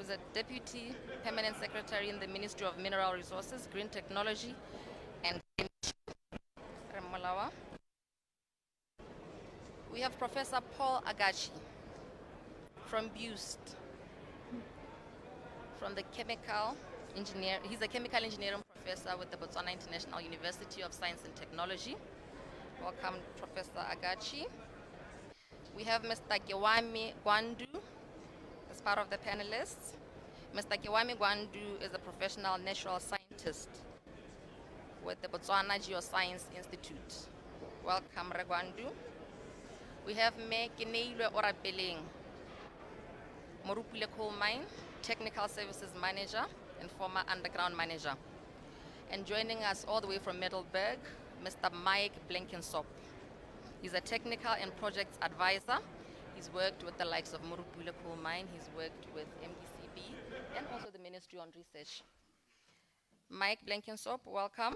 He's a Deputy Permanent Secretary in the Ministry of Mineral Resources, Green Technology, and Remolawa. We have Professor Paul Agachi from BIUST, from the chemical engineer. He's a chemical engineering professor with the Botswana International University of Science and Technology. Welcome, Professor Agachi. We have Mr. Gewami Gwandu as part of the panelists. Mr. Gewami Gwandu is a professional natural scientist with the Botswana Geoscience Institute. Welcome, Regwandu. We have Me Keneilwe Orapeleng, Morupule Mine, Technical Services Manager and former underground manager. And joining us all the way from Middelburg, Mr. Mike Blenkensop. He's a technical and projects advisor. He's worked with the likes of Morupule Mine, he's worked with MDCB, and also the Ministry on Research. Mike Blenkensop, welcome.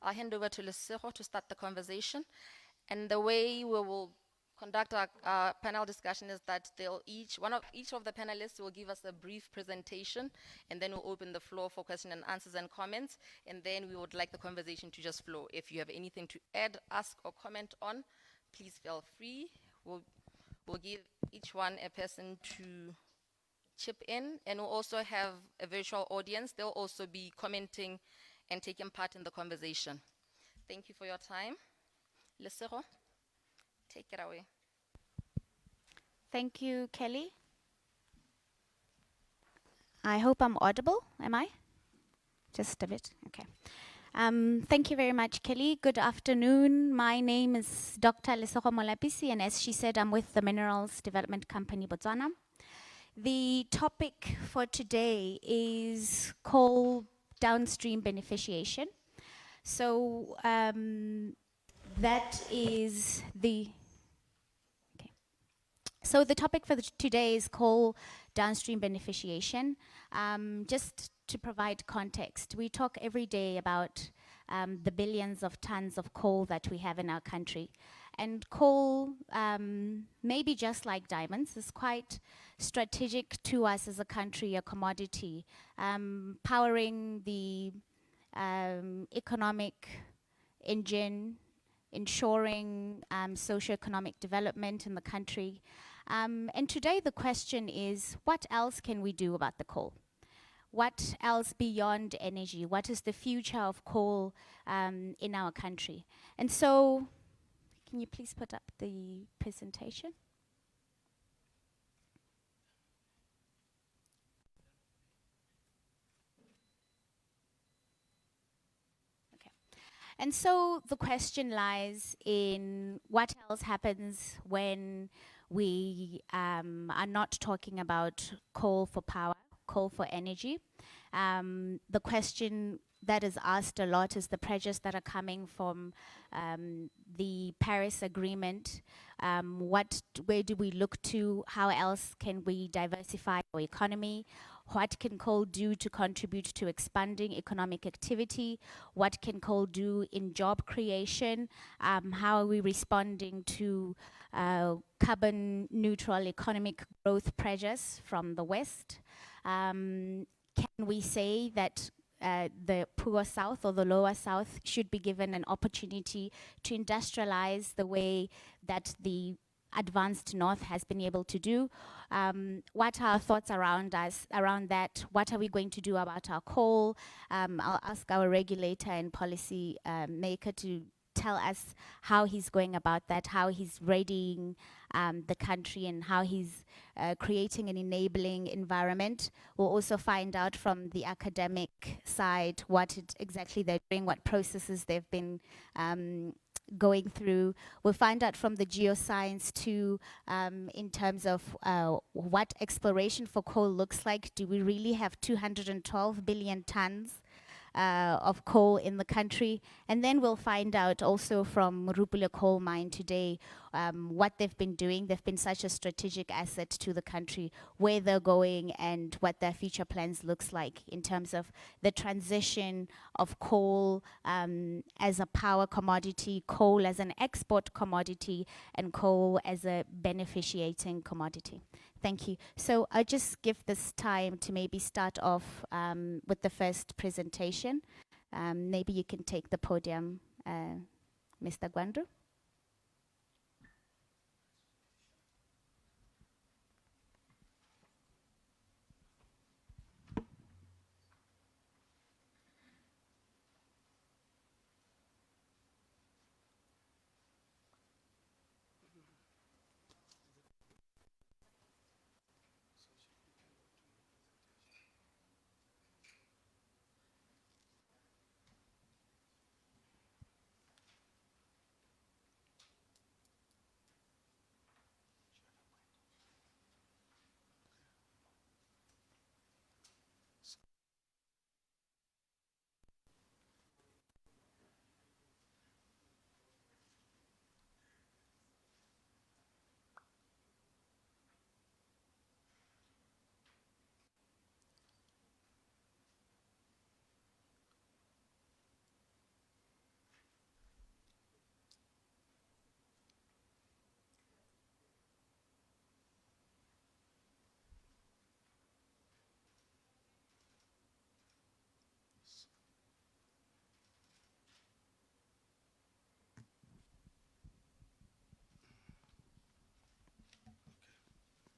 I'll hand over to Lesego to start the conversation. And the way we will conduct our panel discussion is that each of the panelists will give us a brief presentation, and then we'll open the floor for question and answers and comments, and then we would like the conversation to just flow. If you have anything to add, ask, or comment on, please feel free. We'll give each one a person to chip in, and we'll also have a virtual audience. They'll also be commenting and taking part in the conversation. Thank you for your time. Lesego, take it away. Thank you, Kelly. I hope I'm audible, am I? Just a bit, okay. Thank you very much, Kelly. Good afternoon. My name is Dr. Lesego Molapisi, and as she said, I'm with the Minerals Development Company, Botswana. The topic for today is coal downstream beneficiation. So that is the So the topic for today is coal downstream beneficiation. Just to provide context, we talk every day about the billions of tons of coal that we have in our country. And coal, maybe just like diamonds, is quite strategic to us as a country, a commodity, powering the economic engine, ensuring socioeconomic development in the country. And today the question is, what else can we do about the coal? What else beyond energy? What is the future of coal in our country? And so, can you please put up the presentation? Okay. And so the question lies in what else happens when we are not talking about coal for power, coal for energy. The question that is asked a lot is the pressures that are coming from the Paris Agreement. Where do we look to? How else can we diversify our economy? What can coal do to contribute to expanding economic activity? What can coal do in job creation? How are we responding to carbon neutral economic growth pressures from the West? Can we say that the poor South or the lower South should be given an opportunity to industrialize the way that the advanced North has been able to do? What are our thoughts around that? What are we going to do about our coal? I'll ask our regulator and policy maker to tell us how he's going about that, how he's readying the country, and how he's creating an enabling environment. We'll also find out from the academic side what exactly they're doing, what processes they've been going through. We'll find out from the geoscience too, in terms of what exploration for coal looks like. Do we really have 212 billion tons of coal in the country? And then we'll find out also from Morupule Coal Mine today what they've been doing. They've been such a strategic asset to the country, where they're going and what their future plans looks like in terms of the transition of coal as a power commodity, coal as an export commodity, and coal as a beneficiating commodity. Thank you. So I'll just give this time to maybe start off with the first presentation. Maybe you can take the podium, Mr. Gwandru.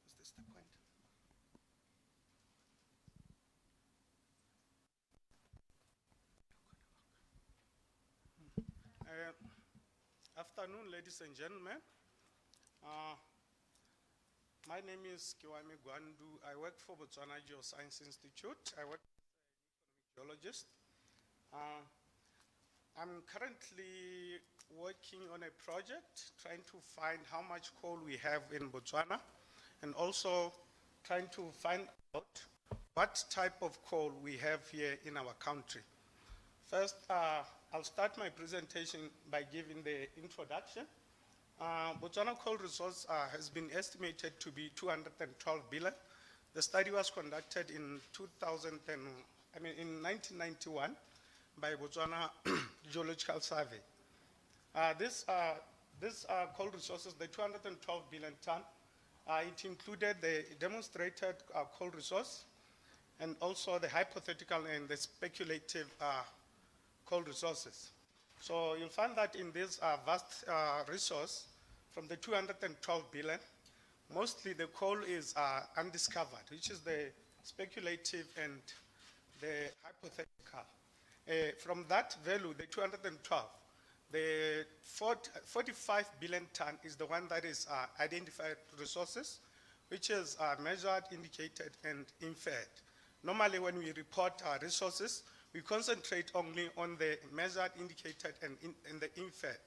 Is this the point? Afternoon, ladies and gentlemen. My name is Kiwami Gwandu. I work for Botswana Geoscience Institute. I work as an economic geologist. I'm currently working on a project trying to find how much coal we have in Botswana, and also trying to find out what type of coal we have here in our country. First, I'll start my presentation by giving the introduction. Botswana coal resource has been estimated to be 212 billion. The study was conducted in 1991 by Botswana Geological Survey. This coal resources, the 212 billion ton, it included the demonstrated coal resource and also the hypothetical and the speculative coal resources. So you'll find that in this vast resource, from the 212 billion, mostly the coal is undiscovered, which is the speculative and the hypothetical. From that value, the 212, the 45 billion ton is the one that is identified resources, which is measured, indicated, and inferred. Normally, when we report our resources, we concentrate only on the measured, indicated, and the inferred.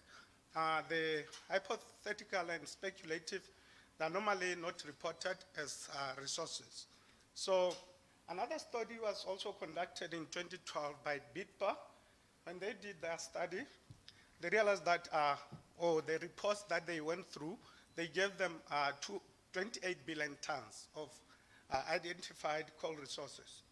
The hypothetical and speculative, they're normally not reported as resources. So another study was also conducted in 2012 by BIUST. When they did their study, they realized that, the reports that they went through, they gave them 28 billion tons of identified coal resources.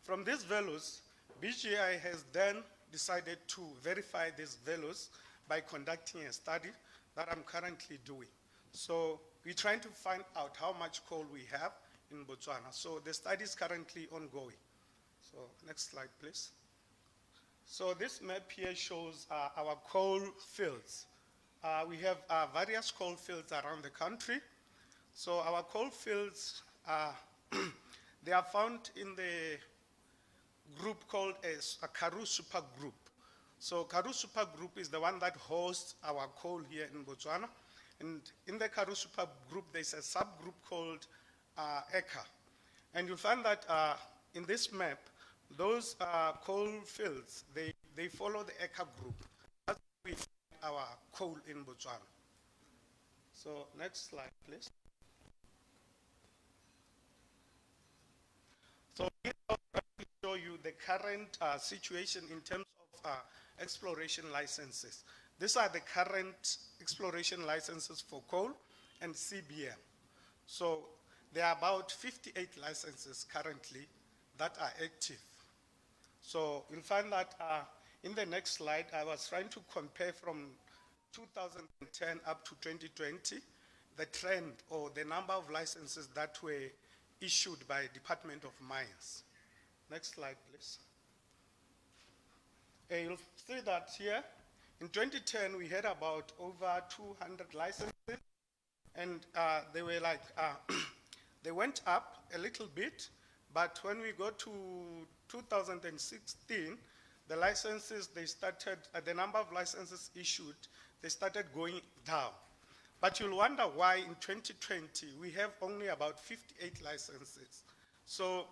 From these values, BGI has then decided to verify these values by conducting a study that I'm currently doing. So we're trying to find out how much coal we have in Botswana. So the study is currently ongoing. So next slide, please. So this map here shows our coal fields. We have various coal fields around the country. So our coal fields, they are found in the group called a Karoo Super Group. So Karoo Super Group is the one that hosts our coal here in Botswana. And in the Karoo Super Group, there's a subgroup called Eka. And you'll find that in this map, those coal fields, they follow the Eka group. That's where we find our coal in Botswana. So next slide, please. So here I'll show you the current situation in terms of exploration licenses. These are the current exploration licenses for coal and CBM. So there are about 58 licenses currently that are active. So you'll find that in the next slide, I was trying to compare from 2010 up to 2020, the trend or the number of licenses that were issued by Department of Mines. Next slide, please. You'll see that here, in 2010, we had about over 200 licenses, and they were like, they went up a little bit, but when we go to 2016, the licenses, they started, the number of licenses issued, they started going down. But you'll wonder why in 2020, we have only about 58 licenses. So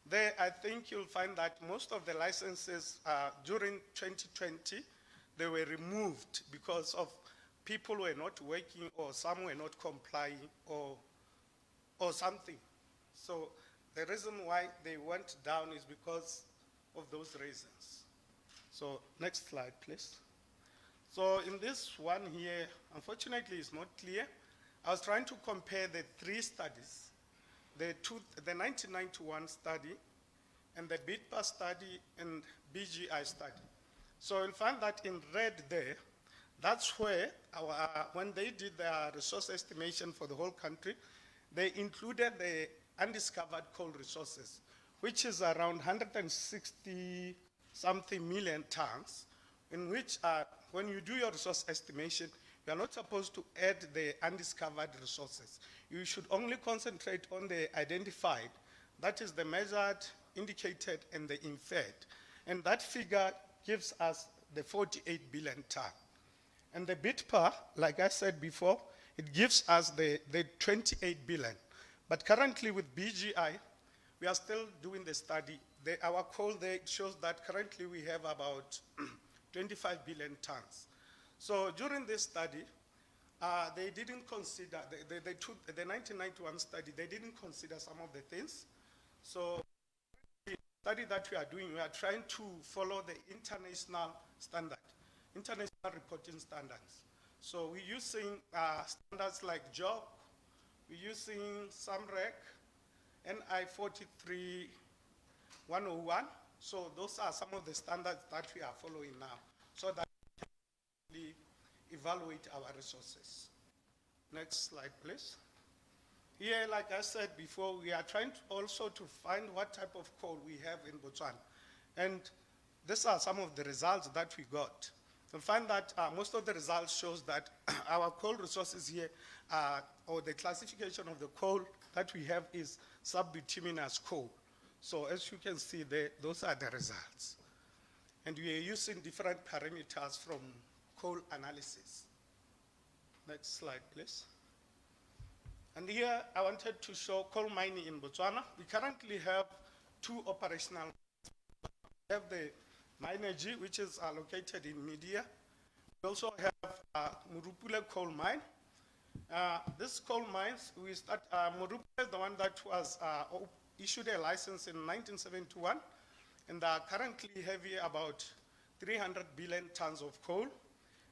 there, I think you'll find that most of the licenses during 2020, they were removed because of people were not working or some were not complying or something. So the reason why they went down is because of those reasons. So next slide, please. So in this one here, unfortunately, it's not clear. I was trying to compare the three studies, the 1991 study, and the BITPA study, and BGI study. So you'll find that in red there, that's where when they did their resource estimation for the whole country, they included the undiscovered coal resources, which is around 160 something million tons, in which when you do your resource estimation, you are not supposed to add the undiscovered resources. You should only concentrate on the identified, that is the measured, indicated, and the inferred. And that figure gives us the 48 billion ton. And the BITPA, like I said before, it gives us the 28 billion. But currently with BGI, we are still doing the study. Our coal there shows that currently we have about 25 billion tons. So during this study, they didn't consider, the 1991 study, they didn't consider some of the things. So the study that we are doing, we are trying to follow the international standard, international reporting standards. So we're using standards like JOB, we're using SAMREC, NI 43101. So those are some of the standards that we are following now, so that we evaluate our resources. Next slide, please. Here, like I said before, we are trying also to find what type of coal we have in Botswana. And these are some of the results that we got. You'll find that most of the results shows that our coal resources here, or the classification of the coal that we have is subbituminous coal. So as you can see there, those are the results. And we are using different parameters from coal analysis. Next slide, please. And here I wanted to show coal mining in Botswana. We currently have two operational. We have the Minergy, which is located in Media. We also have Morupule Coal Mine. This coal mines, we start, Morupule is the one that was issued a license in 1971, and they are currently having about 300 billion tons of coal,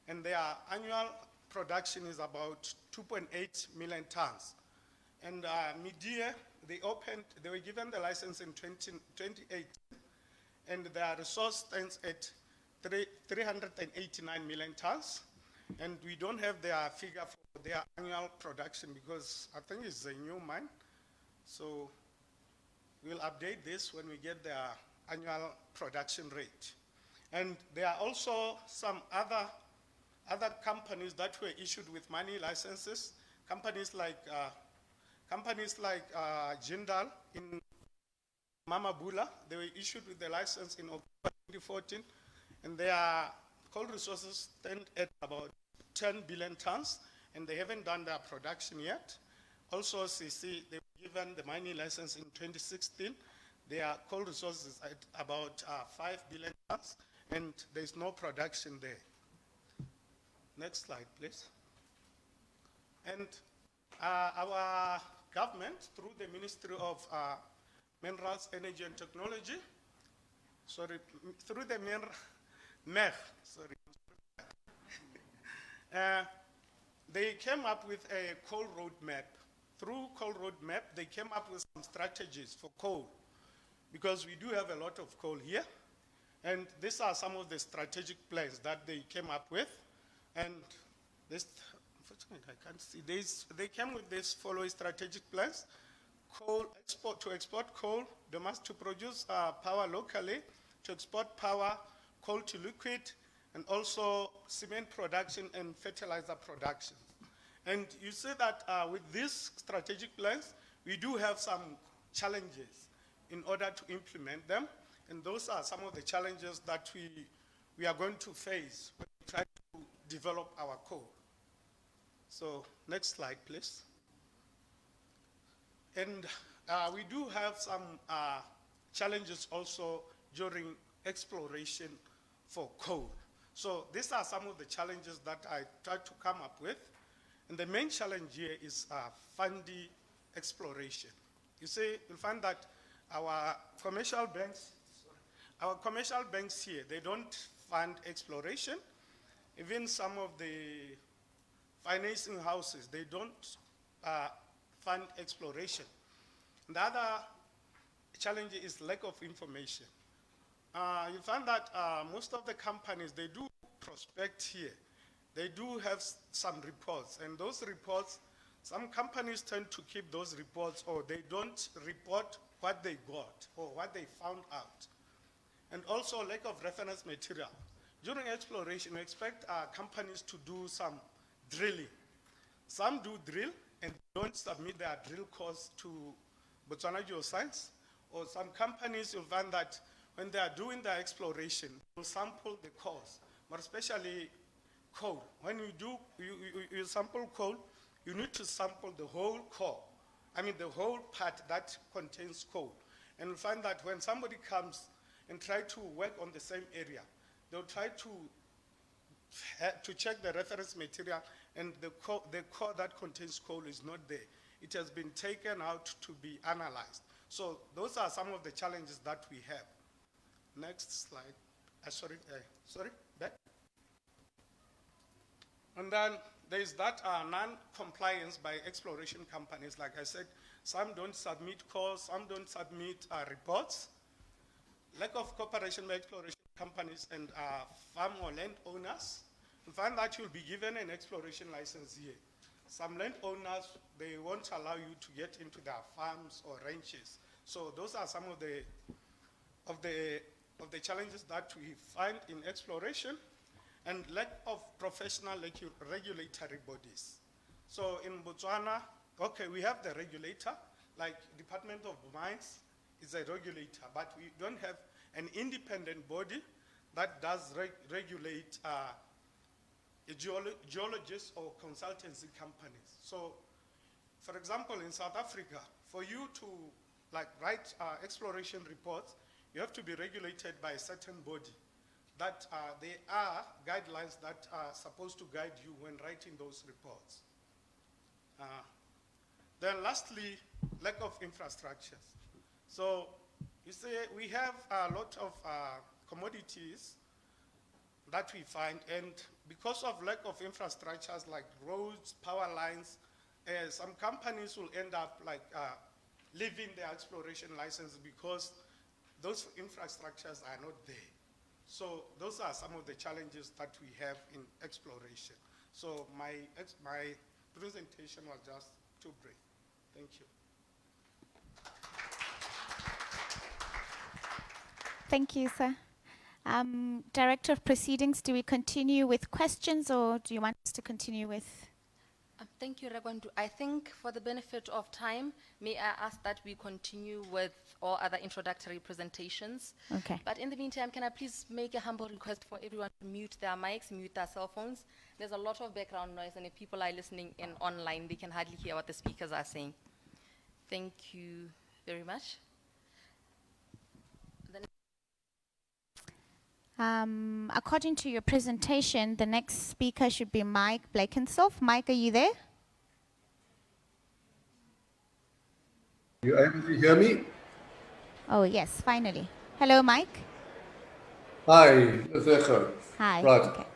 and their annual production is about 2.8 million tons. And Media, they were given the license in 2018, and their resource stands at 389 million tons. And we don't have their figure for their annual production because I think it's a new mine. So we'll update this when we get their annual production rate. And there are also some other companies that were issued with mining licenses. Companies like Jindal in Mamabula, they were issued with the license in October 2014, and their coal resources stand at about 10 billion tons, and they haven't done their production yet. Also, CC, they were given the mining license in 2016. Their coal resources at about 5 billion tons, and there's no production there. Next slide, please. And our government, through the Ministry of Minerals, Energy and Technology, through the MEG, They came up with a coal roadmap. Through coal roadmap, they came up with some strategies for coal, because we do have a lot of coal here. And these are some of the strategic plans that they came up with. And this, unfortunately, I can't see. They came with these following strategic plans: coal export, to export coal, to produce power locally, to export power, coal to liquid, and also cement production and fertilizer production. And you see that with these strategic plans, we do have some challenges in order to implement them. And those are some of the challenges that we are going to face when we try to develop our coal. So next slide, please. And we do have some challenges also during exploration for coal. So these are some of the challenges that I tried to come up with. And the main challenge here is fundy exploration. You see, you'll find that our commercial banks here, they don't fund exploration. Even some of the financing houses, they don't fund exploration. And the other challenge is lack of information. You find that most of the companies, they do prospect here. They do have some reports, and those reports, some companies tend to keep those reports, or they don't report what they got or what they found out. And also lack of reference material. During exploration, we expect companies to do some drilling. Some do drill and don't submit their drill course to Botswana Geoscience, or some companies, you'll find that when they are doing their exploration, they'll sample the cores, but especially coal. When you sample coal, you need to sample the whole core. I mean the whole part that contains coal. And you'll find that when somebody comes and try to work on the same area, they'll try to check the reference material, and the core that contains coal is not there. It has been taken out to be analyzed. So those are some of the challenges that we have. Next slide. Sorry, back. And then there's that non-compliance by exploration companies. Like I said, some don't submit cores, some don't submit reports. Lack of cooperation by exploration companies and farm or land owners. You find that you'll be given an exploration license here. Some landowners, they won't allow you to get into their farms or ranches. So those are some of the challenges that we find in exploration, and lack of professional regulatory bodies. So in Botswana, okay, we have the regulator, like Department of Mines is a regulator, but we don't have an independent body that does regulate geologists or consultancy companies. So, for example, in South Africa, for you to write exploration reports, you have to be regulated by a certain body. That there are guidelines that are supposed to guide you when writing those reports. Then lastly, lack of infrastructures. So you see, we have a lot of commodities that we find, and because of lack of infrastructures like roads, power lines, some companies will end up leaving their exploration license because those infrastructures are not there. So those are some of the challenges that we have in exploration. So my presentation was just too brief. Thank you. Thank you, sir. Director of Proceedings, do we continue with questions, or do you want us to continue with? Thank you, Ragwandu. I think for the benefit of time, may I ask that we continue with all other introductory presentations. Okay. But in the meantime, can I please make a humble request for everyone to mute their mics, mute their cell phones? There's a lot of background noise, and if people are listening in online, they can hardly hear what the speakers are saying. Thank you very much. According to your presentation, the next speaker should be Mike Blakensoff. Mike, are you there? You able to hear me? Oh, yes, finally. Hello, Mike. Hi, Zecho. Hi. Right. Okay.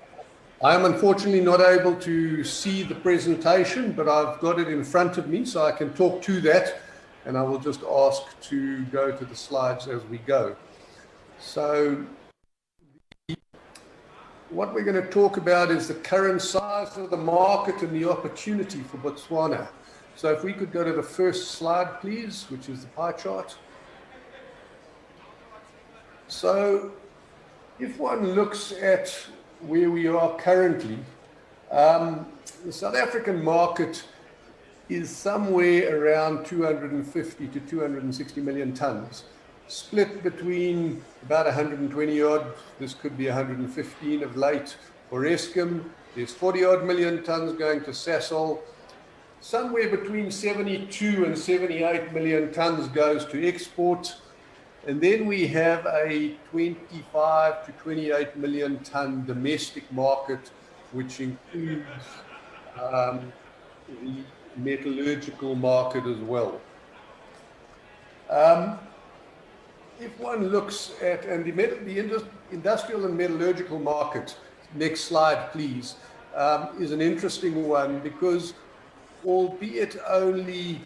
I am unfortunately not able to see the presentation, but I've got it in front of me, so I can talk to that, and I will just ask to go to the slides as we go. So what we're going to talk about is the current size of the market and the opportunity for Botswana. So if we could go to the first slide, please, which is the pie chart. So if one looks at where we are currently, the South African market is somewhere around 250 to 260 million tons, split between about 120 odd, this could be 115 of late for Eskom. There's 40 odd million tons going to Sasol. Somewhere between 72 and 78 million tons goes to export. And then we have a 25 to 28 million ton domestic market, which includes the metallurgical market as well. If one looks at, and the industrial and metallurgical market, next slide please, is an interesting one because albeit only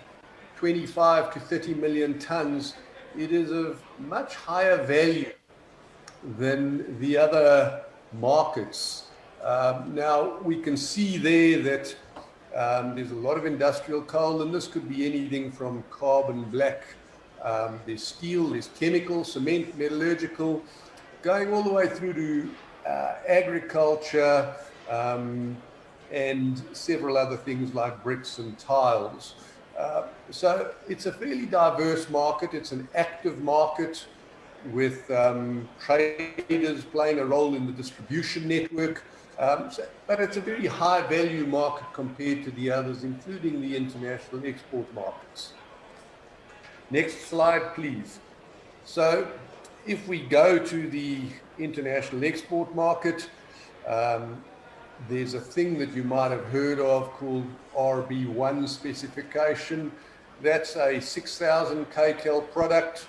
25 to 30 million tons, it is of much higher value than the other markets. Now we can see there that there's a lot of industrial coal, and this could be anything from carbon black, there's steel, there's chemical, cement, metallurgical, going all the way through to agriculture, and several other things like bricks and tiles. So it's a fairly diverse market. It's an active market with traders playing a role in the distribution network. But it's a very high value market compared to the others, including the international export markets. Next slide, please. So if we go to the international export market, there's a thing that you might have heard of called RB1 specification. That's a 6,000 kcal product,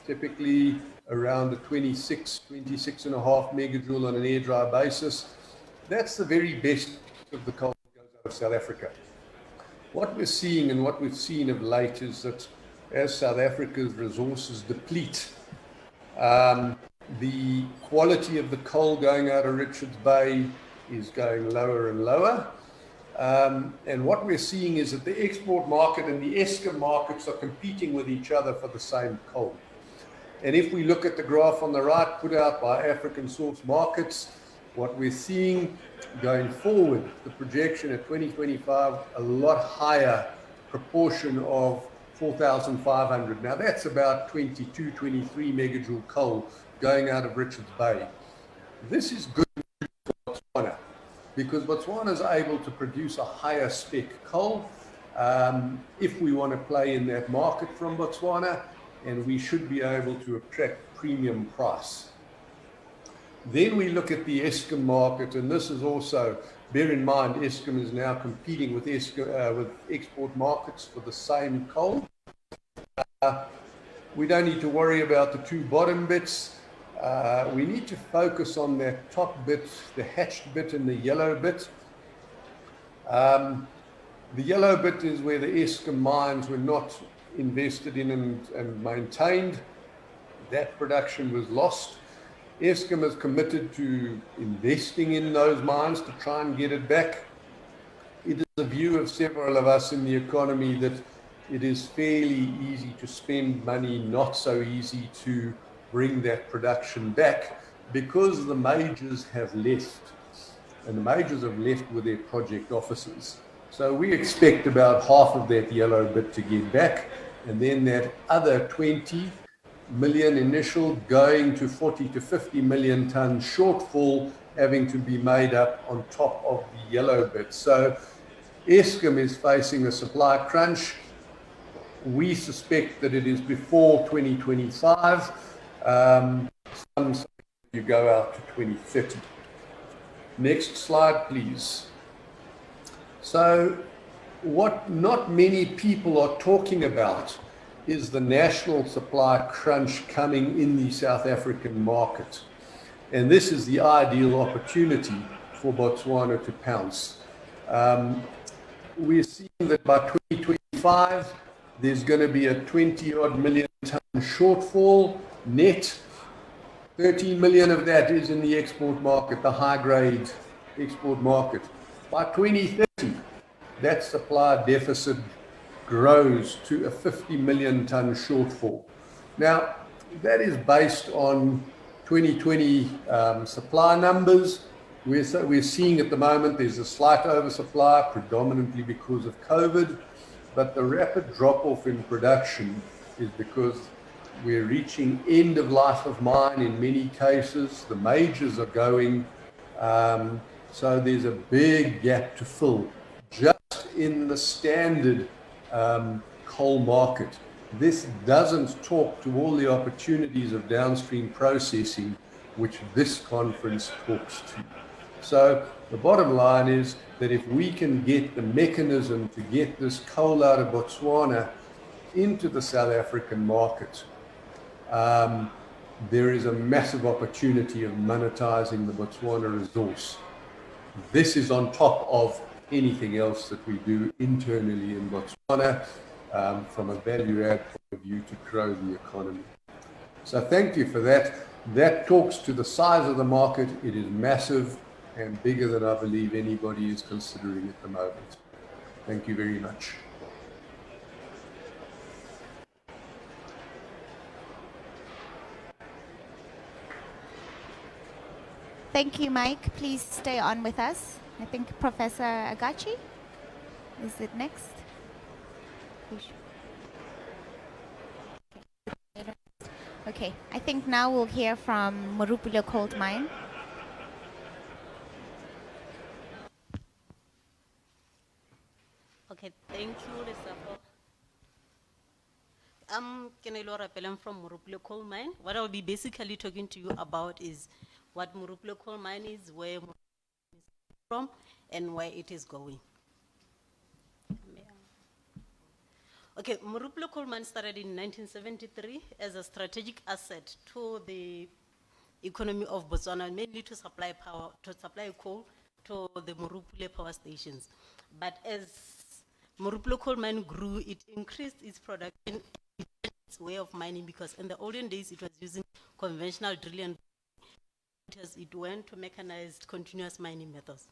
typically around a 26 and a half megajoule on an air dry basis. That's the very best of the coal that goes out of South Africa. What we're seeing and what we've seen of late is that as South Africa's resources deplete, the quality of the coal going out of Richards Bay is going lower and lower. And what we're seeing is that the export market and the Eskom markets are competing with each other for the same coal. And if we look at the graph on the right put out by African source markets, what we're seeing going forward, the projection at 2025, a lot higher proportion of 4,500. Now that's about 22, 23 megajoule coal going out of Richards Bay. This is good for Botswana because Botswana is able to produce a higher spec coal if we want to play in that market from Botswana, and we should be able to attract premium price. Then we look at the Eskom market, and this is also, bear in mind, Eskom is now competing with export markets for the same coal. We don't need to worry about the two bottom bits. We need to focus on that top bit, the hatched bit and the yellow bit. The yellow bit is where the Eskom mines were not invested in and maintained. That production was lost. Eskom is committed to investing in those mines to try and get it back. It is the view of several of us in the economy that it is fairly easy to spend money, not so easy to bring that production back because the majors have left. And the majors have left with their project offices. So we expect about half of that yellow bit to get back, and then that other 20 million initial going to 40 to 50 million ton shortfall having to be made up on top of the yellow bit. So Eskom is facing a supply crunch. We suspect that it is before 2025. Some say you go out to 2030. Next slide, please. So what not many people are talking about is the national supply crunch coming in the South African market. And this is the ideal opportunity for Botswana to pounce. We're seeing that by 2025, there's going to be a 20-odd million ton shortfall net. 13 million of that is in the export market, the high-grade export market. By 2030, that supply deficit grows to a 50 million ton shortfall. Now, that is based on 2020 supply numbers. We're seeing at the moment there's a slight oversupply, predominantly because of COVID, but the rapid drop-off in production is because we're reaching end of life of mine in many cases. The majors are going, so there's a big gap to fill just in the standard coal market. This doesn't talk to all the opportunities of downstream processing, which this conference talks to. So the bottom line is that if we can get the mechanism to get this coal out of Botswana into the South African market, there is a massive opportunity of monetizing the Botswana resource. This is on top of anything else that we do internally in Botswana from a value add point of view to grow the economy. So thank you for that. That talks to the size of the market. It is massive and bigger than I believe anybody is considering at the moment. Thank you very much. Thank you, Mike. Please stay on with us. I think Professor Agachi is it next? Okay, I think now we'll hear from Morupule Mine. Okay, thank you, Lesafo. I'm Kenelo Rapelem from Morupule Coal Mine. What I'll be basically talking to you about is what Morupule Coal Mine is, where Morupule is from, and where it is going. Okay, Morupule Coal Mine started in 1973 as a strategic asset to the economy of Botswana, mainly to supply power, to supply coal to the Morupule power stations. But as Morupule Coal Mine grew, it increased its production, its way of mining, because in the olden days it was using conventional drilling. As it went to mechanized continuous mining methods.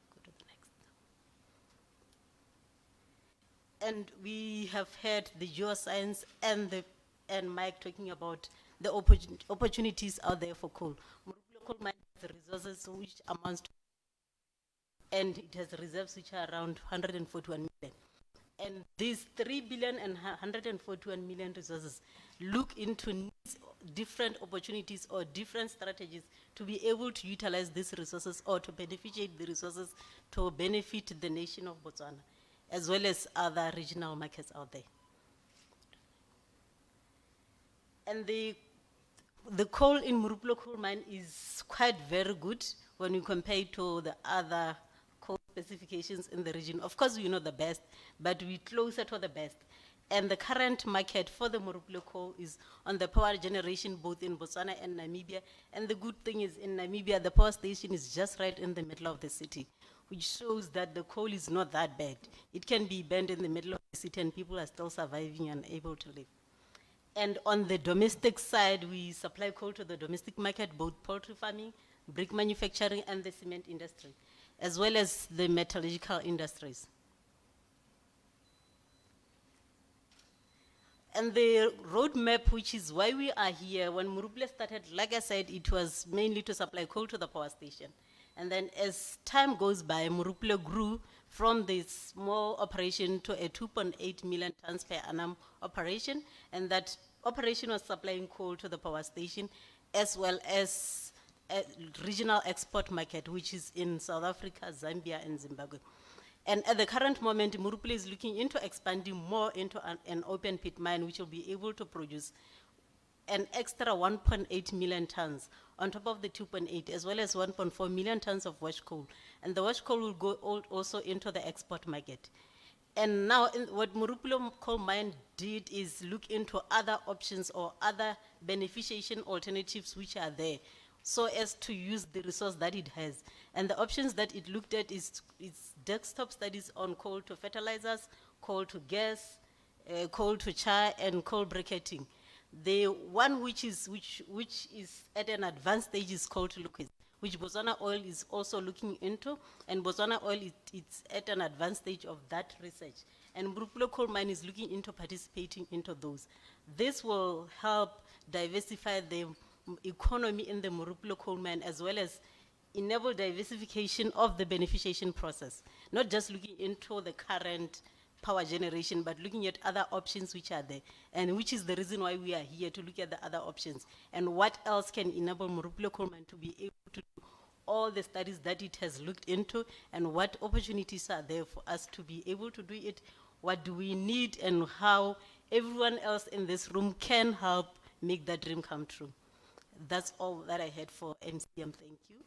Go to the next. And we have heard the geoscience and Mike talking about the opportunities out there for coal. Morupule Coal Mine has resources which amounts to, and it has reserves which are around 141 million. And these 3 billion and 141 million resources look into different opportunities or different strategies to be able to utilize these resources or to beneficiate the resources to benefit the nation of Botswana, as well as other regional markets out there. And the coal in Morupule Coal Mine is quite very good when we compare it to the other coal specifications in the region. Of course, we know the best, but we're closer to the best. And the current market for the Morupule coal is on the power generation, both in Botswana and Namibia. And the good thing is, in Namibia, the power station is just right in the middle of the city, which shows that the coal is not that bad. It can be burned in the middle of the city and people are still surviving and able to live. And on the domestic side, we supply coal to the domestic market, both poultry farming, brick manufacturing, and the cement industry, as well as the metallurgical industries. And the roadmap, which is why we are here, when Morupule started, like I said, it was mainly to supply coal to the power station. And then as time goes by, Morupule grew from this small operation to a 2.8 million tons per annum operation. And that operation was supplying coal to the power station, as well as a regional export market, which is in South Africa, Zambia, and Zimbabwe. And at the current moment, Morupule is looking into expanding more into an open pit mine, which will be able to produce an extra 1.8 million tons on top of the 2.8, as well as 1.4 million tons of wash coal. And the wash coal will go also into the export market. And now what Morupule Coal Mine did is look into other options or other beneficiation alternatives which are there, so as to use the resource that it has. And the options that it looked at is desktop studies on coal to fertilizers, coal to gas, coal to char, and coal bricketing. The one which is at an advanced stage is coal to liquids, which Botswana Oil is also looking into, and Botswana Oil it's at an advanced stage of that research. And Morupule Coal Mine is looking into participating into those. This will help diversify the economy in the Morupule Coal Mine, as well as enable diversification of the beneficiation process. Not just looking into the current power generation, but looking at other options which are there, and which is the reason why we are here, to look at the other options, and what else can enable Morupule Coal Mine to be able to do all the studies that it has looked into, and what opportunities are there for us to be able to do it, what do we need, and how everyone else in this room can help make that dream come true. That's all that I had for MCM. Thank you.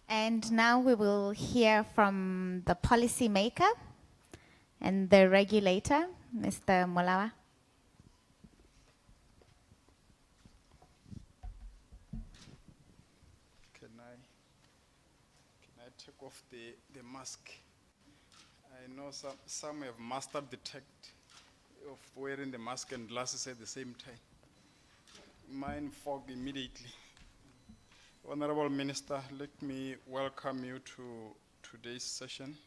And now we will hear from the policymaker and the regulator, Mr. Molawa. Can I take off the mask? I know some have mastered the tact of wearing the mask and glasses at the same time. Mine fog immediately. Honorable Minister, let me welcome you to today's session.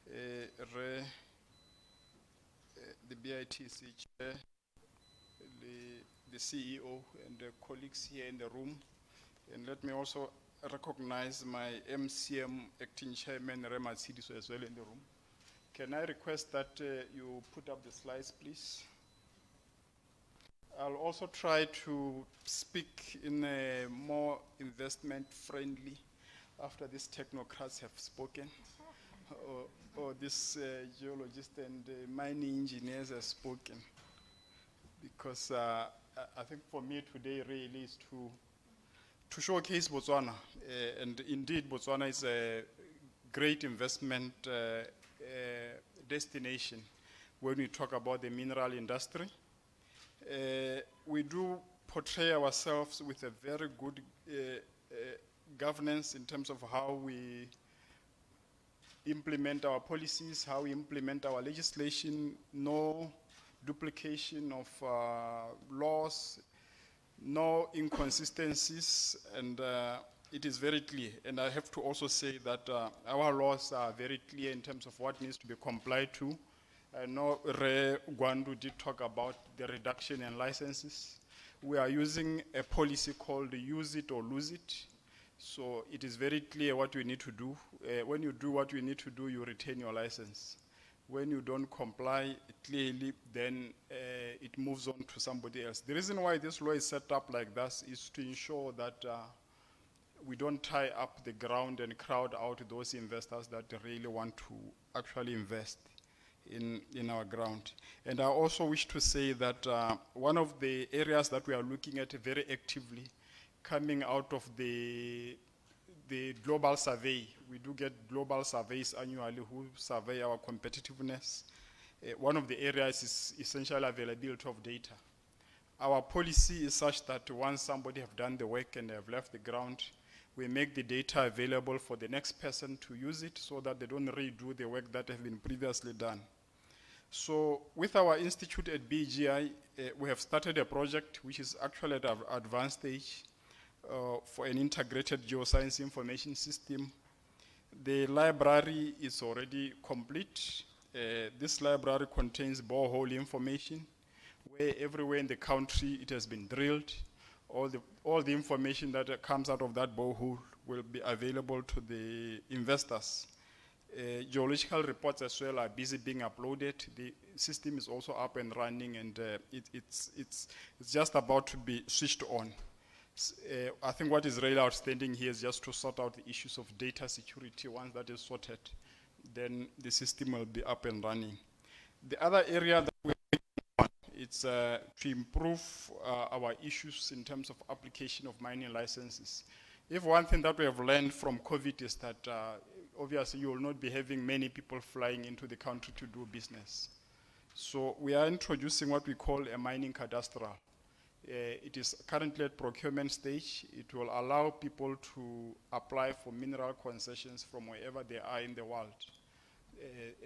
The BITC chair, the CEO, and the colleagues here in the room. And let me also recognize my MCM acting chairman, Rema Tsidiso, as well in the room. Can I request that you put up the slides, please? I'll also try to speak in a more investment-friendly after these technocrats have spoken, or these geologists and mining engineers have spoken. Because I think for me today really is to showcase Botswana. And indeed, Botswana is a great investment destination when we talk about the mineral industry. We do portray ourselves with a very good governance in terms of how we implement our policies, how we implement our legislation, no duplication of laws, no inconsistencies, and it is very clear. And I have to also say that our laws are very clear in terms of what needs to be complied to. I know Re Gwandu did talk about the reduction in licenses. We are using a policy called use it or lose it. So it is very clear what we need to do. When you do what you need to do, you retain your license. When you don't comply clearly, then it moves on to somebody else. The reason why this law is set up like this is to ensure that we don't tie up the ground and crowd out those investors that really want to actually invest in our ground. And I also wish to say that one of the areas that we are looking at very actively coming out of the global survey, we do get global surveys annually who survey our competitiveness. One of the areas is essential availability of data. Our policy is such that once somebody have done the work and they have left the ground, we make the data available for the next person to use it so that they don't redo the work that have been previously done. So with our institute at BGI, we have started a project which is actually at an advanced stage for an integrated geoscience information system. The library is already complete. This library contains borehole information, where everywhere in the country it has been drilled. All the information that comes out of that borehole will be available to the investors. Geological reports as well are busy being uploaded. The system is also up and running, and it's just about to be switched on. I think what is really outstanding here is just to sort out the issues of data security. Once that is sorted, then the system will be up and running. The other area that we're working on, it's to improve our issues in terms of application of mining licenses. If one thing that we have learned from COVID is that obviously you will not be having many people flying into the country to do business. So we are introducing what we call a mining cadastral. It is currently at procurement stage. It will allow people to apply for mineral concessions from wherever they are in the world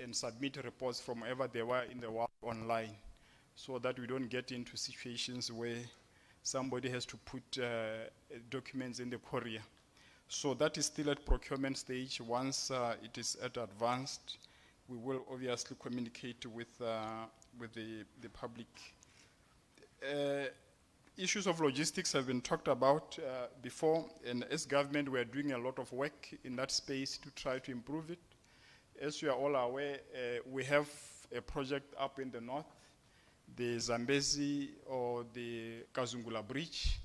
and submit reports from wherever they were in the world online, so that we don't get into situations where somebody has to put documents in the courier. So that is still at procurement stage. Once it is at advanced, we will obviously communicate with the public. Issues of logistics have been talked about before, and as government we are doing a lot of work in that space to try to improve it. As you are all aware, we have a project up in the north, the Zambezi or the Kazungula Bridge.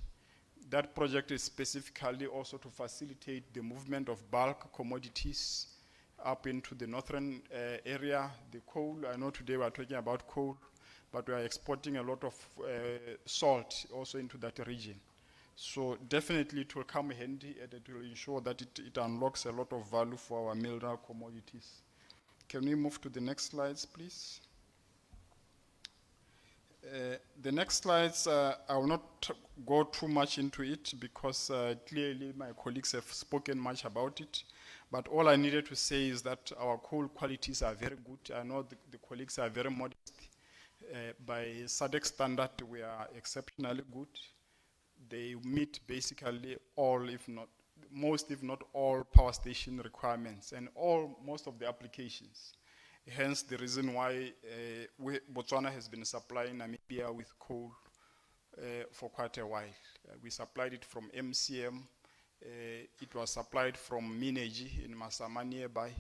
That project is specifically also to facilitate the movement of bulk commodities up into the northern area. The coal, I know today we are talking about coal, but we are exporting a lot of salt also into that region. So definitely it will come handy, and it will ensure that it unlocks a lot of value for our mineral commodities. Can we move to the next slides, please? The next slides, I will not go too much into it because clearly my colleagues have spoken much about it. But all I needed to say is that our coal qualities are very good. I know the colleagues are very modest. By SADC standard, we are exceptionally good. They meet basically all, if not most, if not all, power station requirements and most of the applications. Hence the reason why Botswana has been supplying Namibia with coal for quite a while. We supplied it from MCM. It was supplied from Mineji in Masama nearby.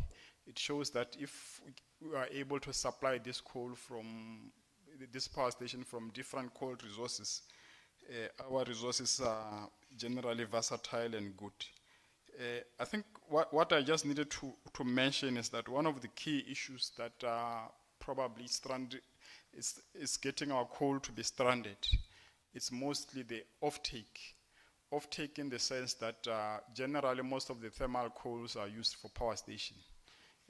It shows that if we are able to supply this coal from this power station from different coal resources, our resources are generally versatile and good. I think what I just needed to mention is that one of the key issues that are probably stranded is getting our coal to be stranded. It's mostly the offtake. Offtake in the sense that generally most of the thermal coals are used for power station.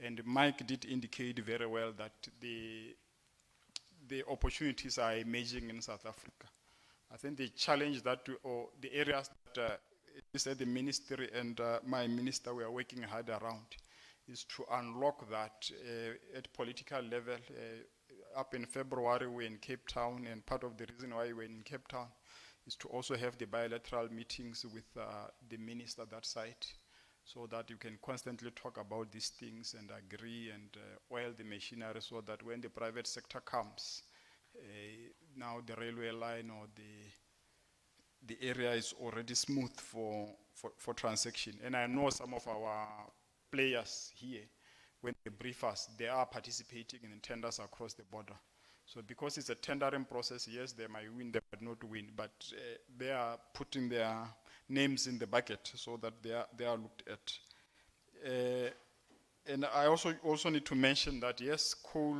And Mike did indicate very well that the opportunities are emerging in South Africa. I think the challenge or the areas that the ministry and my minister were working hard around is to unlock that at political level. Up in February, we're in Cape Town, and part of the reason why we're in Cape Town is to also have the bilateral meetings with the minister that side, so that you can constantly talk about these things and agree and oil the machinery, so that when the private sector comes, now the railway line or the area is already smooth for transaction. And I know some of our players here, when they brief us, they are participating in tenders across the border. So because it's a tendering process, yes, they might win, they might not win, but they are putting their names in the bucket so that they are looked at. And I also need to mention that, yes, coal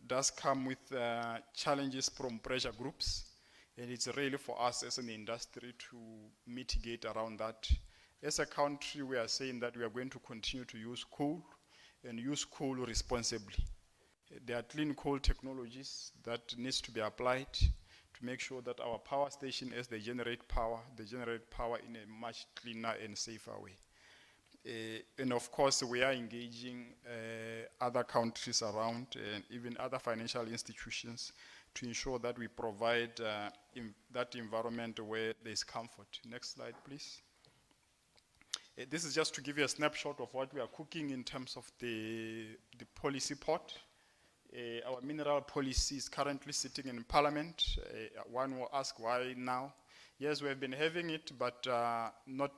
does come with challenges from pressure groups, and it's really for us as an industry to mitigate around that. As a country, we are saying that we are going to continue to use coal and use coal responsibly. There are clean coal technologies that needs to be applied to make sure that our power station, as they generate power in a much cleaner and safer way. And of course, we are engaging other countries around and even other financial institutions to ensure that we provide that environment where there's comfort. Next slide, please. This is just to give you a snapshot of what we are cooking in terms of the policy pot. Our mineral policy is currently sitting in Parliament. One will ask why now. Yes, we have been having it, but not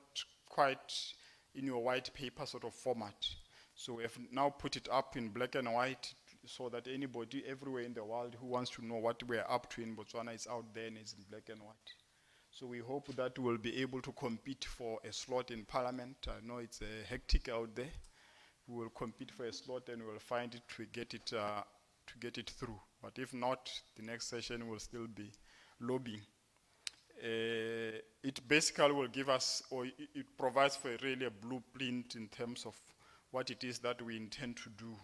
quite in your white paper sort of format. So we have now put it up in black and white so that anybody everywhere in the world who wants to know what we are up to in Botswana is out there and is in black and white. So we hope that we'll be able to compete for a slot in Parliament. I know it's hectic out there. We will compete for a slot and we'll find it to get it through. But if not, the next session will still be lobbying. It basically will give us, or it provides for really a blueprint in terms of what it is that we intend to do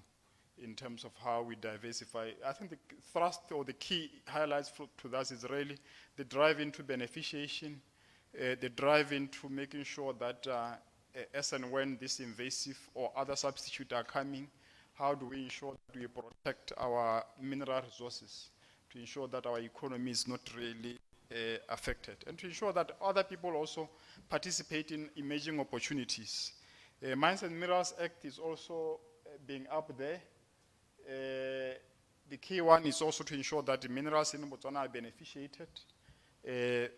in terms of how we diversify. I think the thrust or the key highlights to that is really the drive into beneficiation, the drive into making sure that as and when this invasive or other substitute are coming, how do we ensure that we protect our mineral resources to ensure that our economy is not really affected, and to ensure that other people also participate in emerging opportunities. Mines and Minerals Act is also being up there. The key one is also to ensure that the minerals in Botswana are beneficiated. The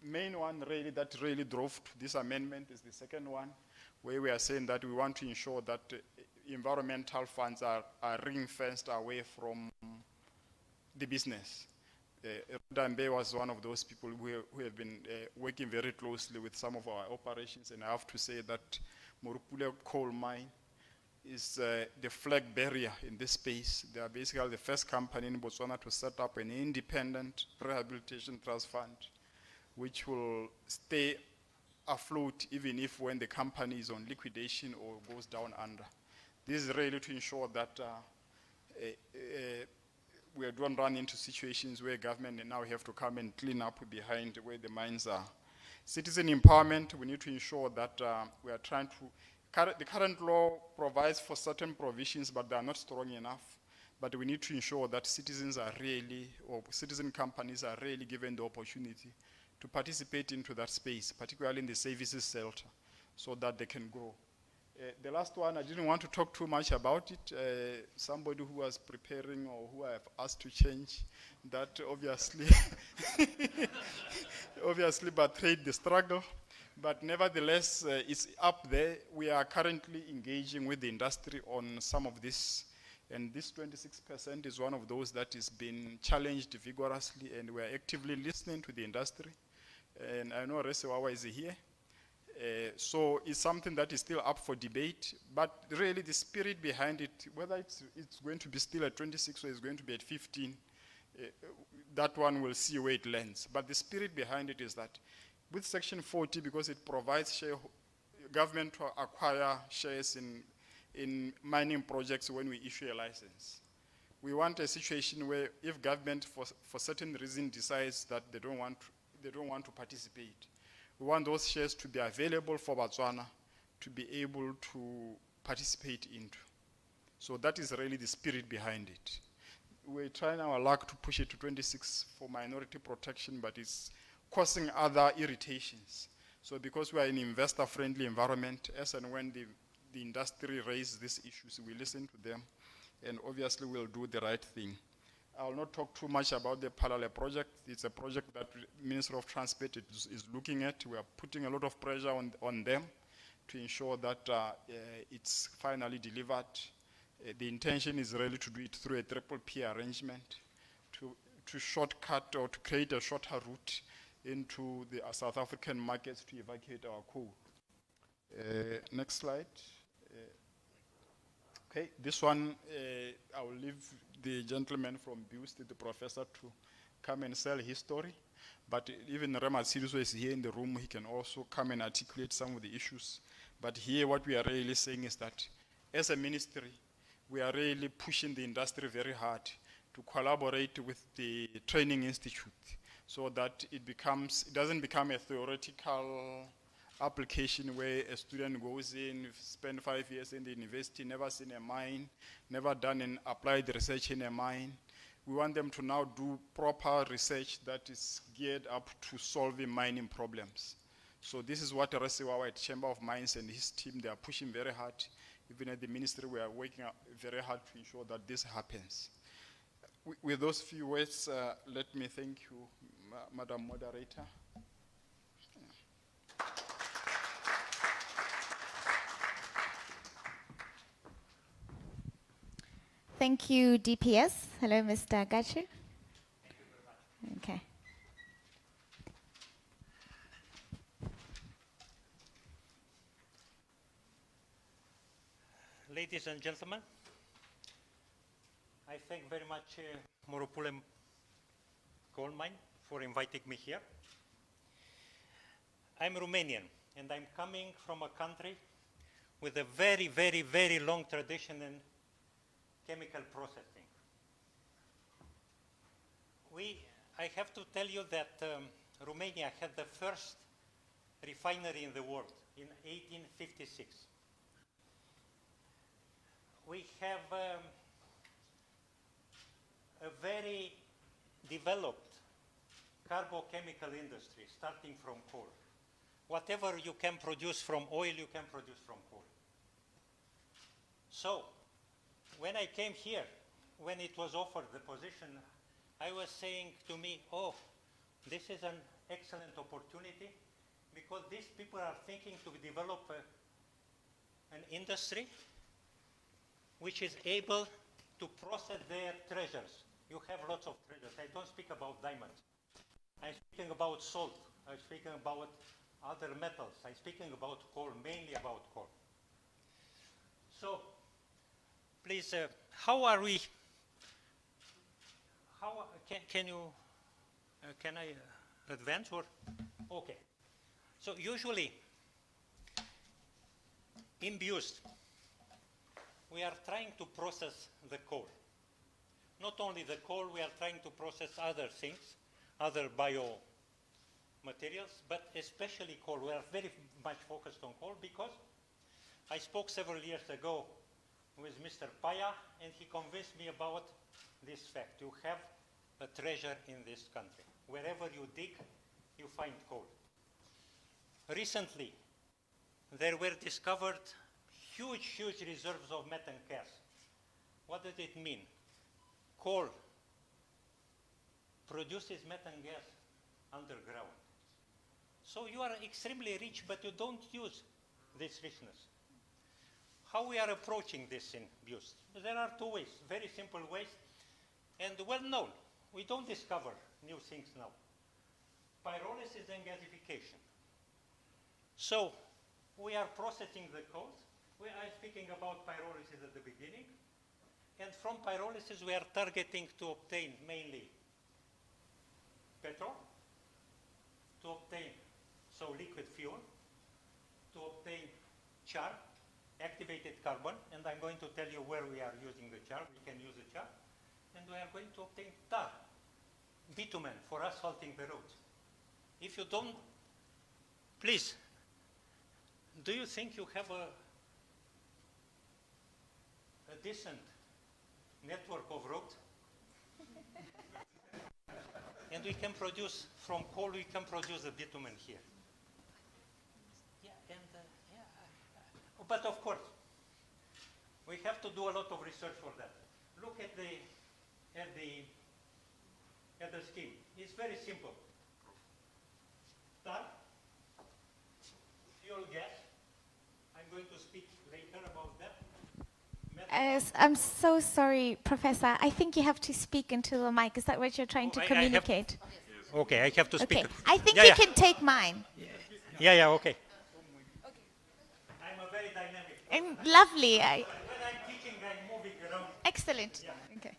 main one really that really drove to this amendment is the second one, where we are saying that we want to ensure that environmental funds are ring-fenced away from the business. Dambe was one of those people who have been working very closely with some of our operations, and I have to say that Morupule Coal Mine is the flag bearer in this space. They are basically the first company in Botswana to set up an independent rehabilitation trust fund, which will stay afloat even if when the company is on liquidation or goes down under. This is really to ensure that we don't run into situations where government now have to come and clean up behind where the mines are. Citizen empowerment, we need to ensure that we are trying to, the current law provides for certain provisions, but they are not strong enough. But we need to ensure that citizens are really, or citizen companies are really given the opportunity to participate into that space, particularly in the services sector, so that they can grow. The last one, I didn't want to talk too much about it. Somebody who was preparing or who I have asked to change, that obviously, obviously betrayed the struggle. But nevertheless, it's up there. We are currently engaging with the industry on some of this. And this 26% is one of those that is being challenged vigorously, and we are actively listening to the industry. And I know Resewawa is here. So it's something that is still up for debate, but really the spirit behind it, whether it's going to be still at 26 or it's going to be at 15, that one will see where it lands. But the spirit behind it is that with Section 40, because it provides government to acquire shares in mining projects when we issue a license. We want a situation where if government for certain reason decides that they don't want to participate, we want those shares to be available for Botswana to be able to participate into. So that is really the spirit behind it. We're trying our luck to push it to 26 for minority protection, but it's causing other irritations. So because we are in an investor-friendly environment, as and when the industry raises these issues, we listen to them, and obviously we'll do the right thing. I will not talk too much about the parallel project. It's a project that Ministry of Transport is looking at. We are putting a lot of pressure on them to ensure that it's finally delivered. The intention is really to do it through a triple P arrangement to shortcut or to create a shorter route into the South African markets to evacuate our coal. Next slide. Okay, this one, I will leave the gentleman from BIUST, the professor, to come and sell his story. But even Rema Siriso is here in the room. He can also come and articulate some of the issues. But here what we are really saying is that as a ministry, we are really pushing the industry very hard to collaborate with the training institute so that it doesn't become a theoretical application where a student goes in, spend 5 years in the university, never seen a mine, never done an applied research in a mine. We want them to now do proper research that is geared up to solving mining problems. So this is what Resewawa at Chamber of Mines and his team, they are pushing very hard. Even at the ministry, we are working very hard to ensure that this happens. With those few words, let me thank you, Madam Moderator. Thank you, DPS. Hello, Mr. Gachi. Okay. Ladies and gentlemen, I thank very much Morupule Coal Mine for inviting me here. I'm Romanian, and I'm coming from a country with a very, very, very long tradition in chemical processing. I have to tell you that Romania had the first refinery in the world in 1856. We have a very developed carbochemical industry starting from coal. Whatever you can produce from oil, you can produce from coal. So, when I came here, when it was offered the position, I was saying to me, oh, this is an excellent opportunity because these people are thinking to develop an industry which is able to process their treasures. You have lots of treasures. I don't speak about diamonds. I'm speaking about salt. I'm speaking about other metals. I'm speaking about coal, mainly about coal. So, please, how are we? How can I advance or? Okay. So usually in BIUST, we are trying to process the coal. Not only the coal, we are trying to process other things, other biomaterials, but especially coal. We are very much focused on coal because I spoke several years ago with Mr. Paya, and he convinced me about this fact. You have a treasure in this country. Wherever you dig, you find coal. Recently, there were discovered huge reserves of methane gas. What does it mean? Coal produces methane gas underground. So you are extremely rich, but you don't use this richness. How we are approaching this in BIUST? There are two ways, very simple ways, and well known. We don't discover new things now. Pyrolysis and gasification. So we are processing the coals. We are speaking about pyrolysis at the beginning. And from pyrolysis, we are targeting to obtain mainly petrol, to obtain liquid fuel, to obtain char, activated carbon, and I'm going to tell you where we are using the char. We can use the char. And we are going to obtain tar, bitumen for asphalting the roads. If you don't, please, do you think you have a decent network of roads? And we can produce, from coal, we can produce the bitumen here. Yeah, and but of course, we have to do a lot of research for that. Look at the scheme. It's very simple. Tar, fuel gas. I'm going to speak later about that. I'm so sorry, Professor. I think you have to speak into the mic. Is that what you're trying to communicate? Okay, I have to speak. Okay. I think you can take mine. Yeah, okay. I'm a very dynamic. And lovely. When I'm teaching, I'm moving around. Excellent. Yeah. Okay.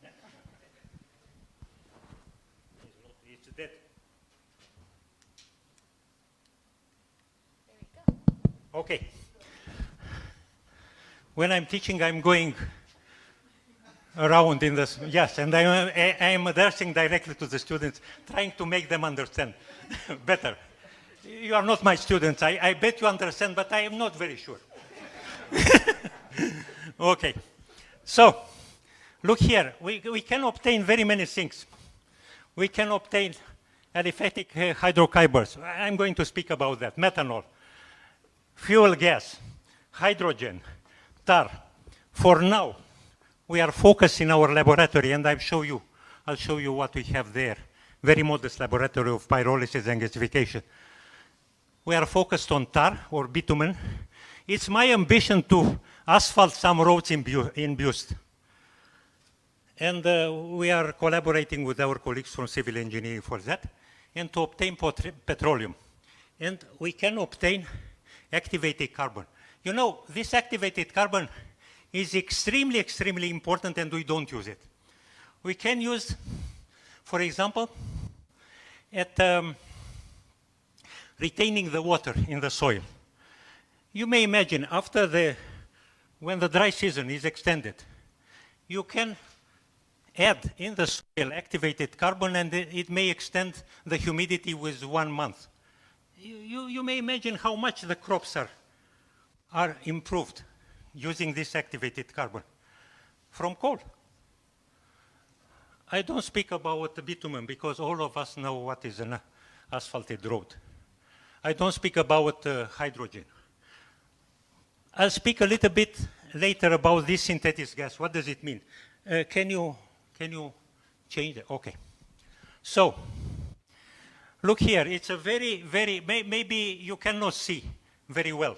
It's dead. Okay. When I'm teaching, I'm going around in this, yes, and I am addressing directly to the students, trying to make them understand better. You are not my students. I bet you understand, but I am not very sure. Okay. So, look here. We can obtain very many things. We can obtain aliphatic hydrocarbons. I'm going to speak about that. Methanol, fuel gas, hydrogen, tar. For now, we are focused in our laboratory, and I'll show you what we have there. Very modest laboratory of pyrolysis and gasification. We are focused on tar or bitumen. It's my ambition to asphalt some roads in BIUST. And we are collaborating with our colleagues from civil engineering for that, and to obtain petroleum. And we can obtain activated carbon. You know, this activated carbon is extremely important, and we don't use it. We can use, for example, at retaining the water in the soil. You may imagine when the dry season is extended, you can add in the soil activated carbon, and it may extend the humidity with 1 month. You may imagine how much the crops are improved using this activated carbon from coal. I don't speak about the bitumen because all of us know what is an asphalted road. I don't speak about hydrogen. I'll speak a little bit later about this synthetic gas. What does it mean? Can you change it? Okay. So, look here. It's a maybe you cannot see very well.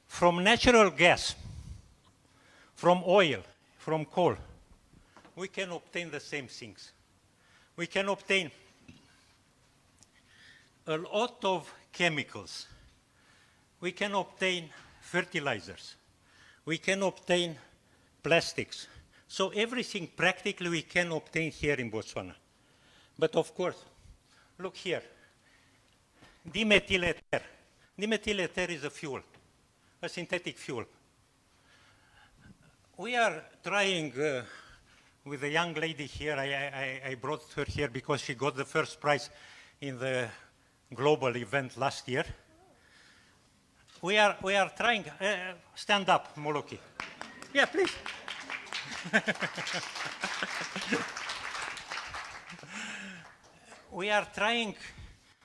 From natural gas, from oil, from coal, we can obtain the same things. We can obtain a lot of chemicals. We can obtain fertilizers. We can obtain plastics. So everything practically we can obtain here in Botswana. But of course, look here. Dimethyl ether. Dimethyl ether is a fuel, a synthetic fuel. We are trying with a young lady here. I brought her here because she got the first prize in the global event last year. We are trying, stand up, Moloki. Yeah, please. We are trying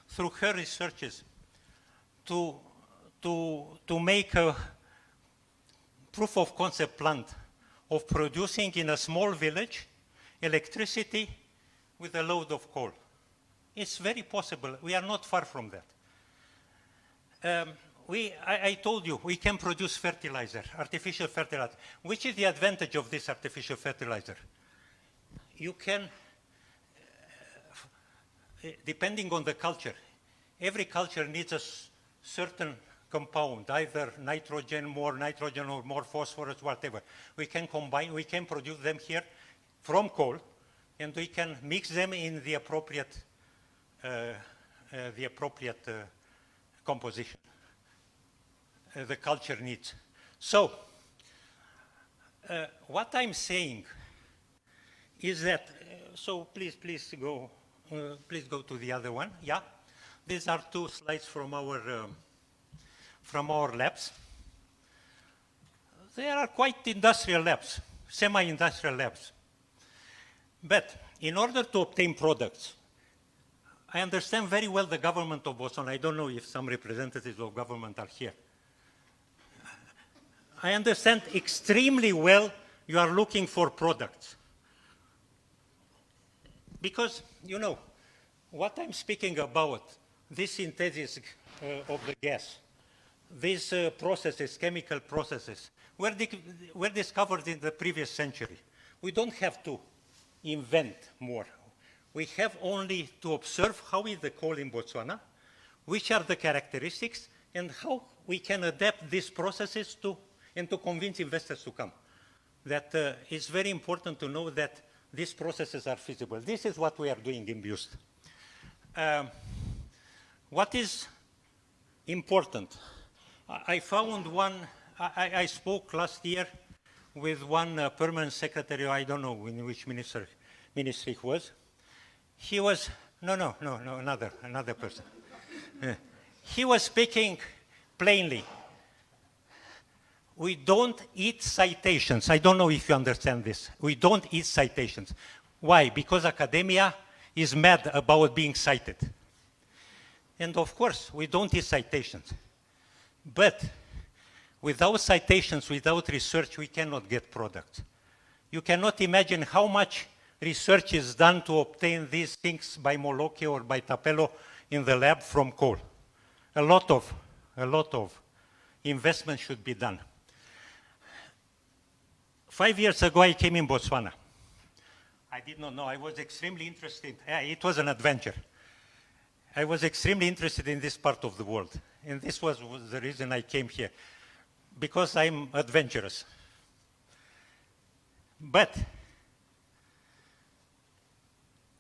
through her researches to make a proof of concept plant of producing in a small village electricity with a load of coal. It's very possible. We are not far from that. I told you, we can produce fertilizer, artificial fertilizer. Which is the advantage of this artificial fertilizer? You can, depending on the culture, every culture needs a certain compound, either nitrogen or more phosphorus, whatever. We can combine, we can produce them here from coal, and we can mix them in the appropriate composition the culture needs. So, what I'm saying is that, so please go to the other one. Yeah, these are 2 slides from our labs. They are quite industrial labs, semi-industrial labs. But in order to obtain products, I understand very well the government of Botswana. I don't know if some representatives of government are here. I understand extremely well you are looking for products. Because, you know, what I'm speaking about, this synthesis of the gas, these processes, chemical processes, were discovered in the previous century. We don't have to invent more. We have only to observe how is the coal in Botswana, which are the characteristics, and how we can adapt these processes and to convince investors to come. That it's very important to know that these processes are feasible. This is what we are doing in BIUST. What is important? I found one, I spoke last year with one permanent secretary, I don't know in which ministry he was. He was, another person. He was speaking plainly. We don't eat citations. I don't know if you understand this. We don't eat citations. Why? Because academia is mad about being cited. And of course, we don't eat citations. But without citations, without research, we cannot get products. You cannot imagine how much research is done to obtain these things by Moloki or by Tapelo in the lab from coal. A lot of investment should be done. 5 years ago, I came in Botswana. I did not know. I was extremely interested. It was an adventure. I was extremely interested in this part of the world. And this was the reason I came here. Because I'm adventurous. But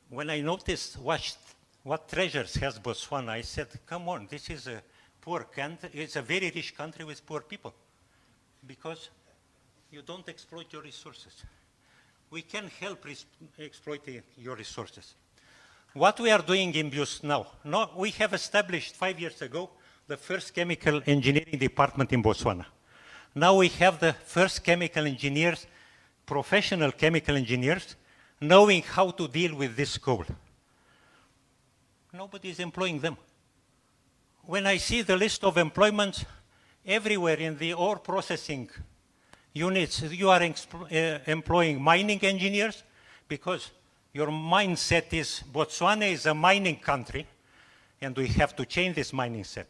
when I noticed what treasures has Botswana, I said, come on, this is a poor country. It's a very rich country with poor people. Because you don't exploit your resources. we can help exploiting your resources. What we are doing in BIUST now, we have established 5 years ago the first chemical engineering department in Botswana. Now we have the first chemical engineers, professional chemical engineers, knowing how to deal with this coal. Nobody is employing them. When I see the list of employments everywhere in the ore processing units, you are employing mining engineers because your mindset is Botswana is a mining country and we have to change this mindset.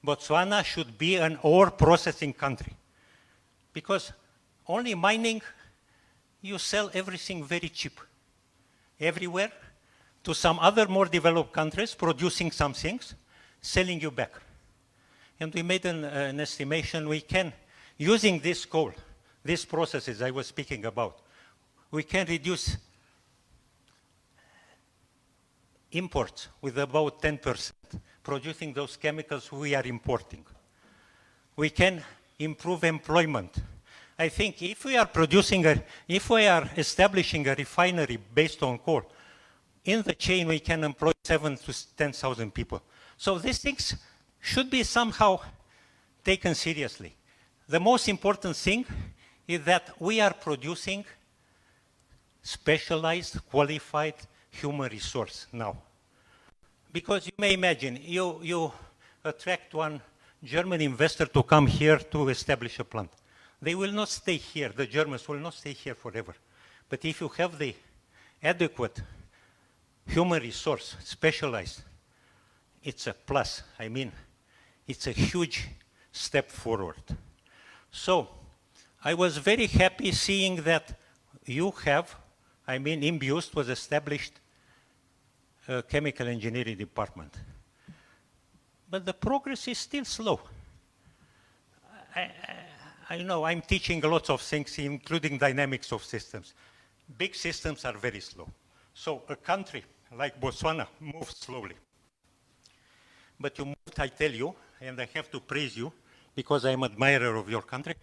Botswana should be an ore processing country because only mining, you sell everything very cheap everywhere to some other more developed countries producing some things, selling you back. And we made an estimation we can, using this coal, these processes I was speaking about, we can reduce imports with about 10%, producing those chemicals we are importing. We can improve employment. I think if we are establishing a refinery based on coal, in the chain we can employ 7,000 to 10,000 people. So these things should be somehow taken seriously. The most important thing is that we are producing specialized, qualified human resource now. Because you may imagine, you attract one German investor to come here to establish a plant. They will not stay here, the Germans will not stay here forever. But if you have the adequate human resource, specialized, it's a plus. I mean, it's a huge step forward. So I was very happy seeing that you have, I mean, in BIUST was established a chemical engineering department. But the progress is still slow. I know I'm teaching lots of things, including dynamics of systems. Big systems are very slow. So a country like Botswana moves slowly. But you moved, I tell you, and I have to praise you because I'm an admirer of your country.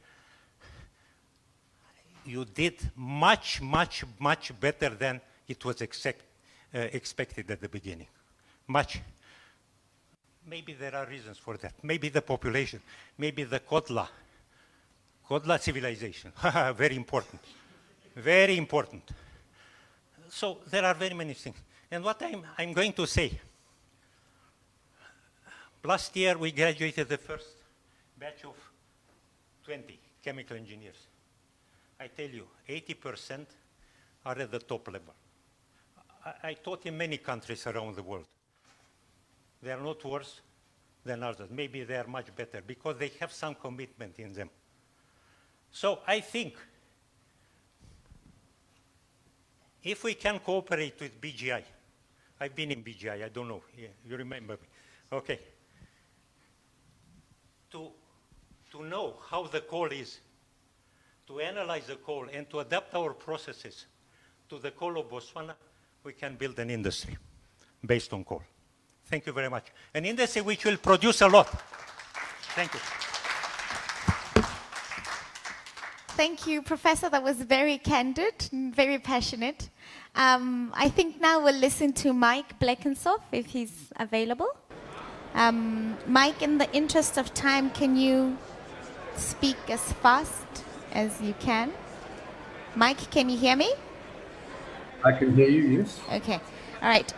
You did much, much, much better than it was expected at the beginning. Much. Maybe there are reasons for that. Maybe the population, maybe the Kodla civilization. Very important. Very important. So there are very many things. And what I'm going to say, last year we graduated the first batch of 20 chemical engineers. I tell you, 80% are at the top level. I taught in many countries around the world. They are not worse than others. Maybe they are much better because they have some commitment in them. So I think if we can cooperate with BGI, I've been in BGI, I don't know, you remember me. Okay. To know how the coal is, to analyze the coal and to adapt our processes to the coal of Botswana, we can build an industry based on coal. Thank you very much. An industry which will produce a lot. Thank you. Thank you, Professor. That was very candid and very passionate. I think now we'll listen to Mike Bleckensoff, if he's available. Mike, in the interest of time, can you speak as fast as you can? Mike, can you hear me? I can hear you, yes. Okay. All right.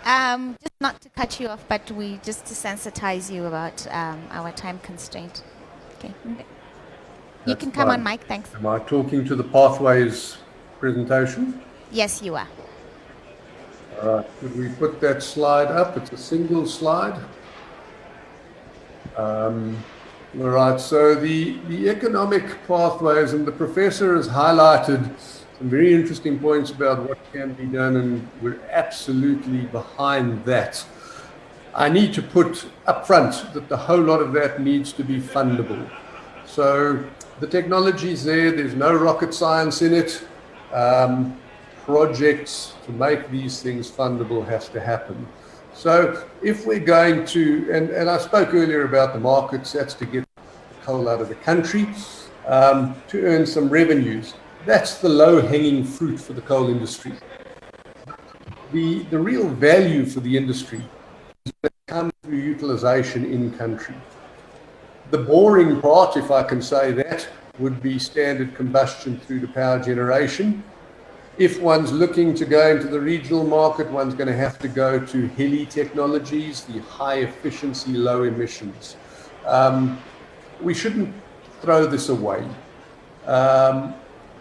Just not to cut you off, but just to sensitize you about our time constraint. Okay. You can come on, Mike. Thanks. Am I talking to the Pathways presentation? Yes, you are. All right. Could we put that slide up? It's a single slide. All right. So the economic pathways, and the professor has highlighted some very interesting points about what can be done, and we're absolutely behind that. I need to put up front that the whole lot of that needs to be fundable. So the technology is there, there's no rocket science in it. Projects to make these things fundable has to happen. So if we're going to, and I spoke earlier about the markets, that's to get the coal out of the country, to earn some revenues. That's the low-hanging fruit for the coal industry. The real value for the industry comes through utilization in country. The boring part, if I can say that, would be standard combustion through to power generation. If one's looking to go into the regional market, one's going to have to go to HELI technologies, the high efficiency, low emissions. We shouldn't throw this away.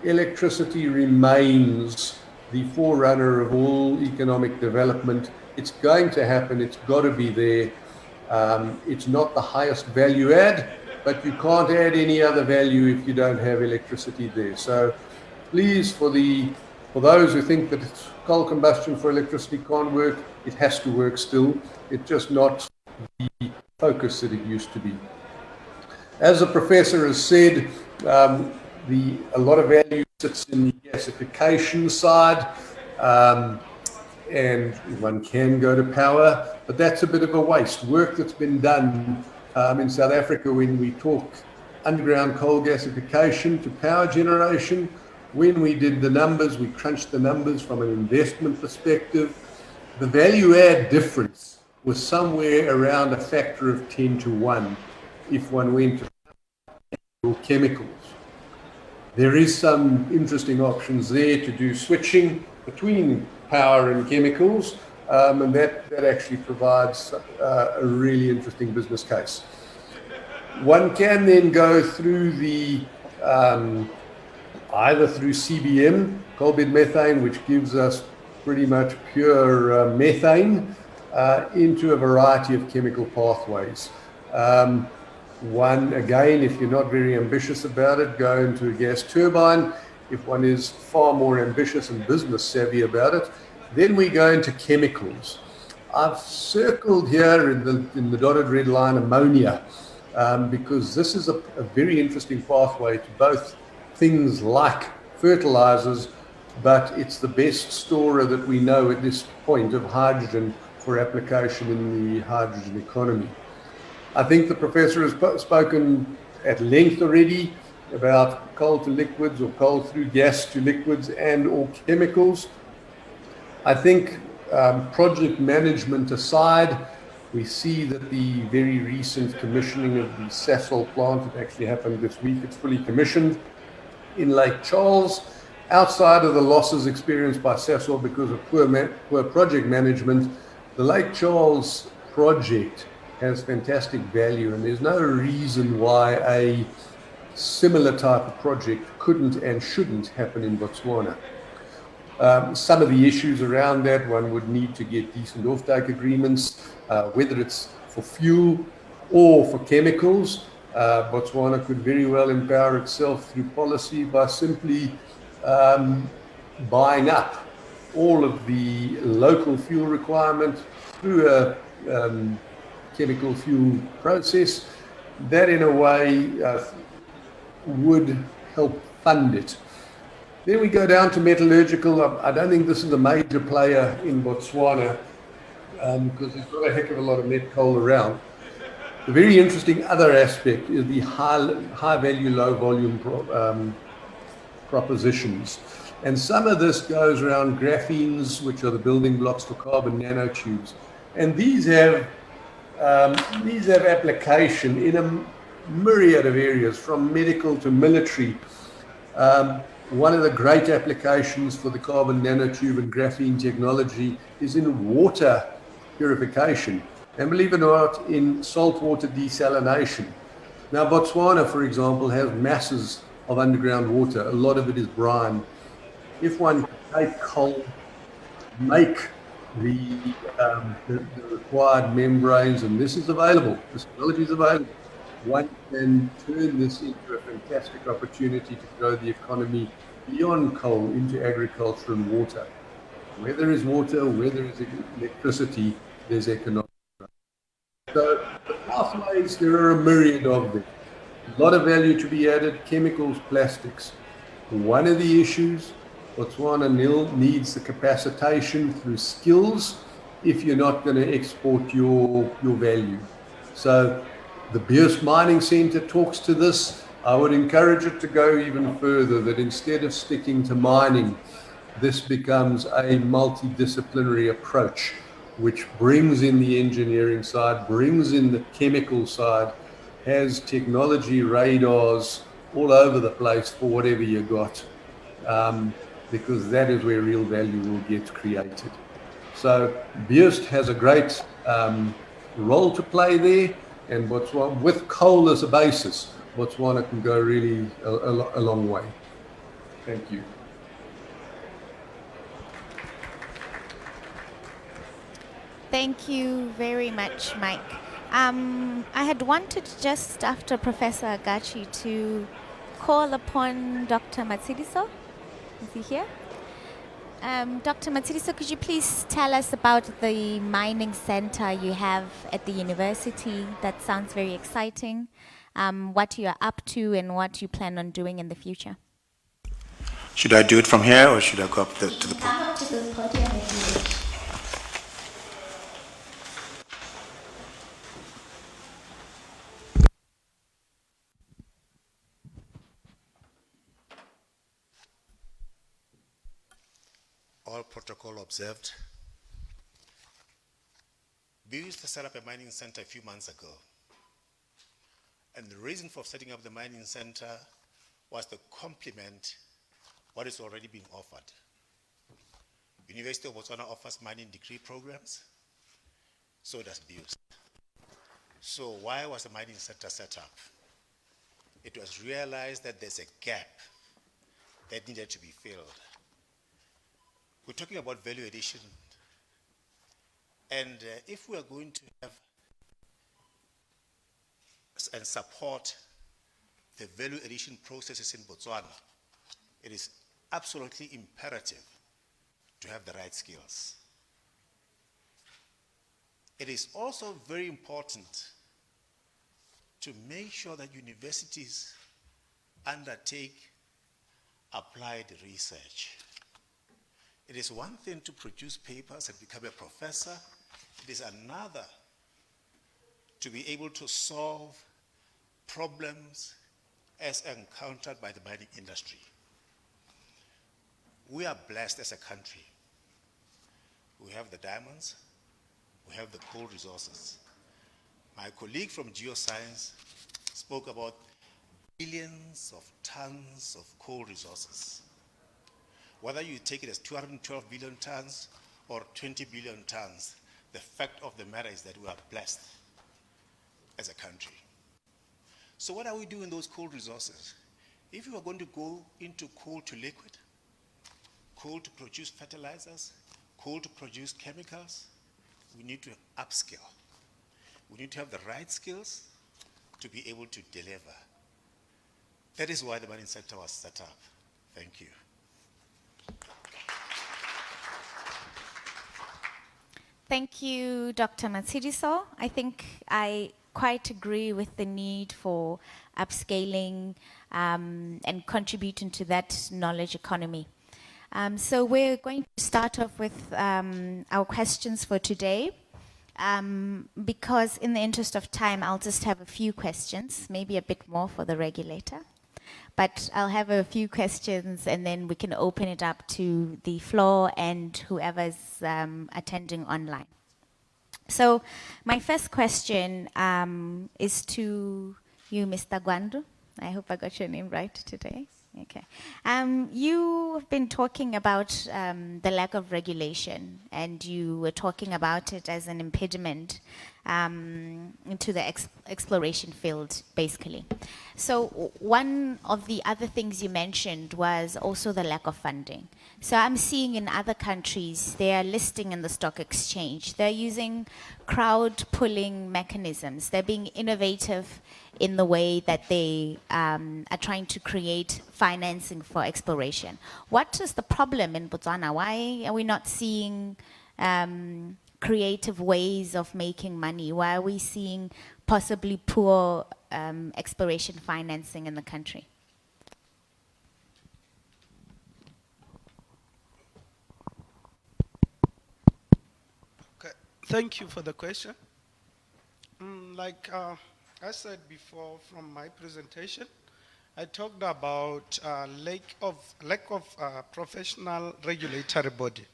Electricity remains the forerunner of all economic development. It's going to happen, it's got to be there. It's not the highest value add, but you can't add any other value if you don't have electricity there. So please, for those who think that coal combustion for electricity can't work, it has to work still. It's just not the focus that it used to be. As the professor has said, a lot of value sits in the gasification side, and one can go to power, but that's a bit of a waste. Work that's been done in South Africa when we talk underground coal gasification to power generation, when we did the numbers, we crunched the numbers from an investment perspective, the value add difference was somewhere around a factor of 10 to 1 if one went to chemicals. There is some interesting options there to do switching between power and chemicals, and that actually provides a really interesting business case. One can then go through the either through CBM, coal bed methane, which gives us pretty much pure methane, into a variety of chemical pathways. One, again, if you're not very ambitious about it, go into a gas turbine. If one is far more ambitious and business savvy about it, then we go into chemicals. I've circled here in the dotted red line ammonia, because this is a very interesting pathway to both things like fertilizers, but it's the best storer that we know at this point of hydrogen for application in the hydrogen economy. I think the professor has spoken at length already about coal to liquids or coal through gas to liquids and or chemicals. I think project management aside, we see that the very recent commissioning of the Sasol plant, it actually happened this week, it's fully commissioned in Lake Charles. Outside of the losses experienced by Sasol because of poor project management, the Lake Charles project has fantastic value, and there's no reason why a similar type of project couldn't and shouldn't happen in Botswana. Some of the issues around that, one would need to get decent offtake agreements, whether it's for fuel or for chemicals. Botswana could very well empower itself through policy by simply buying up all of the local fuel requirement through a chemical fuel process. That in a way would help fund it. Then we go down to metallurgical. I don't think this is a major player in Botswana because there's not a heck of a lot of met coal around. The very interesting other aspect is the high value, low volume propositions. And some of this goes around graphenes, which are the building blocks for carbon nanotubes. And these have application in a myriad of areas, from medical to military. One of the great applications for the carbon nanotube and graphene technology is in water purification, and believe it or not, in saltwater desalination. Now, Botswana, for example, has masses of underground water. A lot of it is brine. If one take coal, make the required membranes, and this is available, this technology is available, one can turn this into a fantastic opportunity to grow the economy beyond coal into agriculture and water. Where there is water, where there is electricity, there's economic growth. So the pathways, there are a myriad of them. A lot of value to be added, chemicals, plastics. One of the issues, Botswana needs the capacitation through skills if you're not going to export your value. So the BIUST Mining Center talks to this. I would encourage it to go even further, that instead of sticking to mining, this becomes a multidisciplinary approach, which brings in the engineering side, brings in the chemical side, has technology radars all over the place for whatever you got, because that is where real value will get created. So BIUST has a great role to play there, and Botswana, with coal as a basis, Botswana can go really a long way. Thank you. Thank you very much, Mike. I had wanted just after Professor Agachi to call upon Dr. Matsidiso. Is he here? Dr. Matsidiso, could you please tell us about the mining center you have at the university? That sounds very exciting. What you are up to and what you plan on doing in the future. Should I do it from here or should I go up to the podium? Come up to the podium if you wish. All protocol observed. BIUST set up a mining center a few months ago. And the reason for setting up the mining center was to complement what is already being offered. University of Botswana offers mining degree programs, so does BIUST. So why was the mining center set up? It was realized that there's a gap that needed to be filled. We're talking about value addition, and if we are going to have and support the value addition processes in Botswana, it is absolutely imperative to have the right skills. It is also very important to make sure that universities undertake applied research. It is one thing to produce papers and become a professor. It is another to be able to solve problems as encountered by the mining industry. We are blessed as a country. We have the diamonds, we have the coal resources. My colleague from geoscience spoke about billions of tons of coal resources. Whether you take it as 212 billion tons or 20 billion tons, the fact of the matter is that we are blessed as a country. So what are we doing with those coal resources? If you are going to go into coal to liquid, coal to produce fertilizers, coal to produce chemicals, we need to upskill. We need to have the right skills to be able to deliver. That is why the mining sector was set up. Thank you. Thank you, Dr. Matsidiso. I think I quite agree with the need for upscaling and contributing to that knowledge economy. So we're going to start off with our questions for today. Because in the interest of time, I'll just have a few questions, maybe a bit more for the regulator. But I'll have a few questions and then we can open it up to the floor and whoever's attending online. So my first question is to you, Mr. Gwandu. I hope I got your name right today. Okay. You have been talking about the lack of regulation, and you were talking about it as an impediment into the exploration field, basically. So one of the other things you mentioned was also the lack of funding. So I'm seeing in other countries, they are listing in the stock exchange. They're using crowd pulling mechanisms. They're being innovative in the way that they are trying to create financing for exploration. What is the problem in Botswana? Why are we not seeing creative ways of making money? Why are we seeing possibly poor exploration financing in the country? Okay, thank you for the question. Like I said before from my presentation, I talked about lack of professional regulatory body.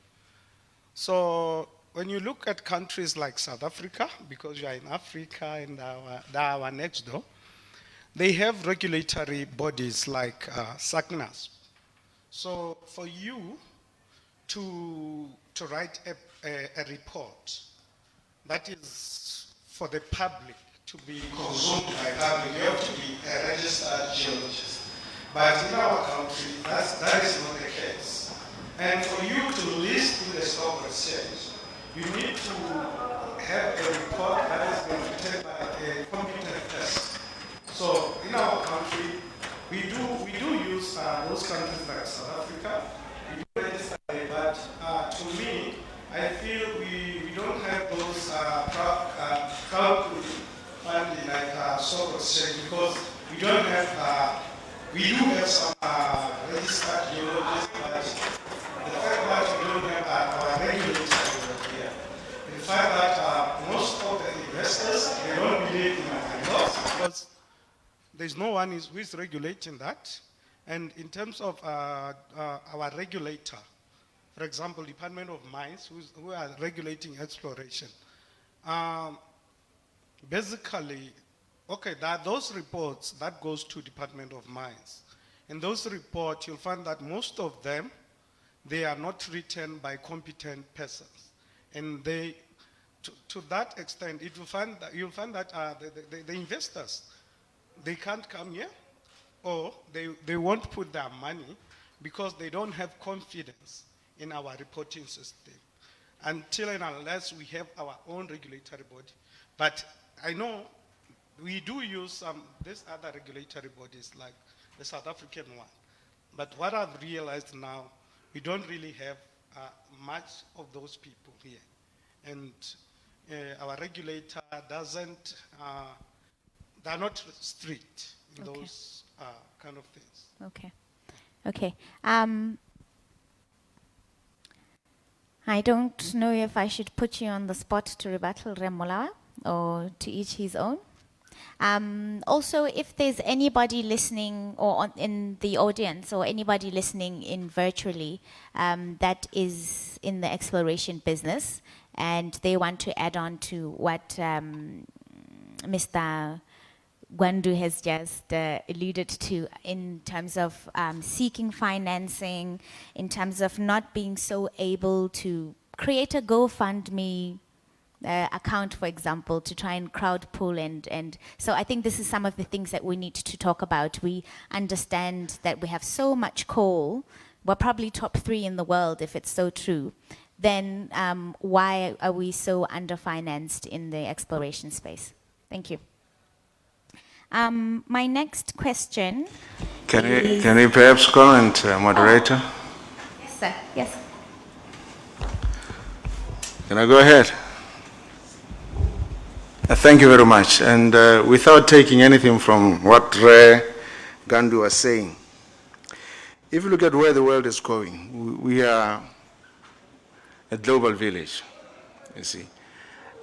So when you look at countries like South Africa, because you are in Africa and they are our next door, they have regulatory bodies like SACNAS. So for you to write a report that is for the public to be consumed by public, you have to be a registered geologist. But in our country, that is not the case. And for you to list in the stock exchange, you need to have a report that has been written by a competent person. So in our country, we do use those countries like South Africa. We do register, but to me, I feel we don't have those crowdfunding like stock exchange, because we don't have. We do have some registered geologists, but the fact that we don't have our regulators here, the fact that most of the investors, they don't believe in our laws, because there's no one who is regulating that. And in terms of our regulator, for example, Department of Mines, who are regulating exploration, basically, okay, there are those reports that goes to Department of Mines. In those reports, you'll find that most of them, they are not written by competent persons. And they, to that extent, you'll find that the investors, they can't come here, or they won't put their money because they don't have confidence in our reporting system, until and unless we have our own regulatory body. But I know we do use these other regulatory bodies like the South African one. But what I've realized now, we don't really have much of those people here. And our regulator doesn't, they're not strict in those kind of things. Okay. Okay. I don't know if I should put you on the spot to rebuttal Remolawa, or to each his own. Also, if there's anybody listening or in the audience, or anybody listening in virtually that is in the exploration business, and they want to add on to what Mr. Gwandu has just alluded to in terms of seeking financing, in terms of not being so able to create a GoFundMe account, for example, to try and crowd pool, and so I think this is some of the things that we need to talk about. We understand that we have so much coal, we're probably top 3 in the world if it's so true. Then why are we so underfinanced in the exploration space? Thank you. My next question. Can you perhaps comment, moderator? Yes, sir. Yes. Can I go ahead? Thank you very much. And without taking anything from what Ray Gandu was saying, if you look at where the world is going, we are a global village, you see.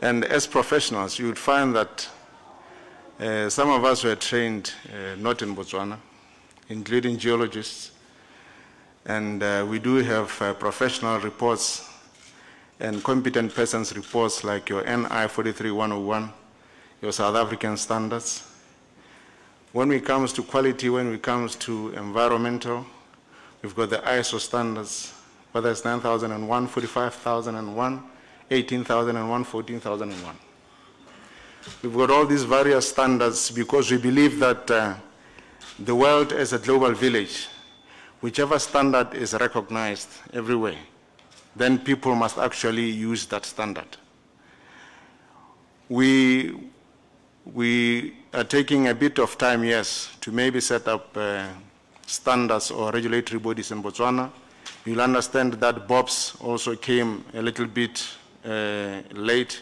And as professionals, you would find that some of us were trained not in Botswana, including geologists. And we do have professional reports and competent persons reports like your NI 43101, your South African standards. When it comes to quality, when it comes to environmental, we've got the ISO standards, whether it's 9001, 45001, 18001, 14001. We've got all these various standards because we believe that the world as a global village, whichever standard is recognized everywhere, then people must actually use that standard. We are taking a bit of time, yes, to maybe set up standards or regulatory bodies in Botswana. You'll understand that BOPS also came a little bit late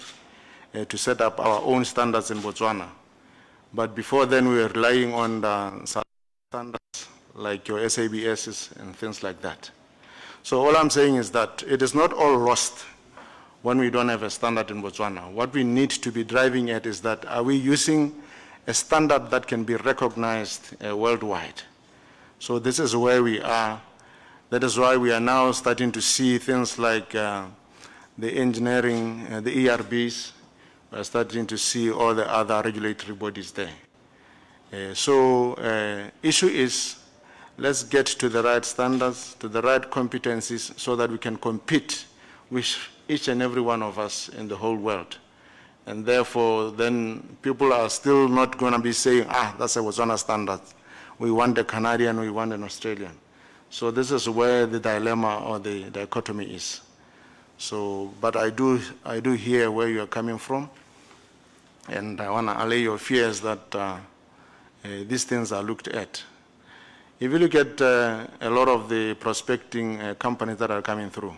to set up our own standards in Botswana. But before then, we were relying on the standards like your SABSs and things like that. So all I'm saying is that it is not all lost when we don't have a standard in Botswana. What we need to be driving at is that, are we using a standard that can be recognized worldwide. So this is where we are. That is why we are now starting to see things like the engineering, the ERBs. We are starting to see all the other regulatory bodies there. Issue is, let's get to the right standards, to the right competencies, so that we can compete with each and every one of us in the whole world. And therefore, then people are still not going to be saying, that's a Botswana standard. We want a Canadian, we want an Australian. So this is where the dilemma or the dichotomy is. So, but I do hear where you are coming from, and I want to allay your fears that these things are looked at. If you look at a lot of the prospecting companies that are coming through,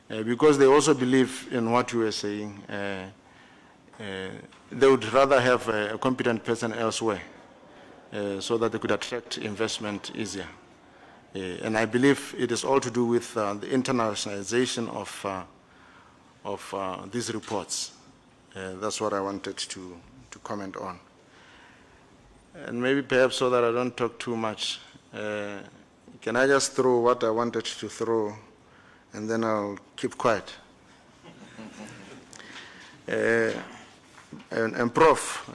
because they also believe in what you were saying, they would rather have a competent person elsewhere so that they could attract investment easier. And I believe it is all to do with the internationalization of these reports. That's what I wanted to comment on. And maybe perhaps so that I don't talk too much, can I just throw what I wanted to throw, and then I'll keep quiet? And Prof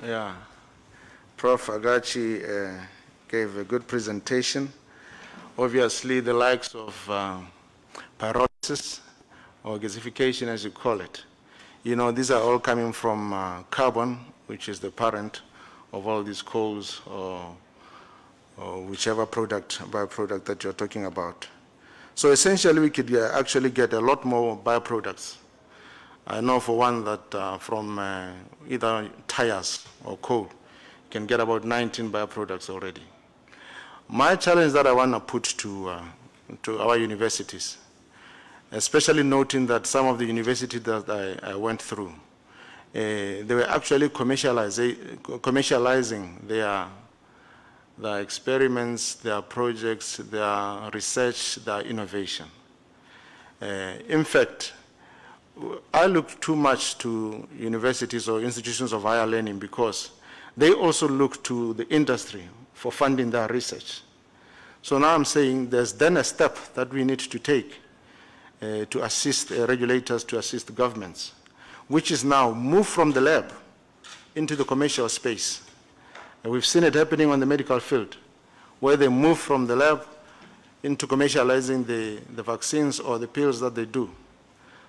Agachi gave a good presentation. Obviously, the likes of pyrolysis or gasification, as you call it, you know, these are all coming from carbon, which is the parent of all these coals or whichever byproduct that you're talking about. So essentially, we could actually get a lot more byproducts. I know for one that from either tires or coal, you can get about 19 byproducts already. My challenge that I want to put to our universities, especially noting that some of the universities that I went through, they were actually commercializing their experiments, their projects, their research, their innovation. In fact, I look too much to universities or institutions of higher learning because they also look to the industry for funding their research. So now I'm saying there's then a step that we need to take to assist regulators, to assist governments, which is now move from the lab into the commercial space. And we've seen it happening on the medical field, where they move from the lab into commercializing the vaccines or the pills that they do.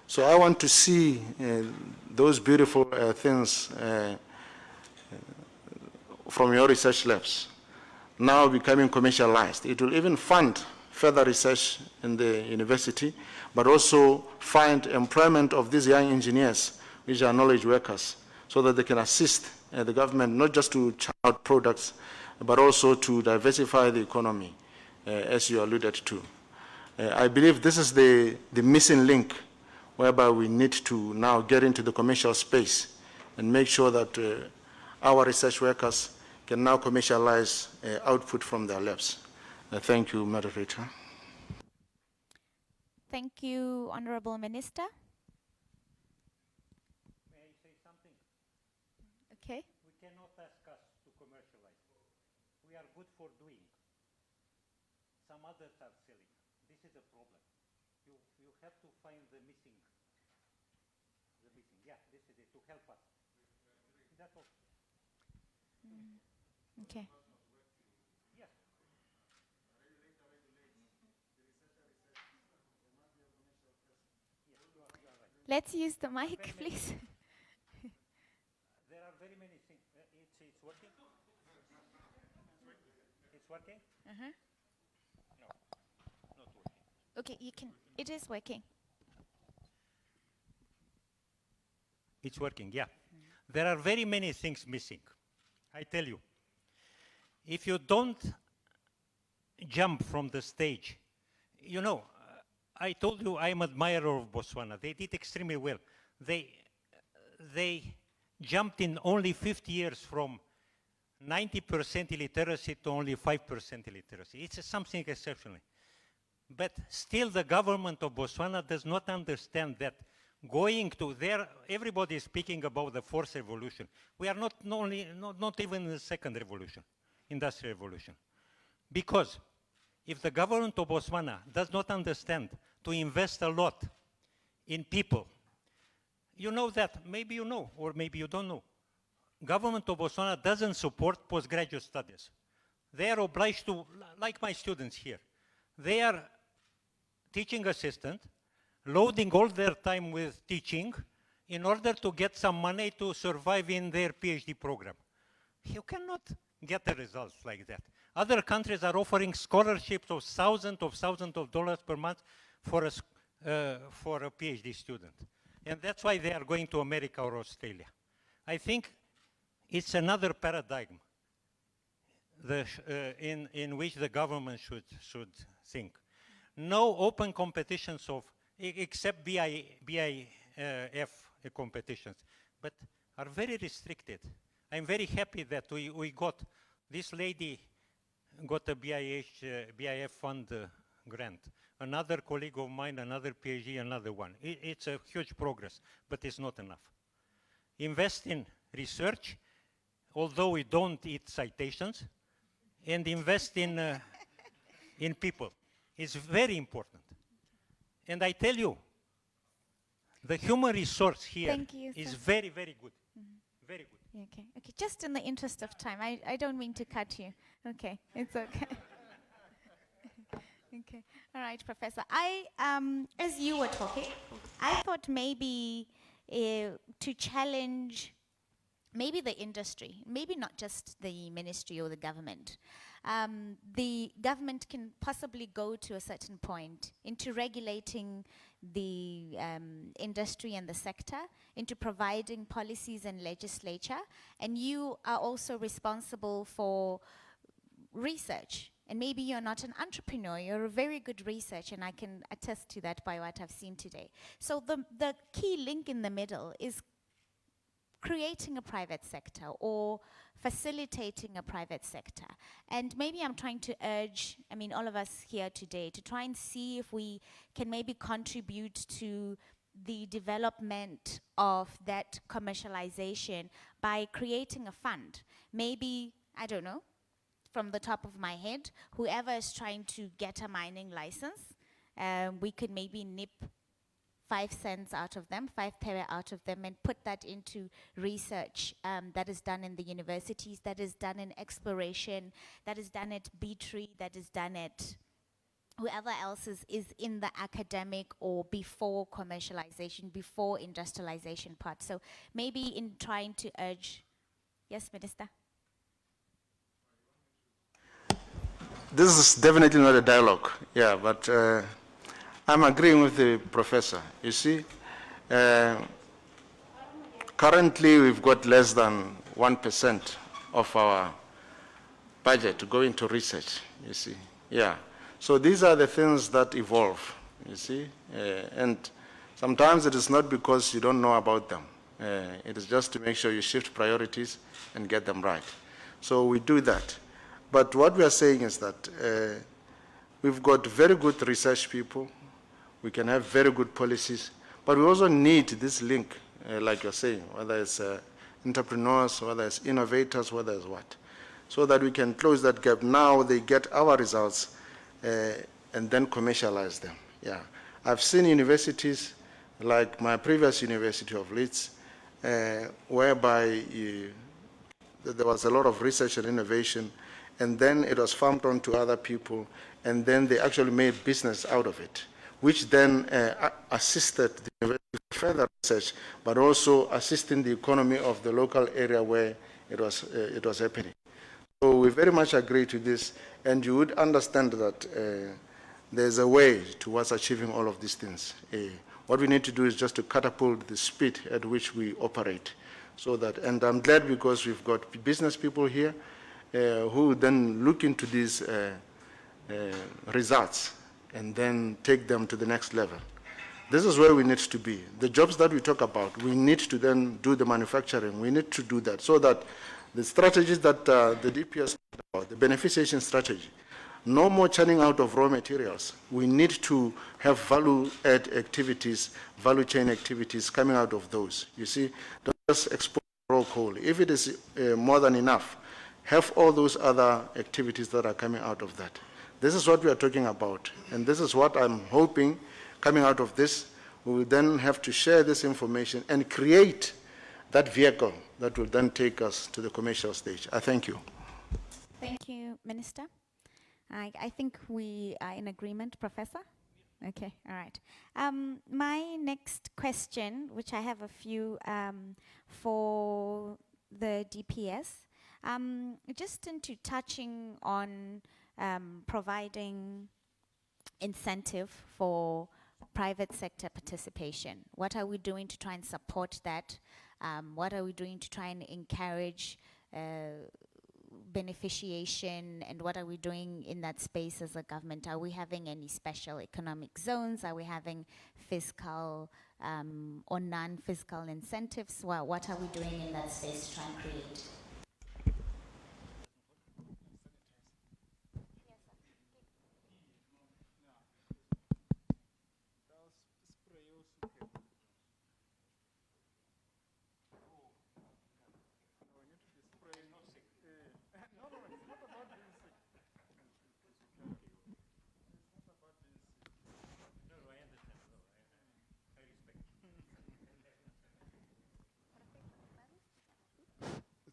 So I want to see those beautiful things from your research labs now becoming commercialized. It will even fund further research in the university, but also find employment of these young engineers, which are knowledge workers, so that they can assist the government not just to churn out products, but also to diversify the economy, as you alluded to. I believe this is the missing link, whereby we need to now get into the commercial space and make sure that our research workers can now commercialize output from their labs. Thank you, Moderator. Thank you, Honorable Minister. May I say something? Okay. We cannot ask us to commercialize. We are good for doing. Some others are selling. This is a problem. You have to find the missing. Yeah, this is it, to help us. That's all. Okay. Yes. Let's use the mic, please. There are very many things. It's working? It's working? Uh-huh. No, not working. Okay, you can. It is working. It's working, yeah. There are very many things missing. I tell you, if you don't jump from the stage, you know, I told you I'm an admirer of Botswana. They did extremely well. They jumped in only 50 years from 90% illiteracy to only 5% illiteracy. It's something exceptional. But still the government of Botswana does not understand that going to there, everybody is speaking about the fourth revolution. We are not even in the second revolution, industrial revolution. Because if the government of Botswana does not understand to invest a lot in people, you know that, maybe you know, or maybe you don't know. Government of Botswana doesn't support postgraduate studies. They are obliged to, like my students here, they are teaching assistant, loading all their time with teaching in order to get some money to survive in their PhD program. You cannot get the results like that. Other countries are offering scholarships of thousands of dollars per month for a PhD student. And that's why they are going to America or Australia. I think it's another paradigm in which the government should think. No open competitions except BIF competitions, but are very restricted. I'm very happy that we got, this lady got a BIF fund grant. Another colleague of mine, another PhD, another one. It's a huge progress, but it's not enough. Invest in research, although we don't eat citations, and invest in people. It's very important. And I tell you, the human resource here is very, very good. Very good. Okay, okay. Just in the interest of time, I don't mean to cut you. Okay, it's okay. Okay. All right, Professor. As you were talking, I thought maybe to challenge maybe the industry, maybe not just the ministry or the government. The government can possibly go to a certain point into regulating the industry and the sector, into providing policies and legislature, and you are also responsible for research. And maybe you're not an entrepreneur, you're a very good researcher, and I can attest to that by what I've seen today. So the key link in the middle is creating a private sector or facilitating a private sector. And maybe I'm trying to urge, I mean, all of us here today to try and see if we can maybe contribute to the development of that commercialization by creating a fund. Maybe, I don't know, from the top of my head, whoever is trying to get a mining license, we could maybe nip 5 cents out of them, 5 pere out of them, and put that into research that is done in the universities, that is done in exploration, that is done at B3, that is done at whoever else is in the academic or before commercialization, before industrialization part. So maybe in trying to urge, yes, Minister? This is definitely not a dialogue, yeah, but I'm agreeing with the professor. You see, currently we've got less than 1% of our budget to go into research, you see, yeah. So these are the things that evolve, you see, and sometimes it is not because you don't know about them. It is just to make sure you shift priorities and get them right. So we do that. But what we are saying is that we've got very good research people, we can have very good policies, but we also need this link, like you're saying, whether it's entrepreneurs, whether it's innovators, whether it's what, so that we can close that gap. Now they get our results and then commercialize them. Yeah, I've seen universities like my previous University of Leeds, whereby there was a lot of research and innovation, and then it was farmed on to other people, and then they actually made business out of it, which then assisted the university with further research, but also assisting the economy of the local area where it was happening. So we very much agree to this, and you would understand that there's a way towards achieving all of these things. What we need to do is just to catapult the speed at which we operate. So that, and I'm glad because we've got business people here who then look into these results and then take them to the next level. This is where we need to be. The jobs that we talk about, we need to then do the manufacturing. We need to do that so that the strategies that the DPS talked about, the beneficiation strategy, No more churning out of raw materials. We need to have value-add activities, value chain activities coming out of those. You see, don't just export raw coal. If it is more than enough, have all those other activities that are coming out of that. This is what we are talking about, and this is what I'm hoping coming out of this. We will then have to share this information and create that vehicle that will then take us to the commercial stage. I thank you. Thank you, Minister. I think we are in agreement, Professor? Okay, all right. My next question, which I have a few for the DPS, just into touching on providing incentive for private sector participation. What are we doing to try and support that? What are we doing to try and encourage beneficiation, and what are we doing in that space as a government? Are we having any special economic zones? Are we having fiscal or non-fiscal incentives? Well, what are we doing in that space to try and create?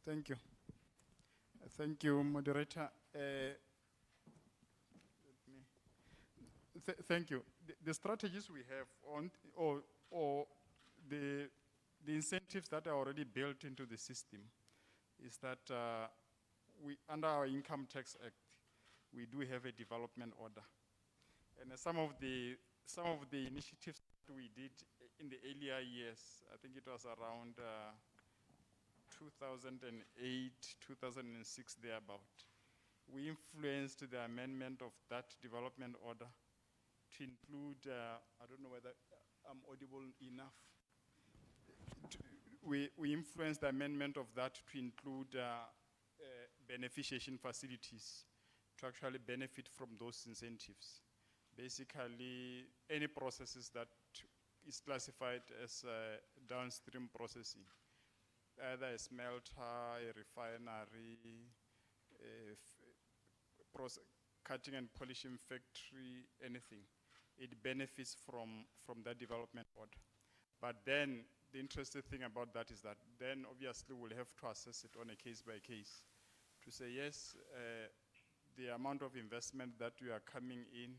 Thank you. Thank you, moderator. Thank you. The strategies we have on, or the incentives that are already built into the system is that we, under our Income Tax Act, we do have a development order. And some of the initiatives that we did in the earlier years, I think it was around 2008, 2006, thereabout. We influenced the amendment of that development order to include, I don't know whether I'm audible enough. We influenced the amendment of that to include beneficiation facilities to actually benefit from those incentives. Basically, any processes that is classified as downstream processing, either a smelter, a refinery, cutting and polishing factory, anything. It benefits from that development order. But then the interesting thing about that is that then obviously we'll have to assess it on a case by case to say, yes, the amount of investment that you are coming in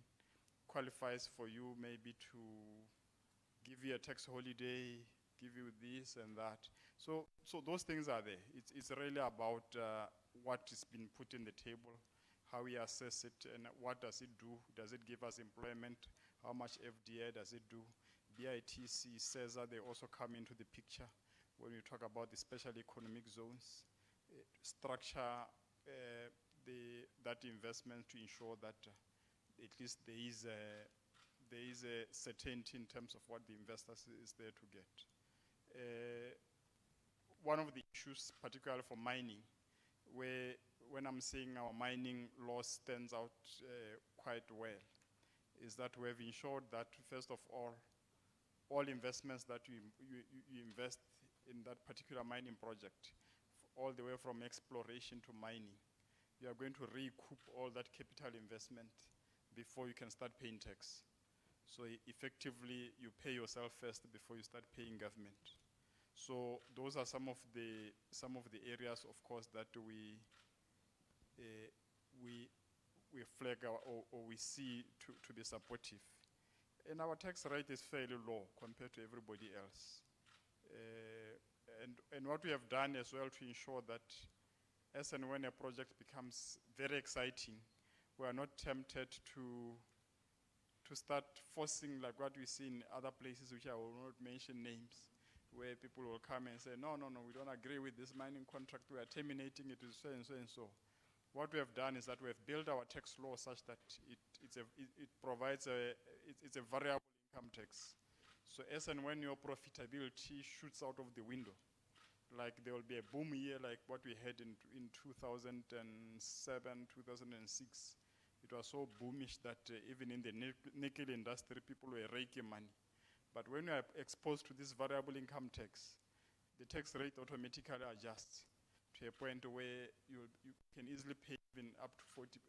qualifies for you maybe to give you a tax holiday, give you this and that. So those things are there. It's really about what is being put in the table, how we assess it, and what does it do? Does it give us employment? How much FDI does it do? BITC says that they also come into the picture when we talk about the special economic zones, structure that investment to ensure that at least there is a certainty in terms of what the investors is there to get. One of the issues, particularly for mining, where when I'm saying our mining law stands out quite well, is that we have ensured that, first of all investments that you invest in that particular mining project, all the way from exploration to mining, you are going to recoup all that capital investment before you can start paying tax. So effectively, you pay yourself first before you start paying government. So those are some of the areas, of course, that we flag or we see to be supportive. And our tax rate is fairly low compared to everybody else. And what we have done as well to ensure that as and when a project becomes very exciting, we are not tempted to start forcing like what we see in other places, which I will not mention names, where people will come and say, no, we don't agree with this mining contract, we are terminating it with so and so and so. What we have done is that we have built our tax law such that it provides it's a variable income tax. So as and when your profitability shoots out of the window, like there will be a boom year like what we had in 2007, 2006, it it was so boomish that even in the nickel industry, people were raking money. But when you are exposed to this variable income tax, the tax rate automatically adjusts to a point where you can easily pay even up to 40.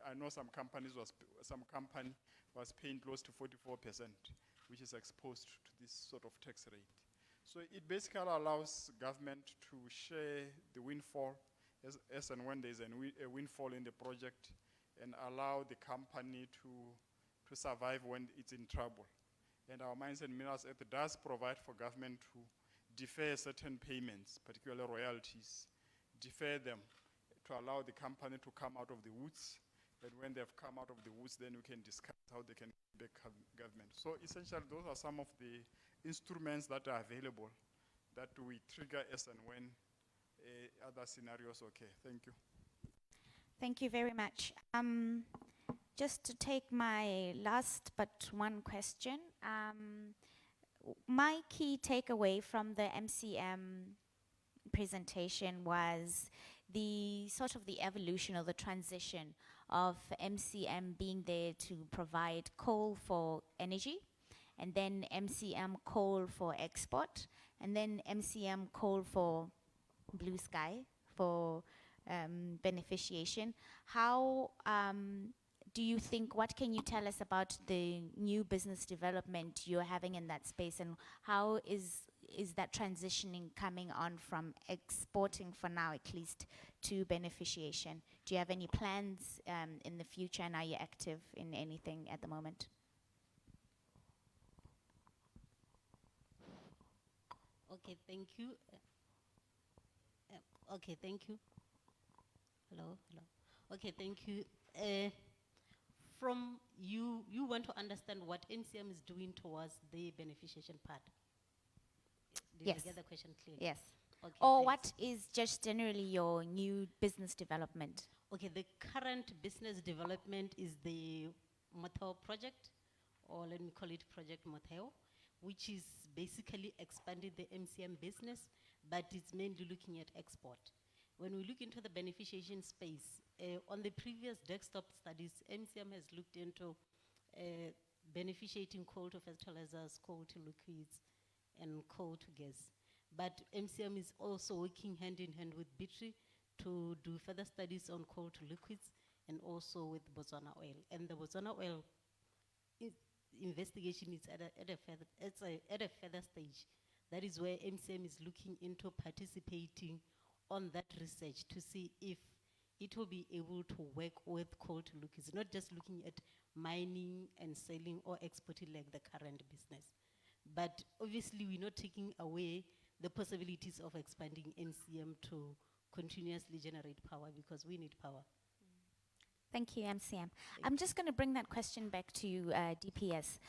I know some company was paying close to 44%, which is exposed to this sort of tax rate. So it basically allows government to share the windfall as and when there's a windfall in the project, and allow the company to survive when it's in trouble. And our Mines and Minerals Act does provide for government to defer certain payments, particularly royalties, defer them to allow the company to come out of the woods. And when they've come out of the woods, then we can discuss how they can get back government. So essentially, those are some of the instruments that are available that we trigger as and when other scenarios occur. Thank you. Thank you very much. Just to take my last but one question, my key takeaway from the MCM presentation was the sort of the evolution or the transition of MCM being there to provide coal for energy, and then MCM coal for export, and then MCM coal for blue sky, for beneficiation. How do you think, what can you tell us about the new business development you're having in that space, and how is that transitioning coming on from exporting, for now at least, to beneficiation? Do you have any plans in the future, and are you active in anything at the moment? Okay, thank you. Okay, thank you. Hello. Okay, thank you. From you want to understand what MCM is doing towards the beneficiation part. Did Yes. I get the question clearly? Yes. Okay, Or thanks. what is just generally your new business development? Okay, the current business development is the Motheo project, or let me call it Project Motheo, which is basically expanding the MCM business, but it's mainly looking at export. When we look into the beneficiation space, on the previous desktop studies, MCM has looked into beneficiating coal to fertilizers, coal to liquids, and coal to gas. But MCM is also working hand in hand with BIUST to do further studies on coal to liquids, and also with Botswana oil. And the Botswana oil investigation is at a further stage. That is where MCM is looking into participating on that research to see if it will be able to work with coal to liquids, not just looking at mining and selling or exporting like the current business. But obviously, we're not taking away the possibilities of expanding MCM to continuously generate power, because we need power. Thank you, MCM. I'm just going to bring that question back to you, DPS.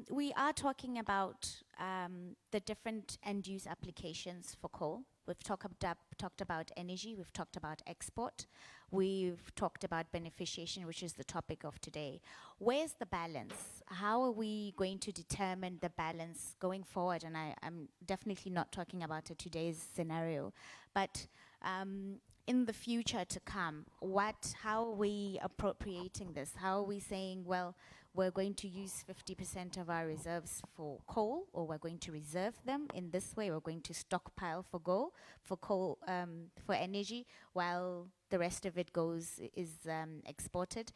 We are talking about the different end-use applications for coal. We've talked about energy, we've talked about export, we've talked about beneficiation, which is the topic of today. Where's the balance? How are we going to determine the balance going forward? And I'm definitely not talking about today's scenario, but in the future to come, how are we appropriating this? How are we saying, well, we're going to use 50% of our reserves for coal, or we're going to reserve them in this way, we're going to stockpile for coal, for energy, while the rest of it is exported?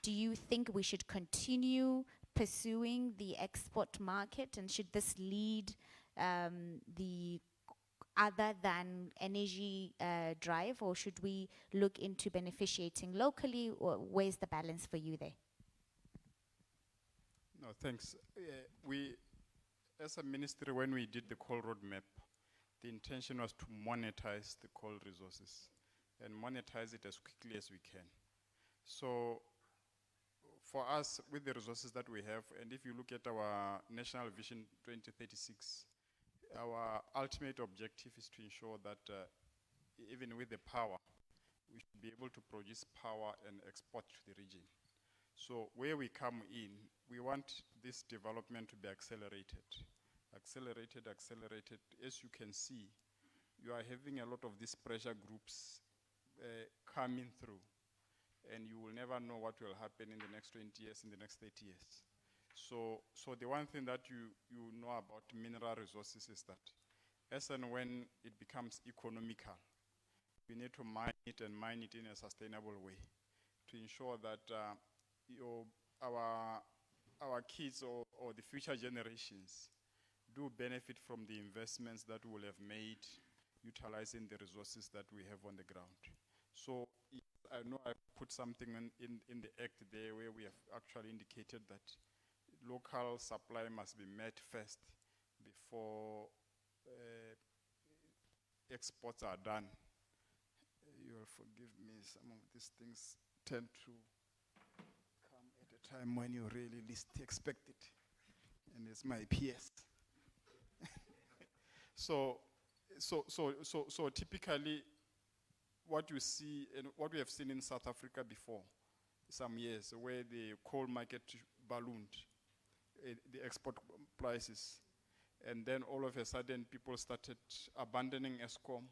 Do you think we should continue pursuing the export market, and should this lead the other than energy drive, or should we look into beneficiating locally, or where's the balance for you there? No, thanks. We, as a ministry, when we did the coal roadmap, the intention was to monetize the coal resources and monetize it as quickly as we can. So for us, with the resources that we have, and if you look at our National Vision 2036, our ultimate objective is to ensure that even with the power, we should be able to produce power and export to the region. So where we come in, we want this development to be accelerated. Accelerated. As you can see, you are having a lot of these pressure groups coming through. and you will never know what will happen in the next 20 years, in the next 30 years. So the one thing that you know about mineral resources is that as and when it becomes economical, we need to mine it and mine it in a sustainable way to ensure that our kids or the future generations do benefit from the investments that we will have made utilizing the resources that we have on the ground. So I know I put something in the act there where we have actually indicated that local supply must be met first before exports are done. You'll forgive me, some of these things tend to come at a time when you really least expect it. And it's my PS. So typically what you see and what we have seen in South Africa before some years, where the coal market ballooned, the export prices, and then all of a sudden people started abandoning Eskom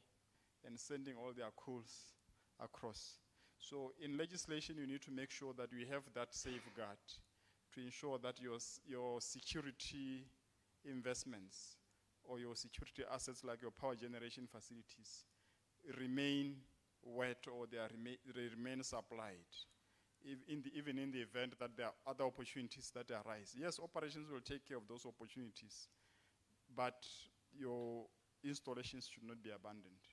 and sending all their coals across. So in legislation, you need to make sure that we have that safeguard to ensure that your security investments or your security assets like your power generation facilities remain wet or they remain supplied, even in the event that there are other opportunities that arise. Yes, operations will take care of those opportunities, but your installations should not be abandoned.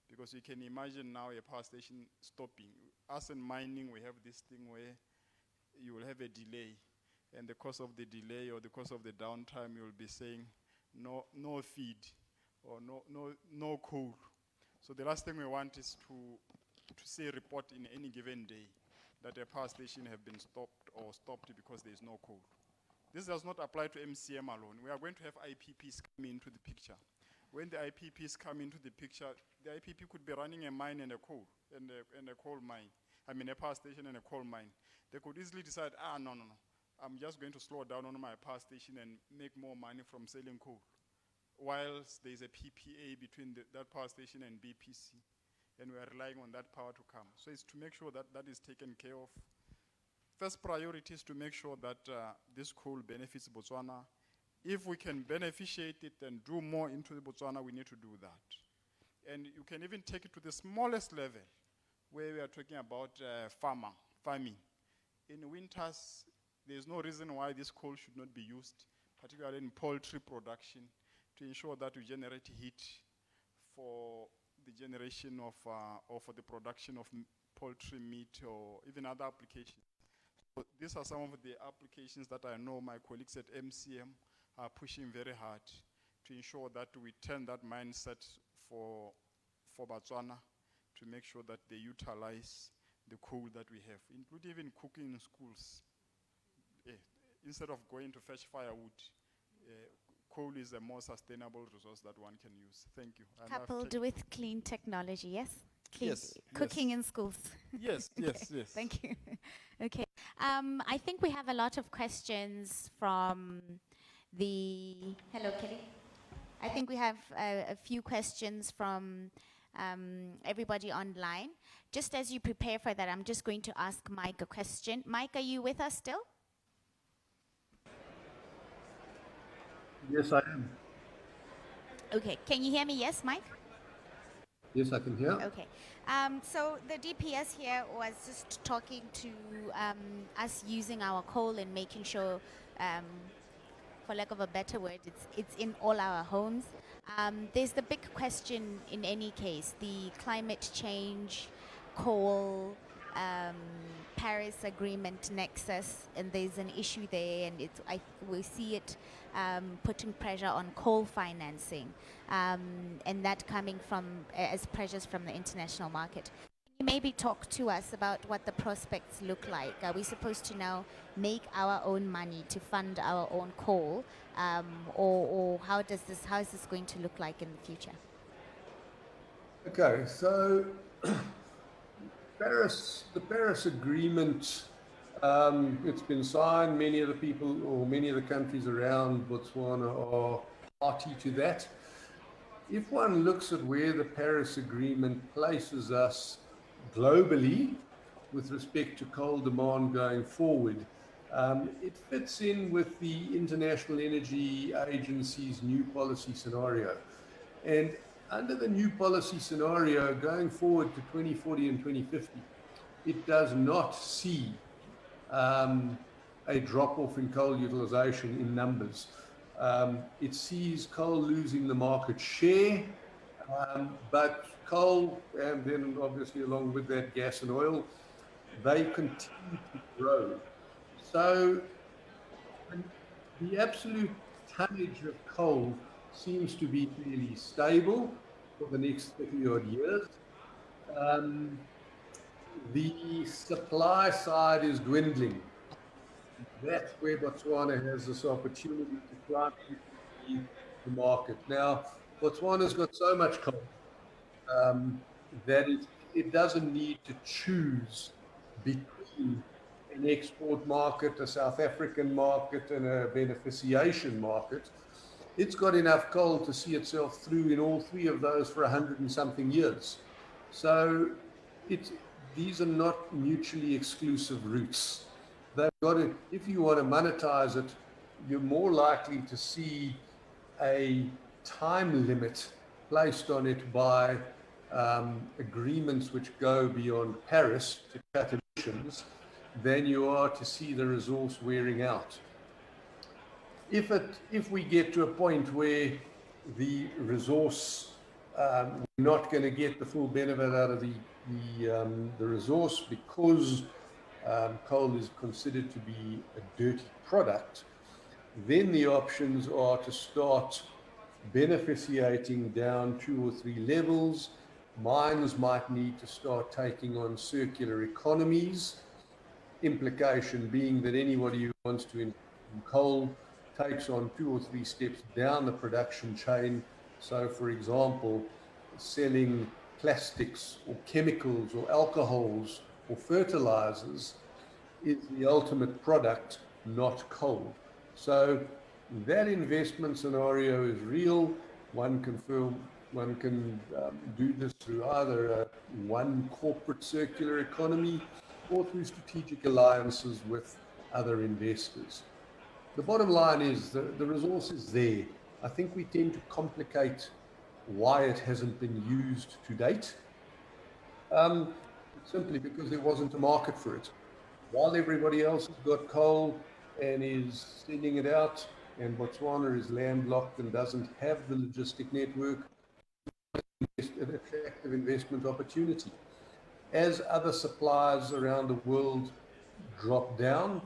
Because you can imagine now a power station stopping. Us in mining, we have this thing where you will have a delay, and the cost of the delay or the cost of the downtime, you will be saying no feed or no coal. So the last thing we want is to see a report in any given day that a power station have been stopped because there is no coal. This does not apply to MCM alone. We are going to have IPPs come into the picture. When the IPPs come into the picture, the IPP could be running a mine and a coal, and a coal mine. I mean a power station and a coal mine. They could easily decide, no. I'm just going to slow down on my power station and make more money from selling coal. Whilst there's a PPA between that power station and BPC, and we are relying on that power to come. So it's to make sure that that is taken care of. First priority is to make sure that this coal benefits Botswana. If we can beneficiate it and do more into the Botswana, we need to do that. And you can even take it to the smallest level, where we are talking about farming. In winters, there's no reason why this coal should not be used, particularly in poultry production, to ensure that we generate heat for the generation of, or for the production of poultry meat or even other applications. So these are some of the applications that I know my colleagues at MCM are pushing very hard to ensure that we turn that mindset for Botswana to make sure that they utilize the coal that we have, including even cooking in schools. Instead of going to fetch firewood, coal is a more sustainable resource that one can use. Thank you. And Coupled with clean technology, yes? Yes, Cooking yes. in schools. Yes, yes, yes. Thank you. Okay. I think we have a lot of questions from the... Hello, Kelly. I think we have a few questions from everybody online. Just as you prepare for that, I'm just going to ask Mike a question. Mike, are you with us still? Yes, I am. Okay. Can you hear me? Yes, Mike? Yes, I can hear. Okay. So the DPS here was just talking to us using our coal and making sure, for lack of a better word, it's in all our homes. There's the big question in any case, the climate change, coal, Paris Agreement nexus, and there's an issue there, and we see it putting pressure on coal financing, and that coming from as pressures from the international market. Can you maybe talk to us about what the prospects look like? Are we supposed to now make our own money to fund our own coal, or how is this going to look like in the future? Okay, so the Paris Agreement, it's been signed. Many of the people or many of the countries around Botswana are party to that. If one looks at where the Paris Agreement places us globally, with respect to coal demand going forward. It fits in with the International Energy Agency's new policy scenario. And under the new policy scenario going forward to 2040 and 2050, it does not see a drop-off in coal utilization in numbers. It sees coal losing the market share, but coal, and then obviously along with that gas and oil, they continue to grow. So the absolute tonnage of coal seems to be fairly stable for the next 30-odd years. The supply side is dwindling. That's where Botswana has this opportunity to climb into the market. Now, Botswana's got so much coal that it doesn't need to choose between an export market, a South African market, and a beneficiation market. It's got enough coal to see itself through in all three of those for 100 and something years. So these are not mutually exclusive routes. They've got to, if you want to monetize it, you're more likely to see a time limit placed on it by agreements which go beyond Paris to cut emissions than you are to see the resource wearing out. If we get to a point where the resource, we're not going to get the full benefit out of the resource because coal is considered to be a dirty product, then the options are to start beneficiating down 2 or 3 levels. Mines might need to start taking on circular economies, implication being that anybody who wants to invest in coal takes on 2 or 3 steps down the production chain. So, for example, selling plastics or chemicals or alcohols or fertilizers is the ultimate product, not coal. So that investment scenario is real. One can do this through either one corporate circular economy or through strategic alliances with other investors. The bottom line is the resource is there. I think we tend to complicate why it hasn't been used to date, simply because there wasn't a market for it. While everybody else has got coal and is sending it out, and Botswana is landlocked and doesn't have the logistic network, it's an attractive investment opportunity. As other suppliers around the world drop down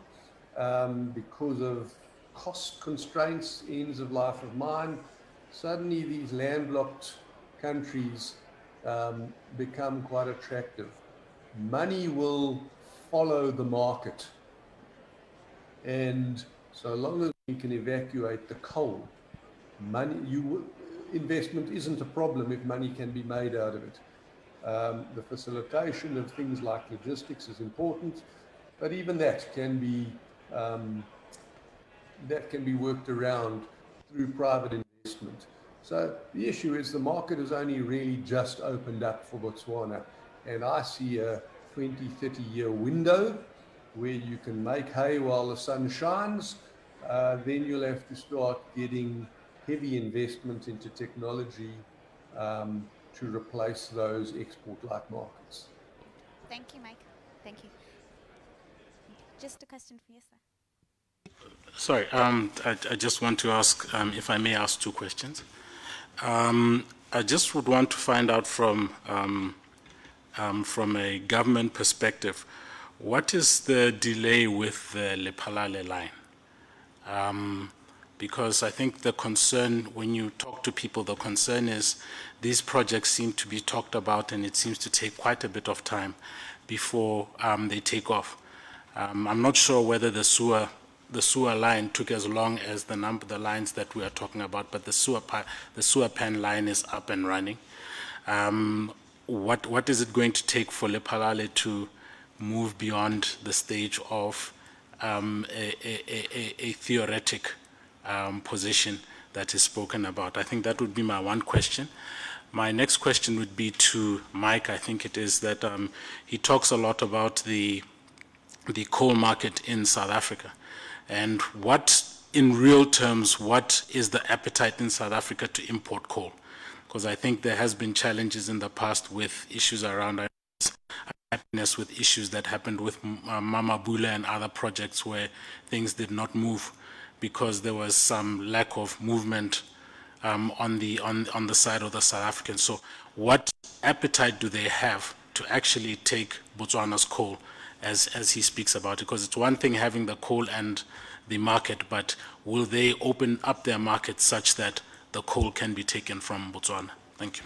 because of cost constraints, ends of life of mine, suddenly these landlocked countries become quite attractive. Money will follow the market, and so long as we can evacuate the coal, investment isn't a problem if money can be made out of it. The facilitation of things like logistics is important, but even that can be worked around through private investment. So the issue is the market has only really just opened up for Botswana, and I see a 20, 30-year window where you can make hay while the sun shines. Then you'll have to start getting heavy investment into technology to replace those export-like markets. Thank you, Mike. Thank you. Just a question for you, sir. Sorry, I just want to ask, if I may ask 2 questions. I just would want to find out from a government perspective, what is the delay with the Lephalale line? Because I think the concern, when you talk to people, the concern is these projects seem to be talked about and it seems to take quite a bit of time before they take off. I'm not sure whether the sewer line took as long as the lines that we are talking about, but the sewer pan line is up and running. What is it going to take for Lephalale to move beyond the stage of a theoretic position that is spoken about? I think that would be my one question. My next question would be to Mike. I think it is that he talks a lot about the coal market in South Africa. And what, in real terms, what is the appetite in South Africa to import coal? Because I think there has been challenges in the past with issues around happiness, with issues that happened with Mama Bula and other projects where things did not move because there was some lack of movement on the side of the South Africans. So what appetite do they have to actually take Botswana's coal as he speaks about it? Because it's one thing having the coal and the market, but will they open up their market such that the coal can be taken from Botswana? Thank you.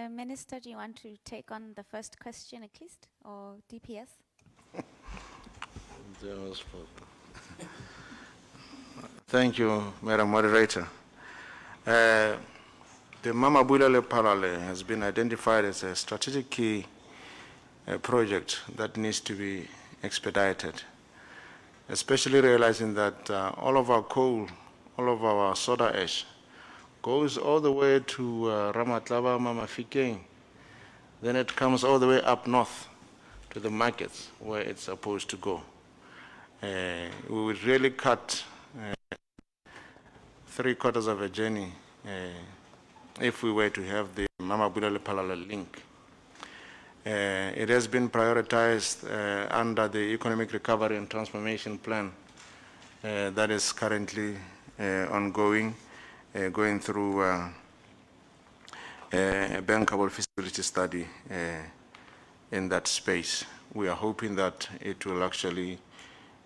Minister, do you want to take on the first question at least, or DPS? Thank you, Madam Moderator. The Mamabulale Parallel has been identified as a strategic key project that needs to be expedited, especially realizing that all of our coal, all of our soda ash goes all the way to Ramatlaba, Mamafikeng. Then it comes all the way up north to the markets where it's supposed to go. We would really cut 3/4 of a journey if we were to have the Mamabulale parallel link. It has been prioritized under the Economic Recovery and Transformation Plan that is currently ongoing, going through a bankable feasibility study in that space. We are hoping that it will actually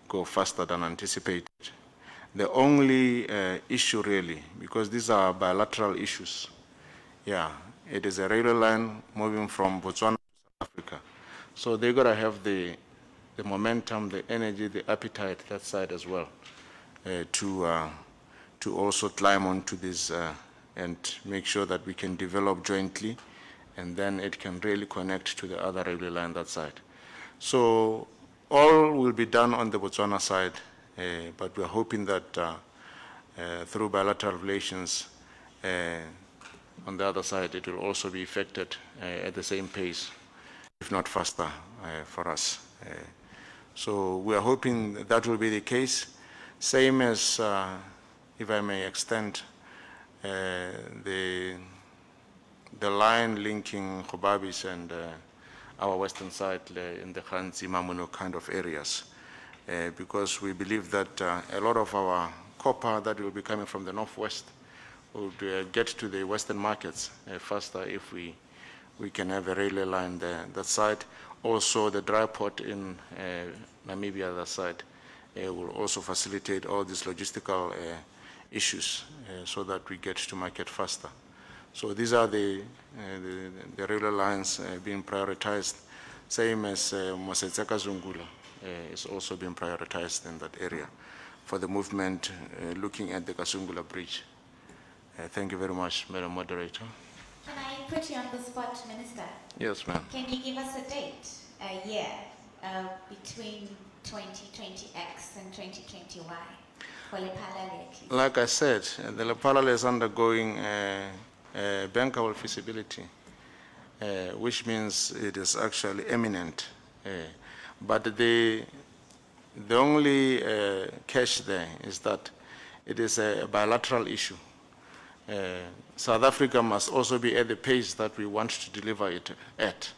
go faster than anticipated. The only issue really, because these are bilateral issues, it is a railway line moving from Botswana to South Africa. So they're going to have the momentum, the energy, the appetite, that side as well, to also climb onto this and make sure that we can develop jointly, and then it can really connect to the other railway line that side. So all will be done on the Botswana side, but we're hoping that through bilateral relations on the other side, it will also be effected at the same pace, if not faster, for us. So we are hoping that will be the case. Same as, if I may extend, the line linking Khobabis and our western side in the Khanzi, Mamuno kind of areas, because we believe that a lot of our copper that will be coming from the northwest would get to the western markets faster if we can have a railway line there, that side. Also, the dry port in Namibia, that side, will also facilitate all these logistical issues so that we get to market faster. So these are the railway lines being prioritized, same as Mosetseka Zungula is also being prioritized in that area for the movement looking at the Kasungula Bridge. Thank you very much, Madam Moderator. Can I put you on the spot, Minister? Yes, ma'am. Can you give us a date, a year, between 2020X and 2020Y for Lephalale, at least? Like I said, the Lephalale is undergoing bankable feasibility, which means it is actually imminent. But the only catch there is that it is a bilateral issue. South Africa must also be at the pace that we want to deliver it at,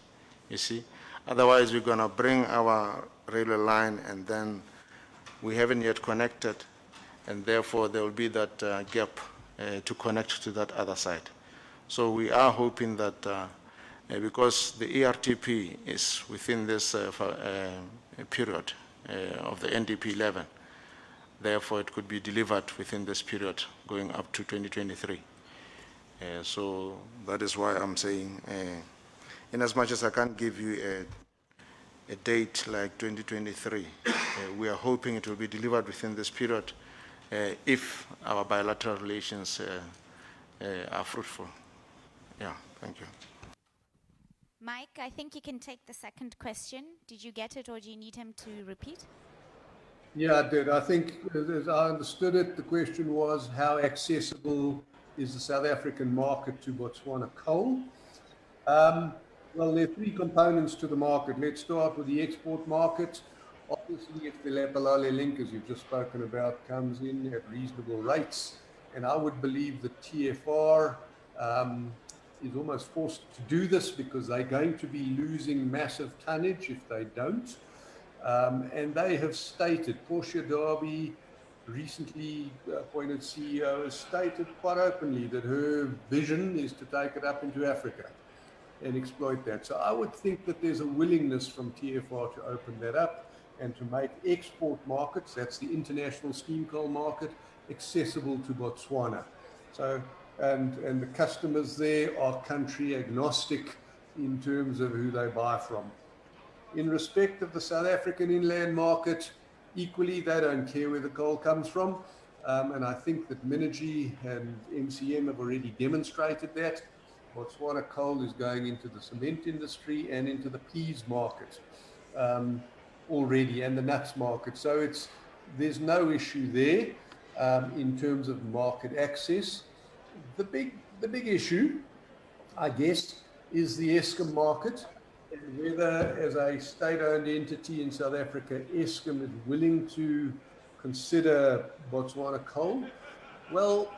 you see. Otherwise, we're going to bring our railway line and then we haven't yet connected, and therefore there will be that gap to connect to that other side. So we are hoping that because the ERTP is within this period of the NDP 11, therefore it could be delivered within this period going up to 2023. So that is why I'm saying, in as much as I can't give you a date like 2023, we are hoping it will be delivered within this period if our bilateral relations are fruitful. Yeah, thank you. Mike, I think you can take the second question. Did you get it, or do you need him to repeat? Yeah, I did. I think, as I understood it, the question was how accessible is the South African market to Botswana coal. Well, there are three components to the market. Let's start with the export market. Obviously, if the LLENGES you've just spoken about comes in at reasonable rates, and I would believe that TFR is almost forced to do this because they're going to be losing massive tonnage if they don't. And they have stated, Portia Derby, recently appointed CEO, has stated quite openly that her vision is to take it up into Africa and exploit that. So I would think that there's a willingness from TFR to open that up and to make export markets, that's the international steam coal market, accessible to Botswana. So, and the customers there are country agnostic in terms of who they buy from. In respect of the South African inland market, equally, they don't care where the coal comes from. And I think that Minergy and MCM have already demonstrated that. Botswana coal is going into the cement industry and into the peas market already, and the nuts market. So there's no issue there in terms of market access. The big issue, I guess, is the Eskom market, and whether, as a state-owned entity in South Africa, Eskom is willing to consider Botswana coal. Well,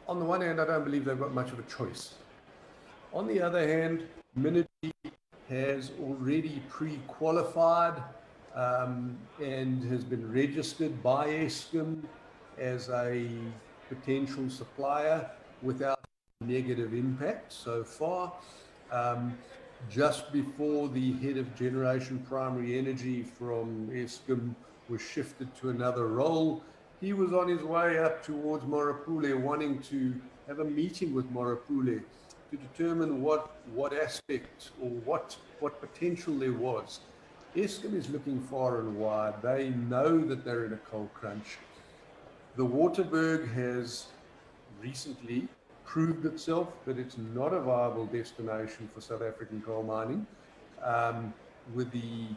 on the one hand, I don't believe they've got much of a choice. On the other hand, Minergy has already pre-qualified and has been registered by Eskom as a potential supplier without negative impact so far. Just before the head of generation primary energy from Eskom was shifted to another role, he was on his way up towards Morupule, wanting to have a meeting with Morupule to determine what aspect or what potential there was. Eskom is looking far and wide. They know that they're in a coal crunch. The Waterberg has recently proved itself that it's not a viable destination for South African coal mining. With the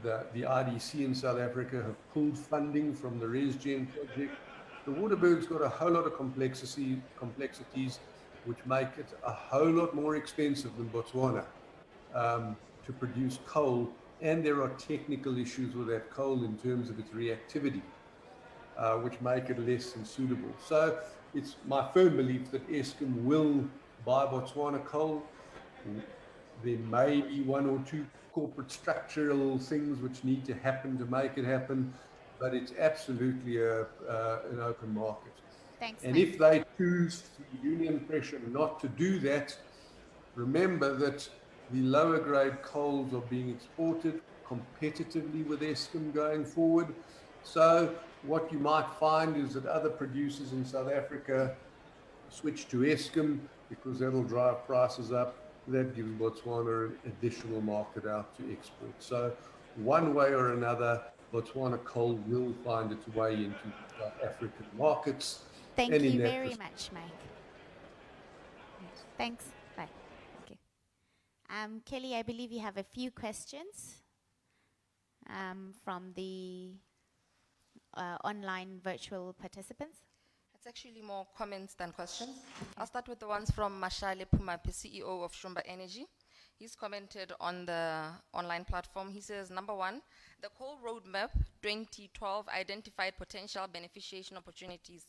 IDC in South Africa have pulled funding from the ResGen project. The Waterberg's got a whole lot of complexities which make it a whole lot more expensive than Botswana to produce coal, and there are technical issues with that coal in terms of its reactivity, which make it less than suitable. So it's my firm belief that Eskom will buy Botswana coal. There may be one or two corporate structural things which need to happen to make it happen, but it's absolutely an open market. Thanks, And Mike. if they choose through union pressure not to do that, remember that the lower grade coals are being exported competitively with Eskom going forward. So what you might find is that other producers in South Africa switch to Eskom because that'll drive prices up. That gives Botswana an additional market out to export. So one way or another, Botswana coal will find its way into African markets. Thank and in you that very res- much, Mike. Thanks. Bye. Thank you. Kelly, I believe you have a few questions from the online virtual participants. It's actually more comments than questions. I'll start with the ones from Mashale Pumapi, CEO of Shumba Energy. He's commented on the online platform. He says, number one, the coal roadmap 2012 identified potential beneficiation opportunities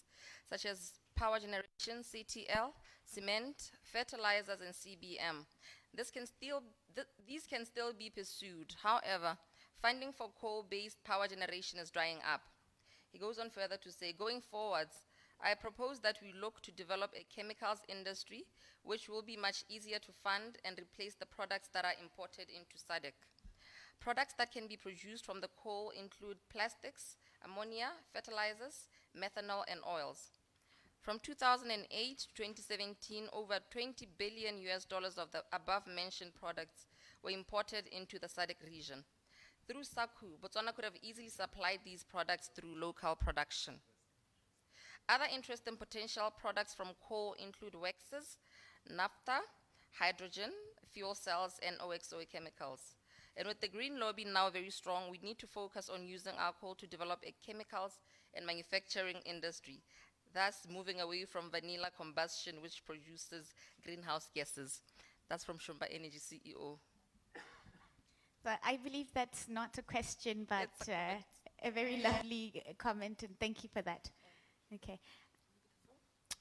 such as power generation, CTL, cement, fertilizers, and CBM. These can still be pursued. However, funding for coal-based power generation is drying up. He goes on further to say, going forwards, I propose that we look to develop a chemicals industry which will be much easier to fund and replace the products that are imported into SADC. Products that can be produced from the coal include plastics, ammonia, fertilizers, methanol, and oils. From 2008 to 2017, over $20 billion of the above-mentioned products were imported into the SADC region. Through SACU, Botswana could have easily supplied these products through local production. Other interesting potential products from coal include waxes, naphtha, hydrogen, fuel cells, and OXO chemicals. And with the green lobby now very strong, we need to focus on using our coal to develop a chemicals and manufacturing industry thus moving away from vanilla combustion, which produces greenhouse gases. That's from Shumba Energy CEO. So I believe that's not a question, but It's a comment. a very lovely comment, and thank you for that. Okay.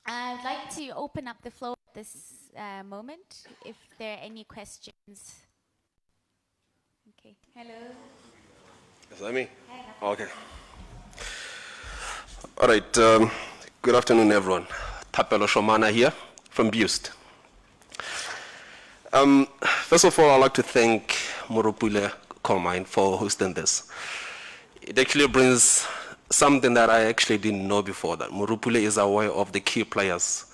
I'd like to open up the floor at this moment, if there are any questions. Okay. Hello. Is that me? Okay. All right. Good afternoon, everyone. Tapelo Shomana here from BIUST. First of all, I'd like to thank Morupule Mine for hosting this. It actually brings something that I actually didn't know before, that Morupule is aware of the key players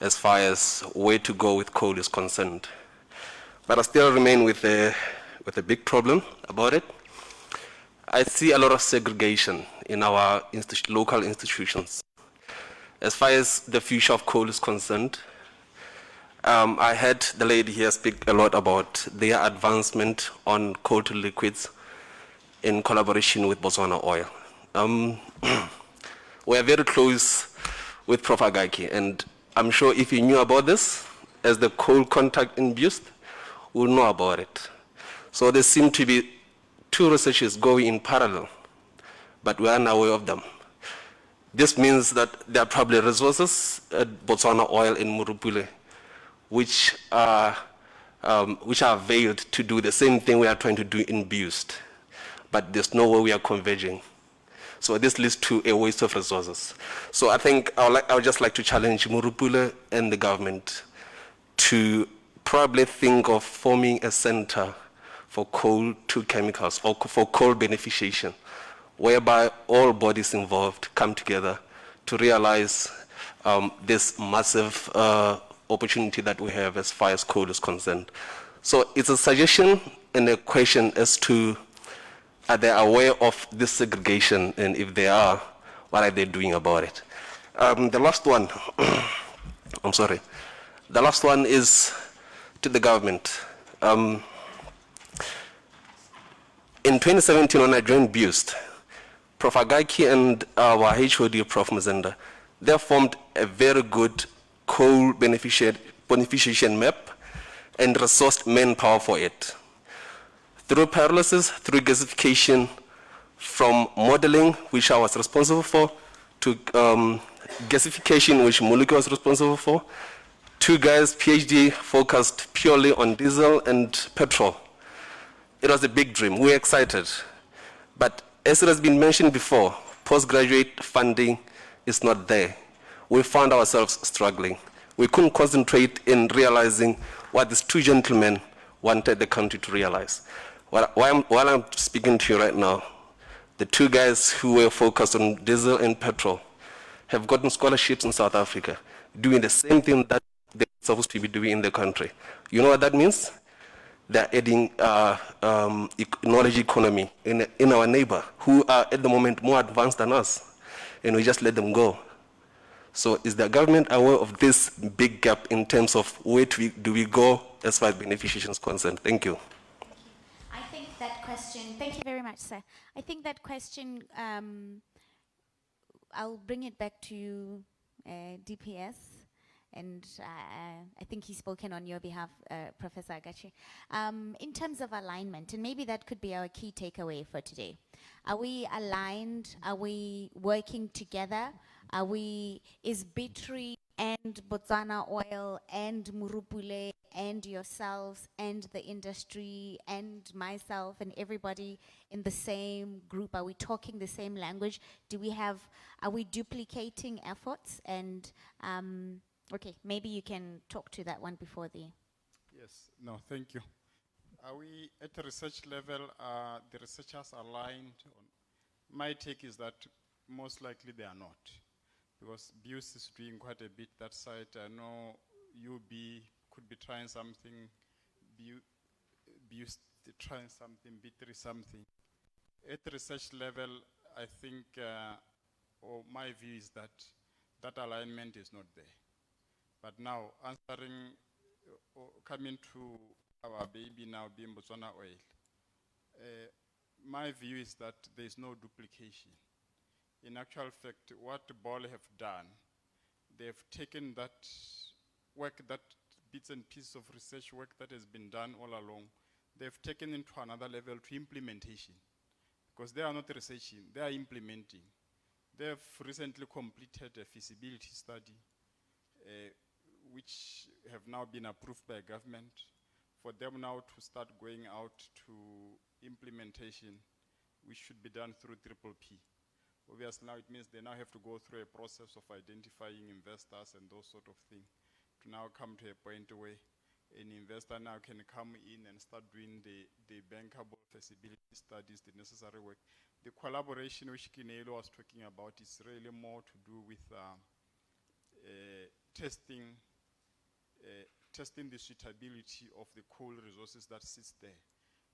as far as where to go with coal is concerned. But I still remain with a big problem about it. I see a lot of segregation in our local institutions. As far as the future of coal is concerned, I heard the lady here speak a lot about their advancement on coal to liquids in collaboration with Botswana Oil. We are very close with Prof. Agaki, and I'm sure if you knew about this, as the coal contact in BIUST, will know about it. So there seem to be two researches going in parallel, but we are unaware of them. This means that there are probably resources at Botswana Oil in Morupule which are veiled to do the same thing we are trying to do in BIUST, but there's no way we are converging. So this leads to a waste of resources. So I think I would just like to challenge Morupule and the government to probably think of forming a center for coal to chemicals, or for coal beneficiation, whereby all bodies involved come together to realize this massive opportunity that we have as far as coal is concerned. So it's a suggestion and a question as to, are they aware of this segregation, and if they are, what are they doing about it? The last one, I'm sorry, the last one is to the government. In 2017, when I joined BIUST, Prof. Agaki and our HOD, Prof. Mazenda, they formed a very good coal beneficiation map and resourced manpower for it. Through pyrolysis, through gasification, from modeling, which I was responsible for, to gasification, which Mulika was responsible for, two guys, PhD, focused purely on diesel and petrol. It was a big dream. We were excited. But as it has been mentioned before, postgraduate funding is not there. We found ourselves struggling. We couldn't concentrate in realizing what these two gentlemen wanted the country to realize. While I'm speaking to you right now, the two guys who were focused on diesel and petrol have gotten scholarships in South Africa, doing the same thing that they're supposed to be doing in the country. You know what that means? They're adding knowledge economy in our neighbor, who are at the moment more advanced than us, and we just let them go. So is the government aware of this big gap in terms of where do we go as far as beneficiation is concerned? Thank you. I think that question, thank you very much, sir. I think that question, I'll bring it back to you, DPS, and I think he's spoken on your behalf, Professor Agachi. In terms of alignment, and maybe that could be our key takeaway for today. Are we aligned? Are we working together? Is Bitri and Botswana Oil and Morupule and yourselves and the industry and myself and everybody in the same group? Are we talking the same language? Are we duplicating efforts? And okay, maybe you can talk to that one before the... Yes, no, thank you. Are we at the research level, the researchers aligned on? My take is that most likely they are not, because BIUST is doing quite a bit that side. I know UB could be trying something, BIUST trying something, B3 something. At the research level, I think, or my view is that that alignment is not there. But now, answering, coming to our baby now being Botswana Oil, my view is that there is no duplication. In actual fact, what BOL have done they've taken that work, that bits and pieces of research work that has been done all along, they've taken into another level to implementation. Because they are not researching, they are implementing. They've recently completed a feasibility study, which have now been approved by government. For them now to start going out to implementation, which should be done through PPP. Obviously now it means they now have to go through a process of identifying investors and those sort of things to now come to a point where an investor now can come in and start doing the bankable feasibility studies, the necessary work. The collaboration which Kinelo was talking about is really more to do with testing the suitability of the coal resources that sits there,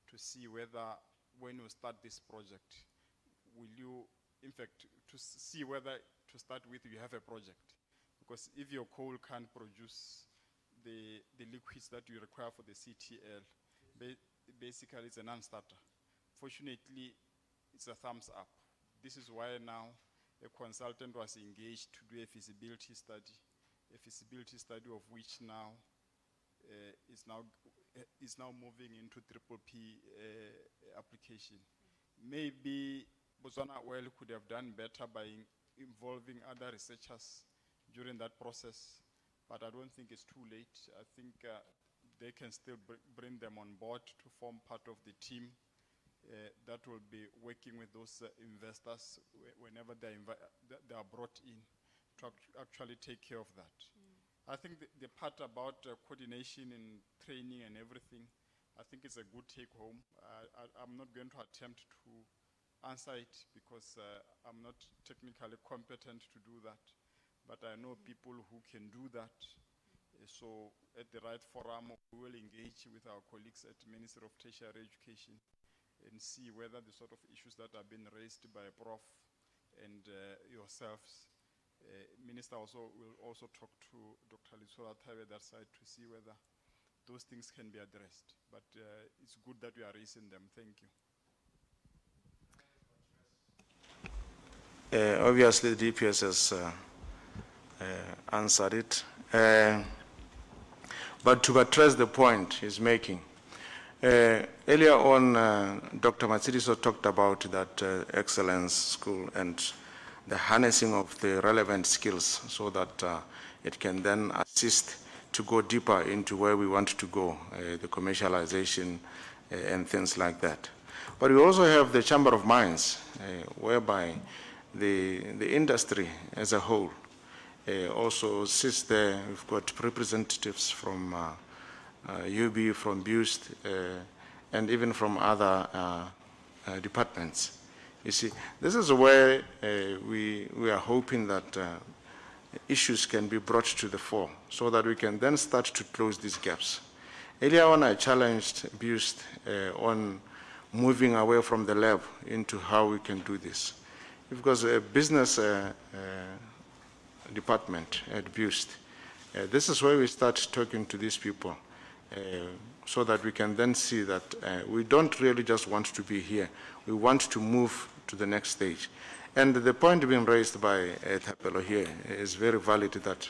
to see whether when you start this project, will you, in fact, to see whether to start with you have a project. Because if your coal can't produce the liquids that you require for the CTL, basically it's a non-starter. Fortunately, it's a thumbs up. This is why now a consultant was engaged to do a feasibility study of which now is now moving into PPP application. Maybe Botswana Oil could have done better by involving other researchers during that process, but I don't think it's too late. I think they can still bring them on board to form part of the team that will be working with those investors whenever they are brought in to actually take care of that. I think the part about coordination and training and everything, I think it's a good take home. I'm not going to attempt to answer it because I'm not technically competent to do that, but I know people who can do that. So at the right forum, we will engage with our colleagues at Ministry of Tertiary Education and see whether the sort of issues that have been raised by Prof and yourselves, Minister will also talk to Dr. Litsola Tabe that side to see whether those things can be addressed. But it's good that we are raising them. Thank you. Obviously, the DPS has answered it. But to address the point he's making, earlier on, Dr. Matsiriso talked about that excellence school and the harnessing of the relevant skills so that it can then assist to go deeper into where we want to go, the commercialization and things like that. But we also have the Chamber of Mines, whereby the industry as a whole also sits there. We've got representatives from UB, from BIUST, and even from other departments. You see, this is where we are hoping that issues can be brought to the fore so that we can then start to close these gaps. Earlier on, I challenged BIUST on moving away from the lab into how we can do this. Because a business department at BIUST, this is where we start talking to these people so that we can then see that we don't really just want to be here. We want to move to the next stage. And the point being raised by Thapelo here is very valid, that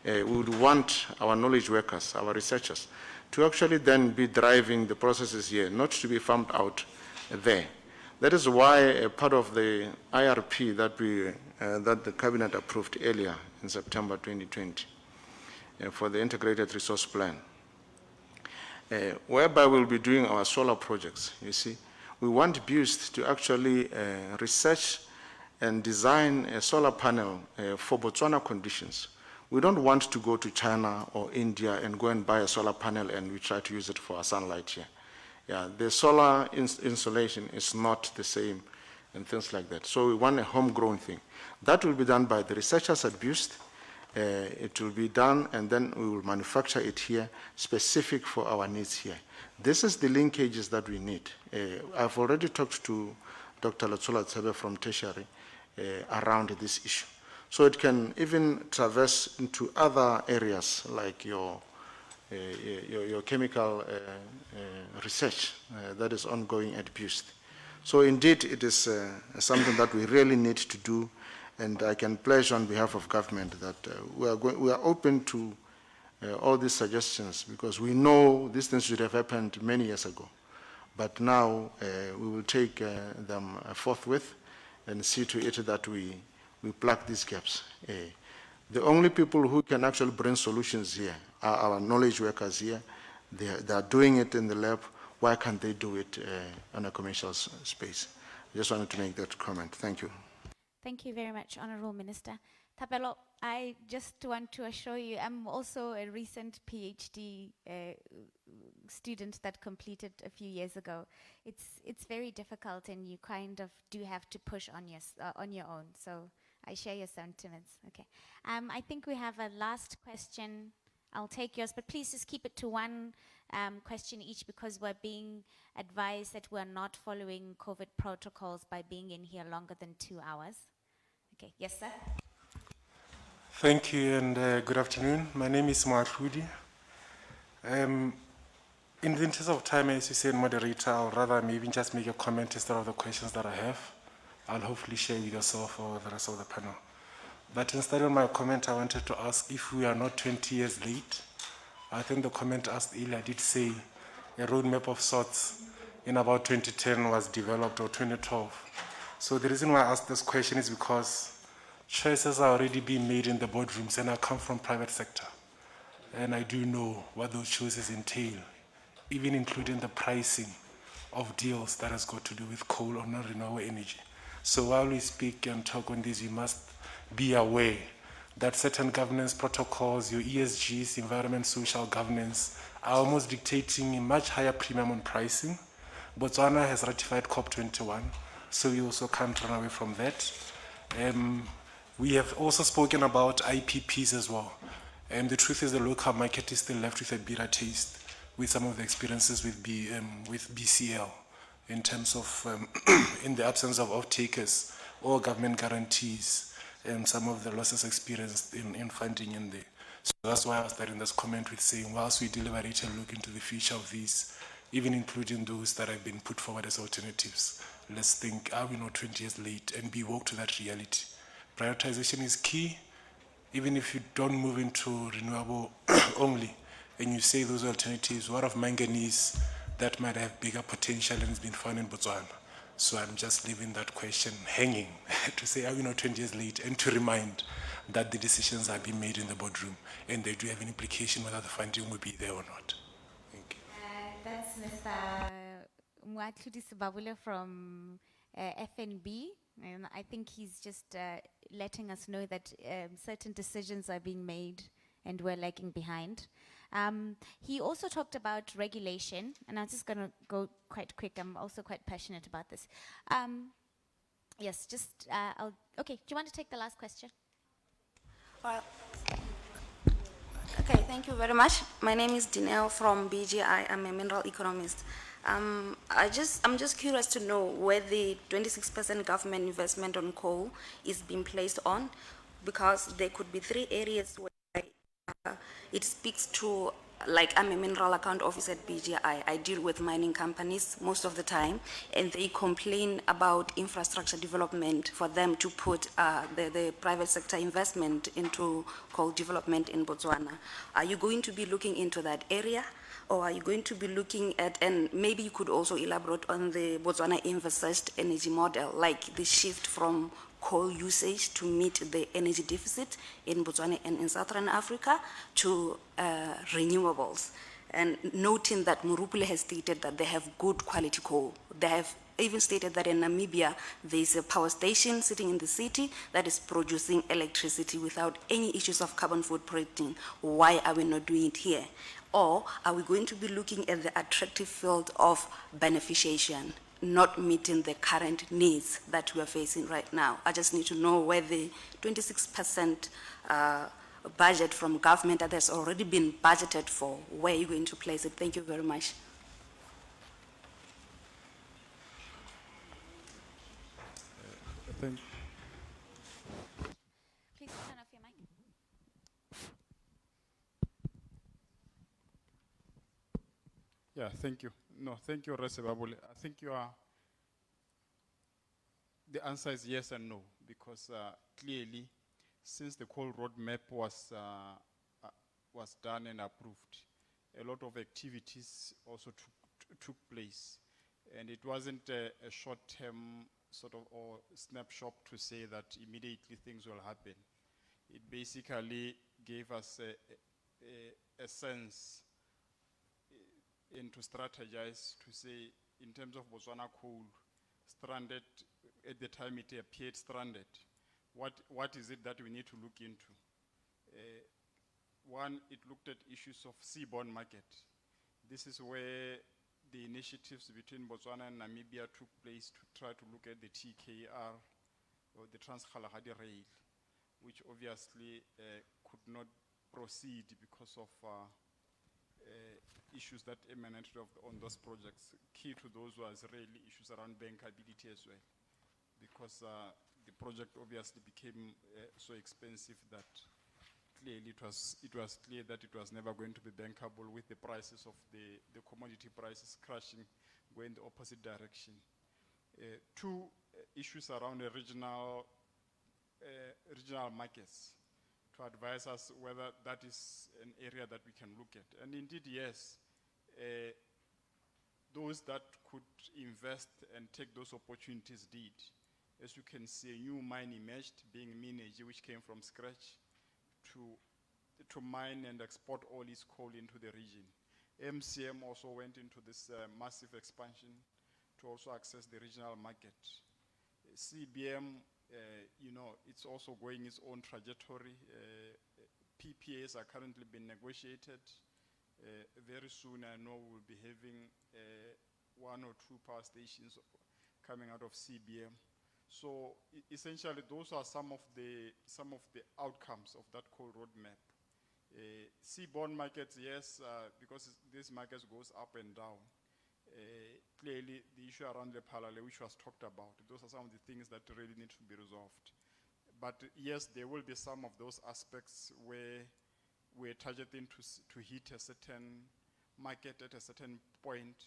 we would want our knowledge workers, our researchers, to actually then be driving the processes here, not to be farmed out there. That is why part of the IRP that that the Cabinet approved earlier in September 2020 for the Integrated Resource Plan, whereby we'll be doing our solar projects, you see. We want BIUST to actually research and design a solar panel for Botswana conditions. We don't want to go to China or India and go and buy a solar panel and we try to use it for our sunlight here. Yeah, the solar insolation is not the same and things like that. So we want a homegrown thing. That will be done by the researchers at BIUST. It will be done and then we will manufacture it here, specific for our needs here. This is the linkages that we need. I've already talked to Dr. Litsola Tabe from Tertiary around this issue. So it can even traverse into other areas like your chemical research that is ongoing at BIUST. So indeed, it is something that we really need to do, And I can pledge on behalf of government that we are open to all these suggestions, because we know these things should have happened many years ago. But now we will take them forthwith and see to it that we plug these gaps. The only people who can actually bring solutions here are our knowledge workers here. They are doing it in the lab. Why can't they do it on a commercial space? I just wanted to make that comment. Thank you. Thank you very much, Honorable Minister. Thapelo, I just want to assure you, I'm also a recent PhD student that completed a few years ago. It's very difficult, and you kind of do have to push on your own. So I share your sentiments. Okay. I think we have a last question. I'll take yours, but please just keep it to one question each, because we're being advised that we're not following COVID protocols by being in here longer than 2 hours. Okay, yes, sir. Thank you, and good afternoon. My name is Morupule. In the interest of time, as you said, moderator, I'll rather maybe just make a comment instead of the questions that I have. I'll hopefully share with yourself or the rest of the panel. But instead of my comment, I wanted to ask if we are not 20 years late. I think the comment asked earlier did say a roadmap of sorts in about 2010 was developed, or 2012. So the reason why I asked this question is because choices are already being made in the boardrooms, and I come from private sector. And I do know what those choices entail, even including the pricing of deals that has got to do with coal or non-renewable energy. So while we speak and talk on this, you must be aware that certain governance protocols, your ESGs, environment, social governance, are almost dictating a much higher premium on pricing. Botswana has ratified COP21, so we also can't run away from that. We have also spoken about IPPs as well. And the truth is the local market is still left with a bitter taste with some of the experiences with BCL in terms of, in the absence of off-takers or government guarantees, and some of the losses experienced in funding in there. So that's why I was starting this comment with saying, whilst we deliberate and look into the future of these, even including those that have been put forward as alternatives, let's think, are we not 20 years late, and be woke to that reality. Prioritization is key. Even if you don't move into renewable only, and you say those alternatives, what of manganese that might have bigger potential and has been found in Botswana? So I'm just leaving that question hanging to say, are we not 20 years late? And to remind that the decisions are being made in the boardroom, and they do have an implication whether the funding will be there or not. Thank you. That's Mr. Mwatludi Sibabule from FNB. And I think he's just letting us know that certain decisions are being made and we're lagging behind. He also talked about regulation, and I'm just going to go quite quick. I'm also quite passionate about this. Yes, just, okay, do you want to take the last question? Well, okay, thank you very much. My name is Dinelle from BGI. I'm a mineral economist. I'm just curious to know where the 26% government investment on coal is being placed on, because there could be 3 areas where it speaks to, like, I'm a mineral account officer at BGI. I deal with mining companies most of the time, and they complain about infrastructure development for them to put the private sector investment into coal development in Botswana. Are you going to be looking into that area? Or are you going to be looking at, and maybe you could also elaborate on the Botswana envisaged energy model, like the shift from coal usage to meet the energy deficit in Botswana and in Southern Africa to renewables. And noting that Morupule has stated that they have good quality coal. They have even stated that in Namibia, there's a power station sitting in the city that is producing electricity without any issues of carbon footprinting. Why are we not doing it here? Or are we going to be looking at the attractive field of beneficiation, not meeting the current needs that we are facing right now? I just need to know where the 26% budget from government that has already been budgeted for, where are you going to place it? Thank you very much. Please turn off your mic. Yeah, thank you. No, thank you, Resebabule. I think The answer is yes and no, because clearly, since the coal roadmap was done and approved, a lot of activities also took place. And it wasn't a short-term sort of or snapshot to say that immediately things will happen. It basically gave us a sense and to strategize to say, in terms of Botswana coal, stranded, at the time it appeared stranded, what is it that we need to look into? One, it looked at issues of seaborne market. This is where the initiatives between Botswana and Namibia took place to try to look at the TKR, or the Trans-Kalahari Rail, which obviously could not proceed because of issues that emanated on those projects. Key to those was really issues around bankability as well, because the project obviously became so expensive that clearly it was clear that it was never going to be bankable, with the prices of the commodity prices crashing, going the opposite direction. Two issues around the regional markets, to advise us whether that is an area that we can look at. And indeed, yes, those that could invest and take those opportunities did. As you can see, a new mine emerged, being Mineji, which came from scratch, to mine and export all its coal into the region. MCM also went into this massive expansion to also access the regional market. CBM, you know, it's also going its own trajectory. PPAs are currently being negotiated. Very soon, I know we'll be having 1 or 2 power stations coming out of CBM. So essentially, those are some of the outcomes of that coal roadmap. Seaborne markets, yes, because these markets goes up and down. Clearly, the issue around the parallel, which was talked about, those are some of the things that really need to be resolved. But yes, there will be some of those aspects where we're targeting to hit a certain market at a certain point,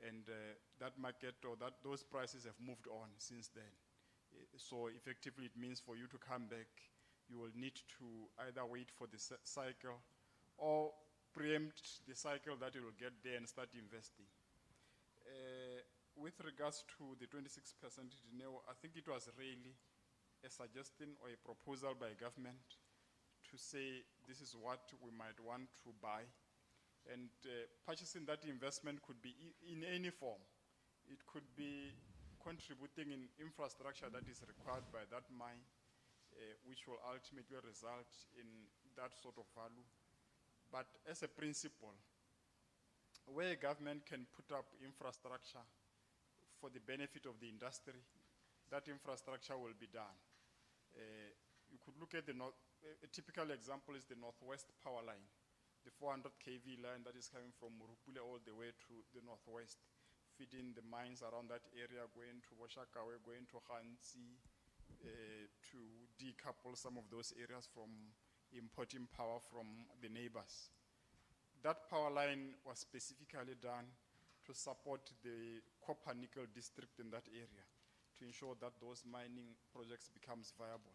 and that market or those prices have moved on since then. So effectively, it means for you to come back, you will need to either wait for the cycle or preempt the cycle that you will get there and start investing. With regards to the 26%, I think it was really a suggestion or a proposal by government to say this is what we might want to buy. And purchasing that investment could be in any form. It could be contributing in infrastructure that is required by that mine, which will ultimately result in that sort of value. But as a principle, where government can put up infrastructure for the benefit of the industry, that infrastructure will be done. You could look at a typical example is the Northwest Power Line, the 400 kV line that is coming from Morupule all the way to the northwest, feeding the mines around that area, going to Washakawe, going to Hansi, to decouple some of those areas from importing power from the neighbors. That power line was specifically done to support the copper nickel district in that area, to ensure that those mining projects becomes viable.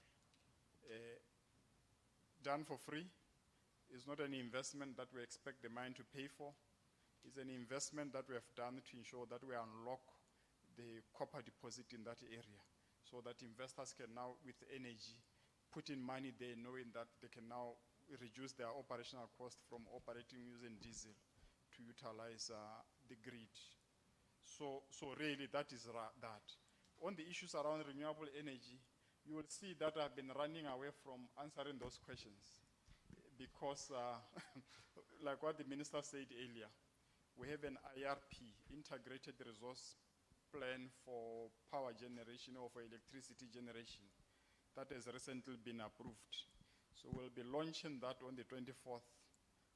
Done for free. It's not an investment that we expect the mine to pay for. It's an investment that we have done to ensure that we unlock the copper deposit in that area, so that investors can now, with energy, put in money there, knowing that they can now reduce their operational cost from operating using diesel to utilize the grid. So really, that is that. On the issues around renewable energy, you will see that I've been running away from answering those questions, because like what the minister said earlier, we have an IRP, Integrated Resource Plan for power generation or for electricity generation, that has recently been approved. So we'll be launching that on the 24th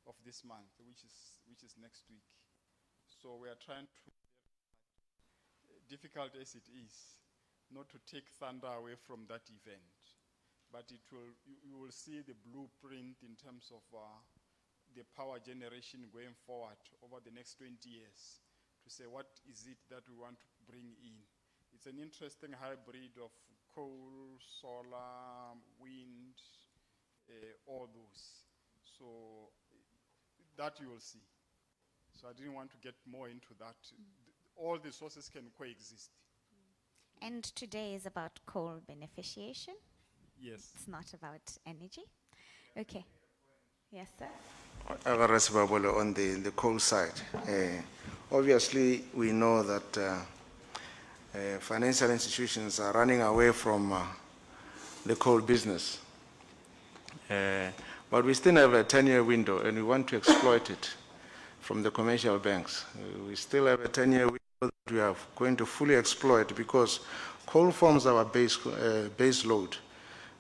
of this month, which is next week. So we are trying to, difficult as it is, not to take thunder away from that event, but you will see the blueprint in terms of the power generation going forward over the next 20 years, to say what is it that we want to bring in. It's an interesting hybrid of coal, solar, wind, all those. So that you will see. So I didn't want to get more into that. All the sources can coexist. And today is about coal beneficiation. Yes. It's not about energy. Okay. Yes, sir. On the coal side. Obviously, we know that financial institutions are running away from the coal business. But we still have a 10-year window, and we want to exploit it from the commercial banks. We still have a 10-year window that we are going to fully exploit, because coal forms our base load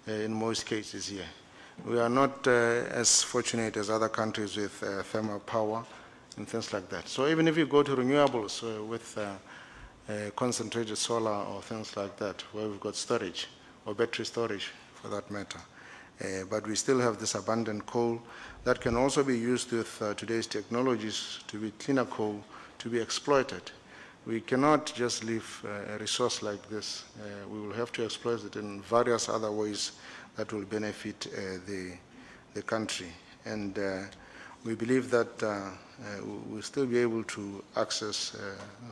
in most cases here. We are not as fortunate as other countries with thermal power and things like that. So even if you go to renewables with concentrated solar or things like that, where we've got storage, or battery storage for that matter, but we still have this abundant coal that can also be used with today's technologies to be cleaner coal to be exploited. We cannot just leave a resource like this. We will have to exploit it in various other ways that will benefit the country. And we believe that we'll still be able to access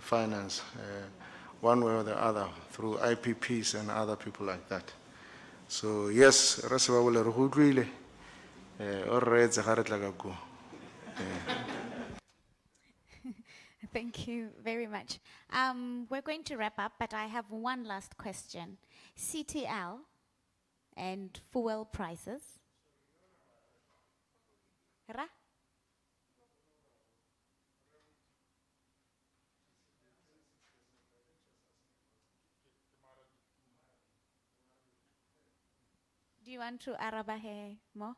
finance one way or the other through IPPs and other people like that. So yes, Thank you very much. We're going to wrap up, but I have one last question. CTL and fuel prices. Ra? Do you want to arabahe more?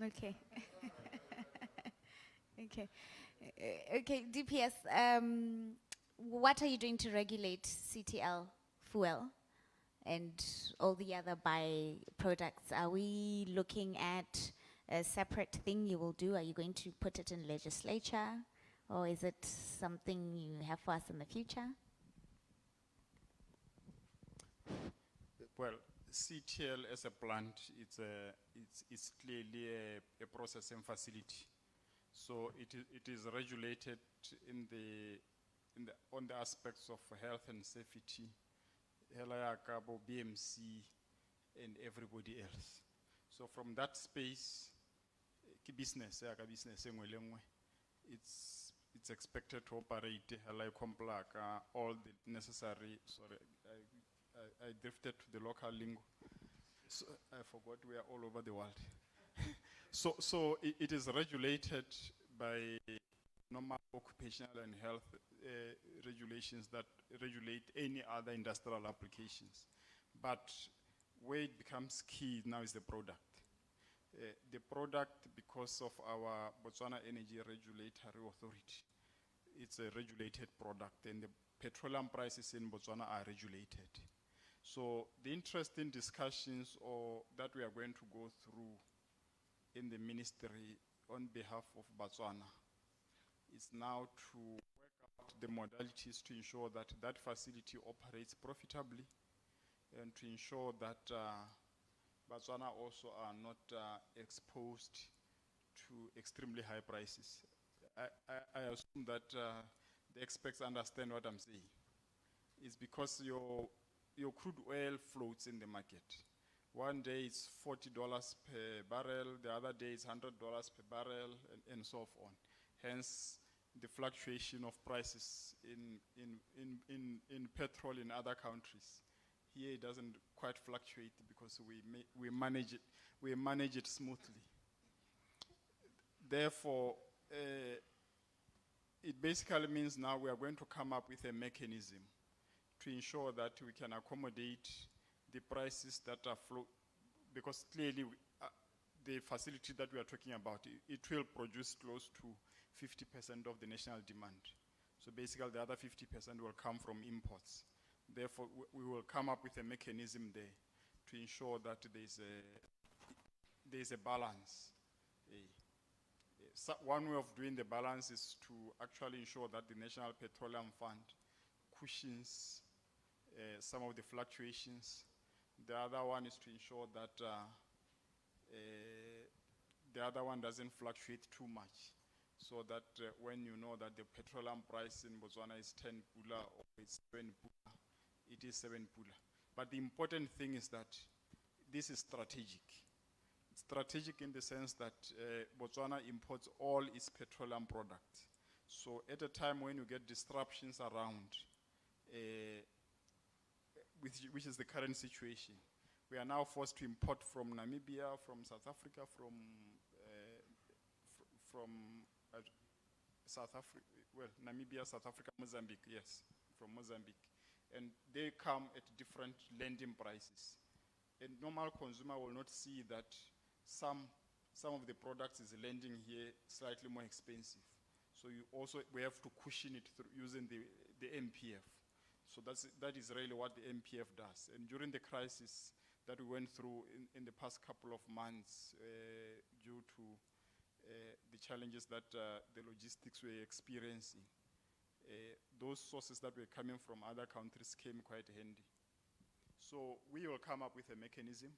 Okay. Okay. Okay, DPS, what are you doing to regulate CTL fuel and all the other byproducts? Are we looking at a separate thing you will do? Are you going to put it in legislature? Or is it something you have for us in the future? Well, CTL as a plant, it's clearly a processing facility. So it is regulated on the aspects of health and safety, BMC, and everybody else. So from that space, business, it's expected to operate all the necessary. Sorry, I drifted to the local lingo. So I forgot we are all over the world. So it is regulated by normal occupational and health regulations that regulate any other industrial applications. But where it becomes key now is the product. The product, because of our Botswana Energy Regulatory Authority, it's a regulated product, and the petroleum prices in Botswana are regulated. So the interesting discussions that we are going to go through in the ministry on behalf of Botswana is now to work out the modalities to ensure that that facility operates profitably, and to ensure that Botswana also are not exposed to extremely high prices. I assume that the experts understand what I'm saying. It's because your crude oil floats in the market. One day it's $40 per barrel, the other day it's $100 per barrel, and so on. Hence, the fluctuation of prices in petrol in other countries. Here it doesn't quite fluctuate because we manage it smoothly. Therefore, it basically means now we are going to come up with a mechanism to ensure that we can accommodate the prices that are because clearly the facility that we are talking about, it will produce close to 50% of the national demand. So basically the other 50% will come from imports. Therefore, we will come up with a mechanism there to ensure that there's a balance. So one way of doing the balance is to actually ensure that the National Petroleum Fund cushions some of the fluctuations. The other one is to ensure that the other one doesn't fluctuate too much, so that when you know that the petroleum price in Botswana is 10 pula or it's 7 pula, it is 7 pula. But the important thing is that this is strategic. It's strategic in the sense that Botswana imports all its petroleum products. So at a time when you get disruptions around, which is the current situation, we are now forced to import from Namibia, from South Africa, from South Africa, well, Namibia, South Africa, Mozambique, yes, from Mozambique. And they come at different landing prices. A normal consumer will not see that some of the products is landing here slightly more expensive. So we have to cushion it through using the MPF. So that is really what the MPF does. And during the crisis that we went through in the past couple of months, due to the challenges that the logistics were experiencing, those sources that were coming from other countries came quite handy. So we will come up with a mechanism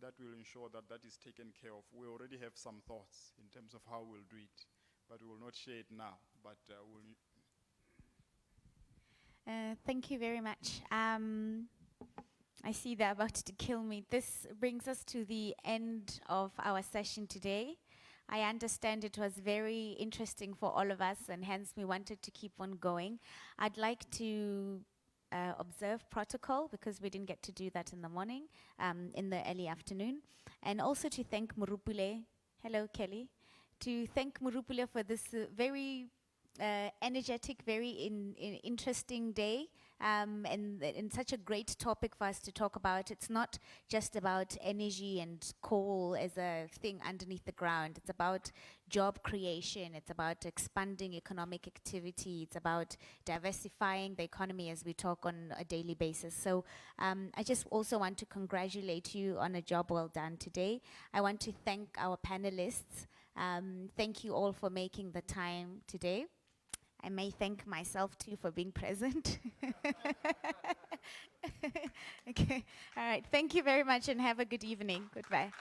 that will ensure that that is taken care of. We already have some thoughts in terms of how we'll do it, but we will not share it now, but we'll... Thank you very much. I see they're about to kill me. This brings us to the end of our session today. I understand it was very interesting for all of us, and hence we wanted to keep on going. I'd like to observe protocol, because we didn't get to do that in the morning, in the early afternoon. And also to thank Morupule, hello Kelly, to thank Morupule for this very energetic, very interesting day, and such a great topic for us to talk about. It's not just about energy and coal as a thing underneath the ground. It's about job creation. It's about expanding economic activity. It's about diversifying the economy as we talk on a daily basis. So I just also want to congratulate you on a job well done today. I want to thank our panelists. Thank you all for making the time today. I may thank myself too for being present. Okay, all right. Thank you very much and have a good evening. Goodbye.